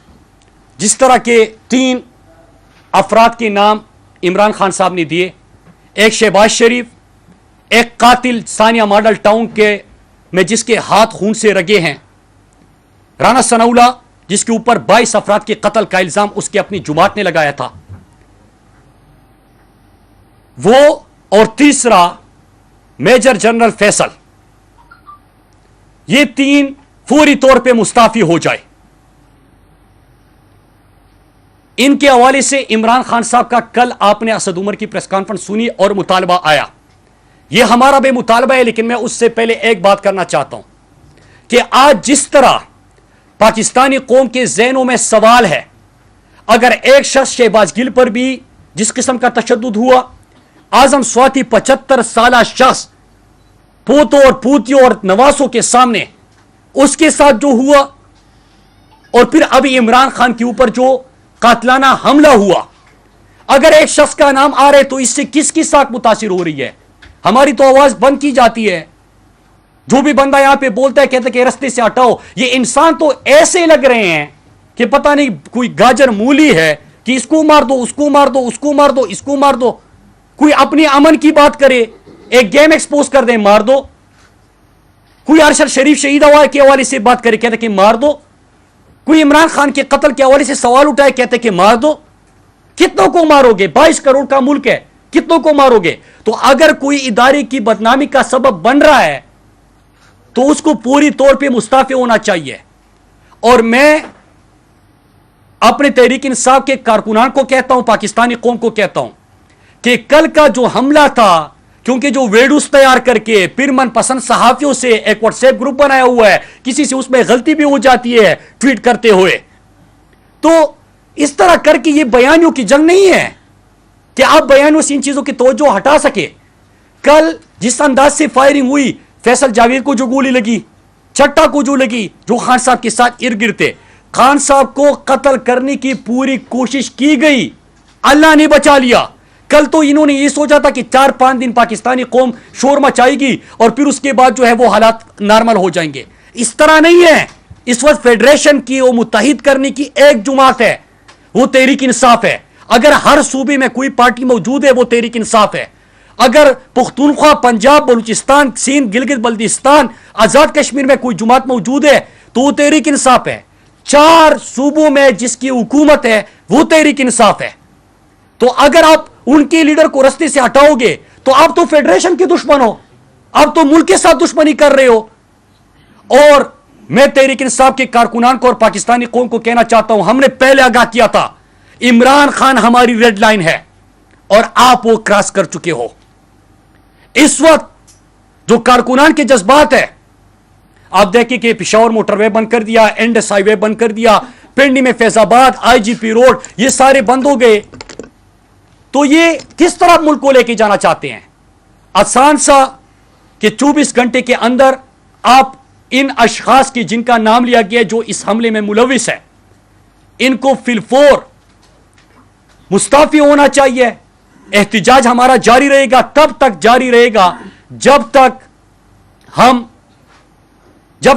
जिस तरह के 3 अफराद के नाम इमरान खान साहब ने दिए, एक शहबाज शरीफ, एक कातिल सानिया मॉडल टाउन के में जिसके हाथ खून से रगे हैं, राना सनाउल्लाह जिसके ऊपर 22 अफराद के कत्ल का इल्जाम उसके अपनी जुमात ने लगाया था, وہ اور تیسرا میجر جنرل فیصل، یہ تین فوری طور پہ مستعفی ہو جائے. ان کے حوالے سے عمران خان صاحب کا کل آپ نے اسد عمر کی پریس کانفرنس سنی اور مطالبہ آیا. یہ ہمارا بھی مطالبہ ہے، لیکن میں اس سے پہلے ایک بات کرنا چاہتا ہوں کہ آج جس طرح پاکستانی قوم کے ذہنوں میں سوال ہے، اگر ایک شخص شہباز گل پر بھی جس قسم کا تشدد ہوا، اعظم سواتی 75 سالہ شخص پوتوں اور پوتیوں اور نواسوں کے سامنے اس کے ساتھ جو ہوا، اور پھر ابھی عمران خان کے اوپر جو قاتلانہ حملہ ہوا، اگر ایک شخص کا نام آ رہے تو اس سے کس کی ساکھ متاثر ہو رہی ہے؟ ہماری تو آواز بند کی جاتی ہے. جو بھی بندہ یہاں پہ بولتا ہے کہتا ہے کہ رستے سے ہٹاؤ. یہ انسان تو ایسے لگ رہے ہیں کہ پتہ نہیں کوئی گاجر مولی ہے کہ اس کو مار دو، اس کو مار دو، اس کو مار دو، اس کو مار دو. کوئی اپنی امن کی بات کرے، ایک گیم ایکسپوز کر دیں، مار دو. کوئی ارشد شریف شہید کے حوالے سے بات کرے، کہتے کہ مار دو. کوئی عمران خان کے قتل کے حوالے سے سوال اٹھائے، کہتے کہ مار دو. کتنوں کو مارو گے؟ 22 کروڑ کا ملک ہے، کتنوں کو مارو گے؟ تو اگر کوئی ادارے کی بدنامی کا سبب بن رہا ہے تو اس کو پوری طور پہ مستعفی ہونا چاہیے. اور میں اپنے تحریک انصاف کے کارکنان کو کہتا ہوں، پاکستانی قوم کو کہتا ہوں کہ کل کا جو حملہ تھا، کیونکہ جو ویڈیوز تیار کر کے پھر من پسند صحافیوں سے ایک واٹس ایپ گروپ بنایا ہوا ہے، کسی سے اس میں غلطی بھی ہو جاتی ہے ٹویٹ کرتے ہوئے، تو اس طرح کر کے یہ بیانیوں کی جنگ نہیں ہے کہ آپ بیانیوں سے ان چیزوں کی توجہ ہٹا سکے. کل جس انداز سے فائرنگ ہوئی، فیصل جاوید کو جو گولی لگی، چٹا کو جو لگی، جو خان صاحب کے ساتھ ارد گرد تھے، خان صاحب کو قتل کرنے کی پوری کوشش کی گئی، اللہ نے بچا لیا. کل تو انہوں نے یہ سوچا تھا کہ 4-5 دن پاکستانی قوم شور مچائے گی اور پھر اس کے بعد جو ہے وہ حالات نارمل ہو جائیں گے. اس طرح نہیں ہے. اس وقت فیڈریشن کی وہ متحد کرنے کی ایک جماعت ہے، وہ تحریک انصاف ہے. اگر ہر صوبے میں کوئی پارٹی موجود ہے وہ تحریک انصاف ہے. اگر پختونخوا، پنجاب، بلوچستان، سندھ، گلگت بلتستان، آزاد کشمیر میں کوئی جماعت موجود ہے تو وہ تحریک انصاف ہے. 4 صوبوں میں جس کی حکومت ہے وہ تحریک انصاف ہے. تو اگر آپ ان کے لیڈر کو رستے سے ہٹاؤ گے تو آپ تو فیڈریشن کے دشمن ہو، آپ تو ملک کے ساتھ دشمنی کر رہے ہو. اور میں تحریک انصاف کے کارکنان کو اور پاکستانی قوم کو کہنا چاہتا ہوں، ہم نے پہلے آگاہ کیا تھا، عمران خان ہماری ریڈ لائن ہے اور آپ وہ کراس کر چکے ہو. اس وقت جو کارکنان کے جذبات ہے، آپ دیکھیں کہ پشاور موٹر وے بند کر دیا، انڈس ہائی وے بند کر دیا، پنڈی میں فیض آباد، آئی جی پی روڈ، یہ سارے بند ہو گئے. تو یہ کس طرح ملک کو لے کے جانا چاہتے ہیں؟ آسان سا کہ 24 گھنٹے کے اندر آپ ان اشخاص کی جن کا نام لیا گیا جو اس حملے میں ملوث ہے، ان کو فی الفور مستعفی ہونا چاہیے. احتجاج ہمارا جاری رہے گا، تب تک جاری رہے گا جب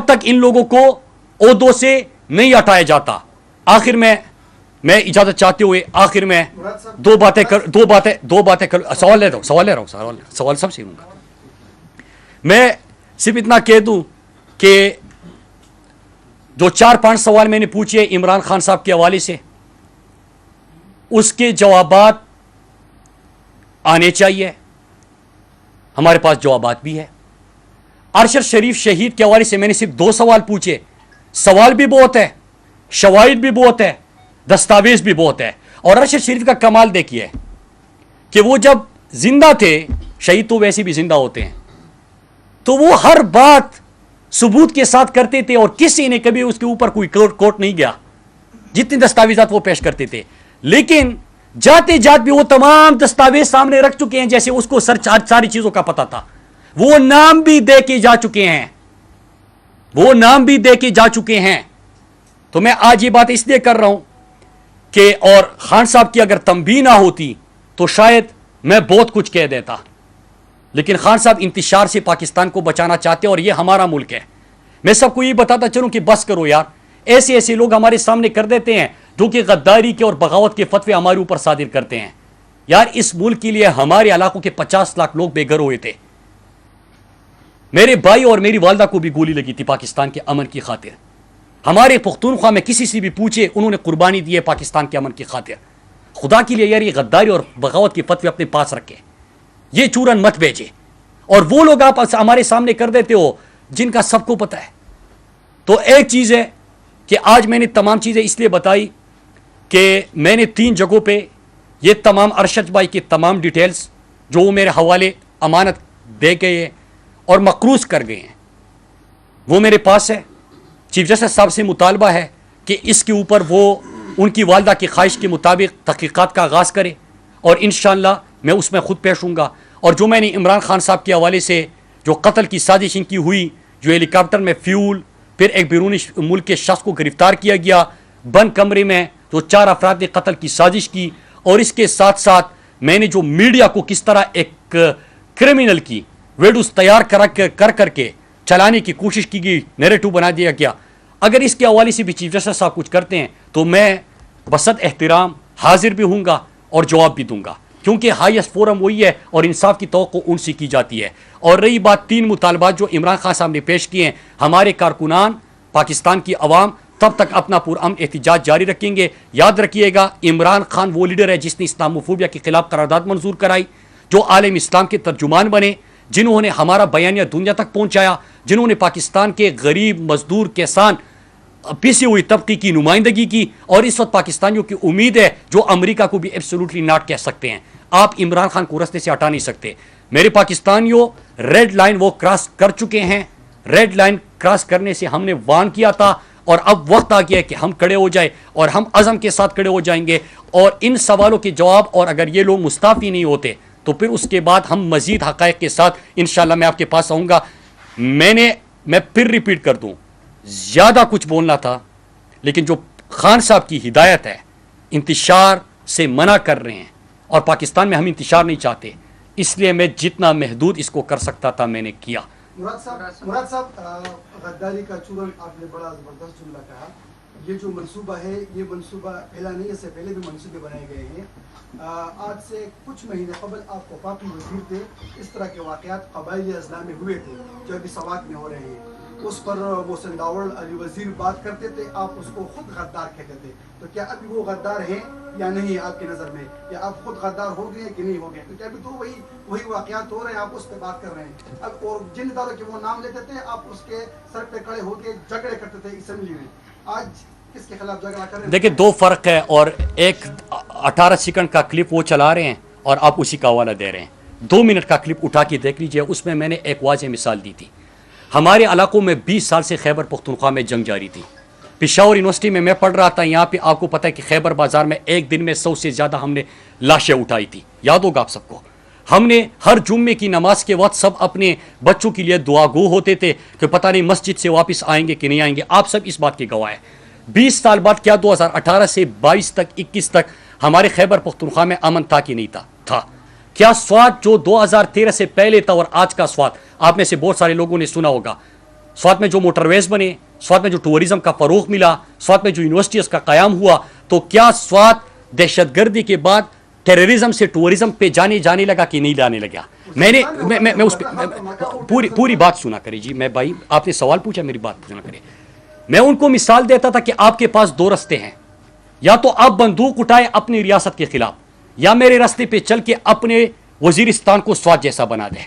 تک ان لوگوں کو عہدوں سے نہیں ہٹایا جاتا. آخر میں اجازت چاہتے ہوئے آخر میں دو باتیں کر سوال لے رہا ہوں سوال سب سے لوں گا. میں صرف اتنا کہہ دوں کہ جو 4-5 سوال میں نے پوچھے عمران خان صاحب کے حوالے سے، اس کے جوابات آنے چاہیے. ہمارے پاس جوابات بھی ہے. ارشد شریف شہید کے حوالے سے میں نے صرف 2 سوال پوچھے. سوال بھی بہت ہے، شواہد بھی بہت ہے، دستاویز بھی بہت ہے. اور ارشد شریف کا کمال دیکھیے کہ وہ جب زندہ تھے، شہید تو ویسے بھی زندہ ہوتے ہیں، تو وہ ہر بات ثبوت کے ساتھ کرتے تھے اور کسی نے کبھی اس کے اوپر کوئی کوٹ نہیں گیا، جتنے دستاویزات وہ پیش کرتے تھے. لیکن جاتے جات بھی وہ تمام دستاویز سامنے رکھ چکے ہیں جیسے اس کو ساری چیزوں کا پتا تھا. وہ نام بھی دے کے جا چکے ہیں. تو میں آج یہ بات اس لیے کر رہا ہوں کہ اور خان صاحب کی اگر تنبیہ نہ ہوتی تو شاید میں بہت کچھ کہہ دیتا. لیکن خان صاحب انتشار سے پاکستان کو بچانا چاہتے ہیں اور یہ ہمارا ملک ہے. میں سب کو یہ بتاتا چلوں کہ بس کرو یار، ایسے لوگ ہمارے سامنے کر دیتے ہیں جو کہ غداری کے اور بغاوت کے فتوے ہمارے اوپر صادر کرتے ہیں. یار اس ملک کے لیے ہمارے علاقوں کے 50 لاکھ لوگ بے گھر ہوئے تھے. میرے بھائی اور میری والدہ کو بھی گولی لگی تھی پاکستان کے امن کی خاطر. ہمارے پختونخوا میں کسی سے بھی پوچھے، انہوں نے قربانی دی ہے پاکستان کے امن کی خاطر. خدا کے لیے یار یہ غداری اور بغاوت کے فتوے اپنے پاس رکھے. ये चूरन मत भेजे। और वो लोग आप हमारे सामने कर देते हो जिनका सबको पता है। तो एक चीज है कि आज मैंने तमाम चीजें इसलिए बताई कि मैंने 3 जगहों पे ये तमाम अरशद भाई की तमाम डिटेल्स जो वो मेरे हवाले अमानत दे गए हैं और मकरूज कर गए हैं वो मेरे पास है। चीफ जस्टिस साहब से मुतालबा है कि इसके ऊपर वो उनकी वालदा की ख्वाहिश के मुताबिक तहकीकात का आगाज़ करे और इंशाअल्लाह मैं उसमें खुद पेश हूँगा। और जो मैंने इमरान खान साहब के हवाले से जो कत्ल की साजिश इनकी हुई, जो हेलीकॉप्टर में फ्यूल, फिर एक बैरूनी मुल्क के शख्स को गिरफ्तार किया गया बंद कमरे में, जो 4 अफराद ने कत्ल की साजिश की, और इसके साथ साथ मैंने जो मीडिया को किस तरह एक क्रिमिनल की वीडियोस तैयार कर करके चलाने की कोशिश की गई, नैरेटिव बना दिया गया। अगर इसके हवाले से भी चीफ जस्टिस साहब कुछ करते हैं तो मैं बसत एहतराम हाजिर भी हूँगा और जवाब भी दूंगा, क्योंकि हाईएस्ट फोरम वही है और इंसाफ की तवक्को उनसे की जाती है। और रही बात 3 मुतालबात जो इमरान खान साहब ने पेश किए हैं, हमारे कारकुनान, पाकिस्तान की अवाम तब तक अपना पुरअमन एहतिजाज जारी रखेंगे। याद रखिएगा, इमरान खान वो लीडर है जिसने इस्लामोफोबिया के खिलाफ करारदाद मंजूर कराई, जो आलम इस्लाम के तर्जुमान बने, जिन्होंने हमारा बयानिया दुनिया तक पहुंचाया, जिन्होंने पाकिस्तान के गरीब, मजदूर, किसान, पिसी हुई तबके की नुमाइंदगी की। और इस वक्त पाकिस्तानियों की उम्मीद है जो अमेरिका को भी एब्सोल्युटली नॉट कह सकते हैं। आप इमरान खान को रास्ते से हटा नहीं सकते। मेरे पाकिस्तानियों, रेड लाइन वो क्रॉस कर चुके हैं। रेड लाइन क्रॉस करने से हमने वार्न किया था और अब वक्त आ गया है कि हम खड़े हो जाए और हम अज़म के साथ खड़े हो जाएंगे और इन सवालों के जवाब, और अगर ये लोग मुस्ताफ़ी नहीं होते तो फिर उसके बाद हम मजीद हक़ाइक़ के साथ इंशाअल्लाह मैं आपके पास आऊँगा। मैं फिर रिपीट कर दूँ, ज़्यादा कुछ बोलना था, लेकिन जो खान साहब की हिदायत है, इंतशार से मना कर रहे हैं और पाकिस्तान में हम इंतशार नहीं चाहते, इसलिए मैं जितना महदूद इसको कर सकता था मैंने किया। मुराद साहब, गद्दारी का चूरन आपने बड़ा ज़बरदस्त जुमला कहा। ये जो मंसूबा है, ये मंसूबा पहला नहीं, इससे पहले भी मंसूबे बनाए गए हैं। आज से कुछ महीने कबल आप वफाकी वज़ीर थे, इस तरह के वाक़यात क़बाइली अज़ला में हुए थे जो अभी सवात में हो रहे हैं। उस पर वो संदावल अली वज़ीर बात करते थे, आप उसको खुद गद्दार कहते थे। तो क्या अभी वो गद्दार हैं या नहीं है आपकी नज़र में, या आप खुद गद्दार हो गए कि नहीं हो गए? क्योंकि अभी तो वही वाक़यात हो रहे हैं, आप उस पर बात कर रहे हैं। अब और जिन इदारों के वो नाम लेते थे, आप उसके सर पे खड़े होकर झगड़े करते थे असेंबली में। आज किसके खिलाफ झगड़ा कर रहे हैं? देखिए, 2 फ़र्क है, और एक 18 सेकंड का क्लिप वो चला रहे हैं और आप उसी का हवाला दे रहे हैं। 2 मिनट का क्लिप उठा के देख लीजिए, उसमें मैंने एक वाज़ेह मिसाल दी थी। हमारे इलाकों में 20 साल से खैबर पख्तूनख्वा में जंग जारी थी। पेशावर यूनिवर्सिटी में मैं पढ़ रहा था, यहाँ पे आपको पता है कि खैबर बाजार में एक दिन में 100 से ज़्यादा हमने लाशें उठाई थी, याद होगा आप सबको। हमने हर जुम्मे की नमाज के वक्त सब अपने बच्चों के लिए दुआ गो होते थे कि पता नहीं मस्जिद से वापस आएंगे कि नहीं आएंगे। आप सब इस बात के गवाह हैं। 20 साल बाद क्या 2018 से 22 तक 21 तक हमारे खैबर पख्तूनख्वा में अमन था कि नहीं था? क्या स्वात जो 2013 से पहले था और आज का स्वात, आप में से बहुत सारे लोगों ने सुना होगा, स्वात में जो मोटरवेज बने, स्वात में जो टूरिज्म का फरोग मिला, स्वात में जो यूनिवर्सिटीज का कायम हुआ, तो क्या स्वात दहशतगर्दी के बाद टेररिज्म से टूरिज्म पे जाने लगा कि नहीं जाने लगा? मैं उस पूरी बात सुना करिए जी। मैं भाई, आपने सवाल पूछा, मेरी बात सुना करिए। मैं उनको मिसाल देता था कि आपके पास 2 रास्ते हैं, या तो आप बंदूक उठाए अपनी रियासत के खिलाफ, या मेरे रास्ते पे चल के अपने वजीरिस्तान को स्वात जैसा बना दे।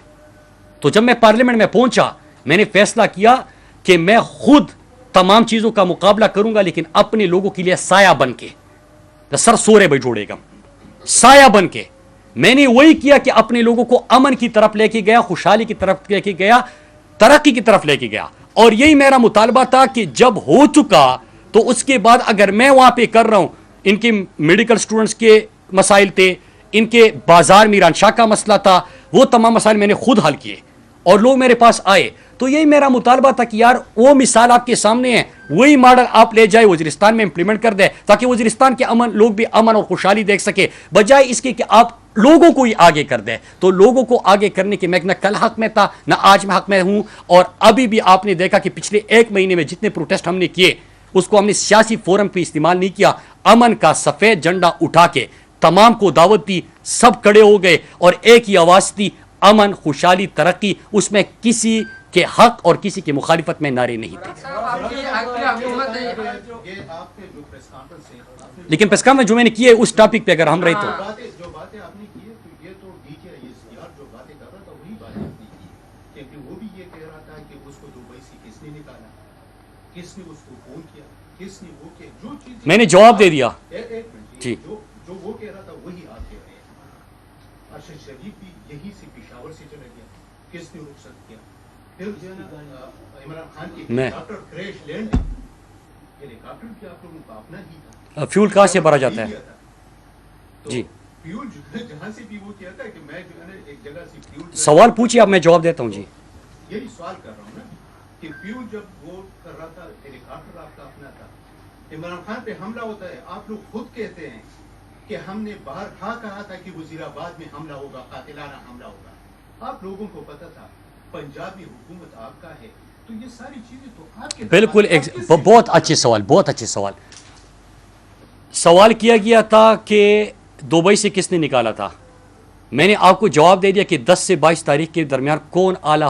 तो जब मैं पार्लियामेंट में पहुंचा, मैंने फैसला किया कि मैं खुद तमाम चीजों का मुकाबला करूंगा, लेकिन अपने लोगों के लिए साया बन के, सर सोरे भाई जोड़ेगा, साया बन के। मैंने वही किया कि अपने लोगों को अमन की तरफ लेके गया, खुशहाली की तरफ लेके गया, तरक्की की तरफ लेके गया। और यही मेरा मुतालबा था कि जब हो चुका तो उसके बाद अगर मैं वहां पे कर रहा हूं, इनके मेडिकल स्टूडेंट्स के मसाइल थे, इनके बाजार मीरान शाह का मसला था, वो तमाम मसाइल मैंने खुद हल किए और लोग मेरे पास आए। तो यही मेरा मुतालबा था कि यार वो मिसाल आपके सामने है, वही मॉडल आप ले जाए वजीरिस्तान में इंप्लीमेंट कर दे, ताकि वजीरिस्तान के लोग भी अमन और खुशहाली देख सके, बजाय इसके कि आप लोगों को ही आगे कर दे। तो लोगों को आगे करने के मैं न कल हक में था, न आज मैं हक में हूं। और अभी भी आपने देखा कि पिछले 1 महीने में जितने प्रोटेस्ट हमने किए, उसको हमने सियासी फोरम पे इस्तेमाल नहीं किया। अमन का सफेद झंडा उठा के तमाम को दावत दी, सब खड़े हो गए और एक ही आवाज थी, अमन, खुशहाली, तरक्की। उसमें किसी के हक और किसी की मुखालिफत में नारे नहीं थे। लेकिन प्रेस कॉन्फ्रेंस जो मैंने की है उस टॉपिक पे अगर हम रहे तो जो बातें आपने की है, तो ये तोड़ दी क्या? ये यार जो बातें कर रहा था वही बातें अपनी की, क्योंकि वो भी ये कह रहा था कि उसको दुबई से किसने निकाला, किसने उसको फोन किया, किसने वो किया, जो चीज मैंने जवाब दे दिया। एक मिनट जी। जो वो कह रहा था वही आप कह रहे हैं। अरशद शरीफ भी यहीं से पेशावर से चला गया, किसने रुखसत किया? फिर जो है ना इमरान खान की मैं- हेलीकॉप्टर क्रैश लैंडिंग, हेलीकॉप्टर भी आप लोगों का अपना ही था, फ्यूल कहाँ से भरा जाता है? तो जी। फ्यूल जो है जहाँ से भी वो किया था कि मैं जो है ना एक जगह से फ्यूल जो है- सवाल पूछिए, अब मैं जवाब देता हूँ जी। यही सवाल कर रहा हूँ ना कि फ्यूल जब वो कर रहा था, हेलीकॉप्टर आपका अपना था, इमरान खान पे हमला होता है, आप लोग खुद कहते हैं कि हमने बाहर कहा था कि वजीराबाद में हमला होगा, कातिलाना हमला होगा। आप लोगों को पता था पंजाब में हुकूमत आपका है, तो ये सारी चीजें तो आपके बिल्कुल बहुत अच्छे सवाल, बहुत अच्छे सवाल। सवाल किया गया था कि दुबई से किसने निकाला था। मैंने आपको जवाब दे दिया कि 10 से 22 तारीख के दरमियान कौन आला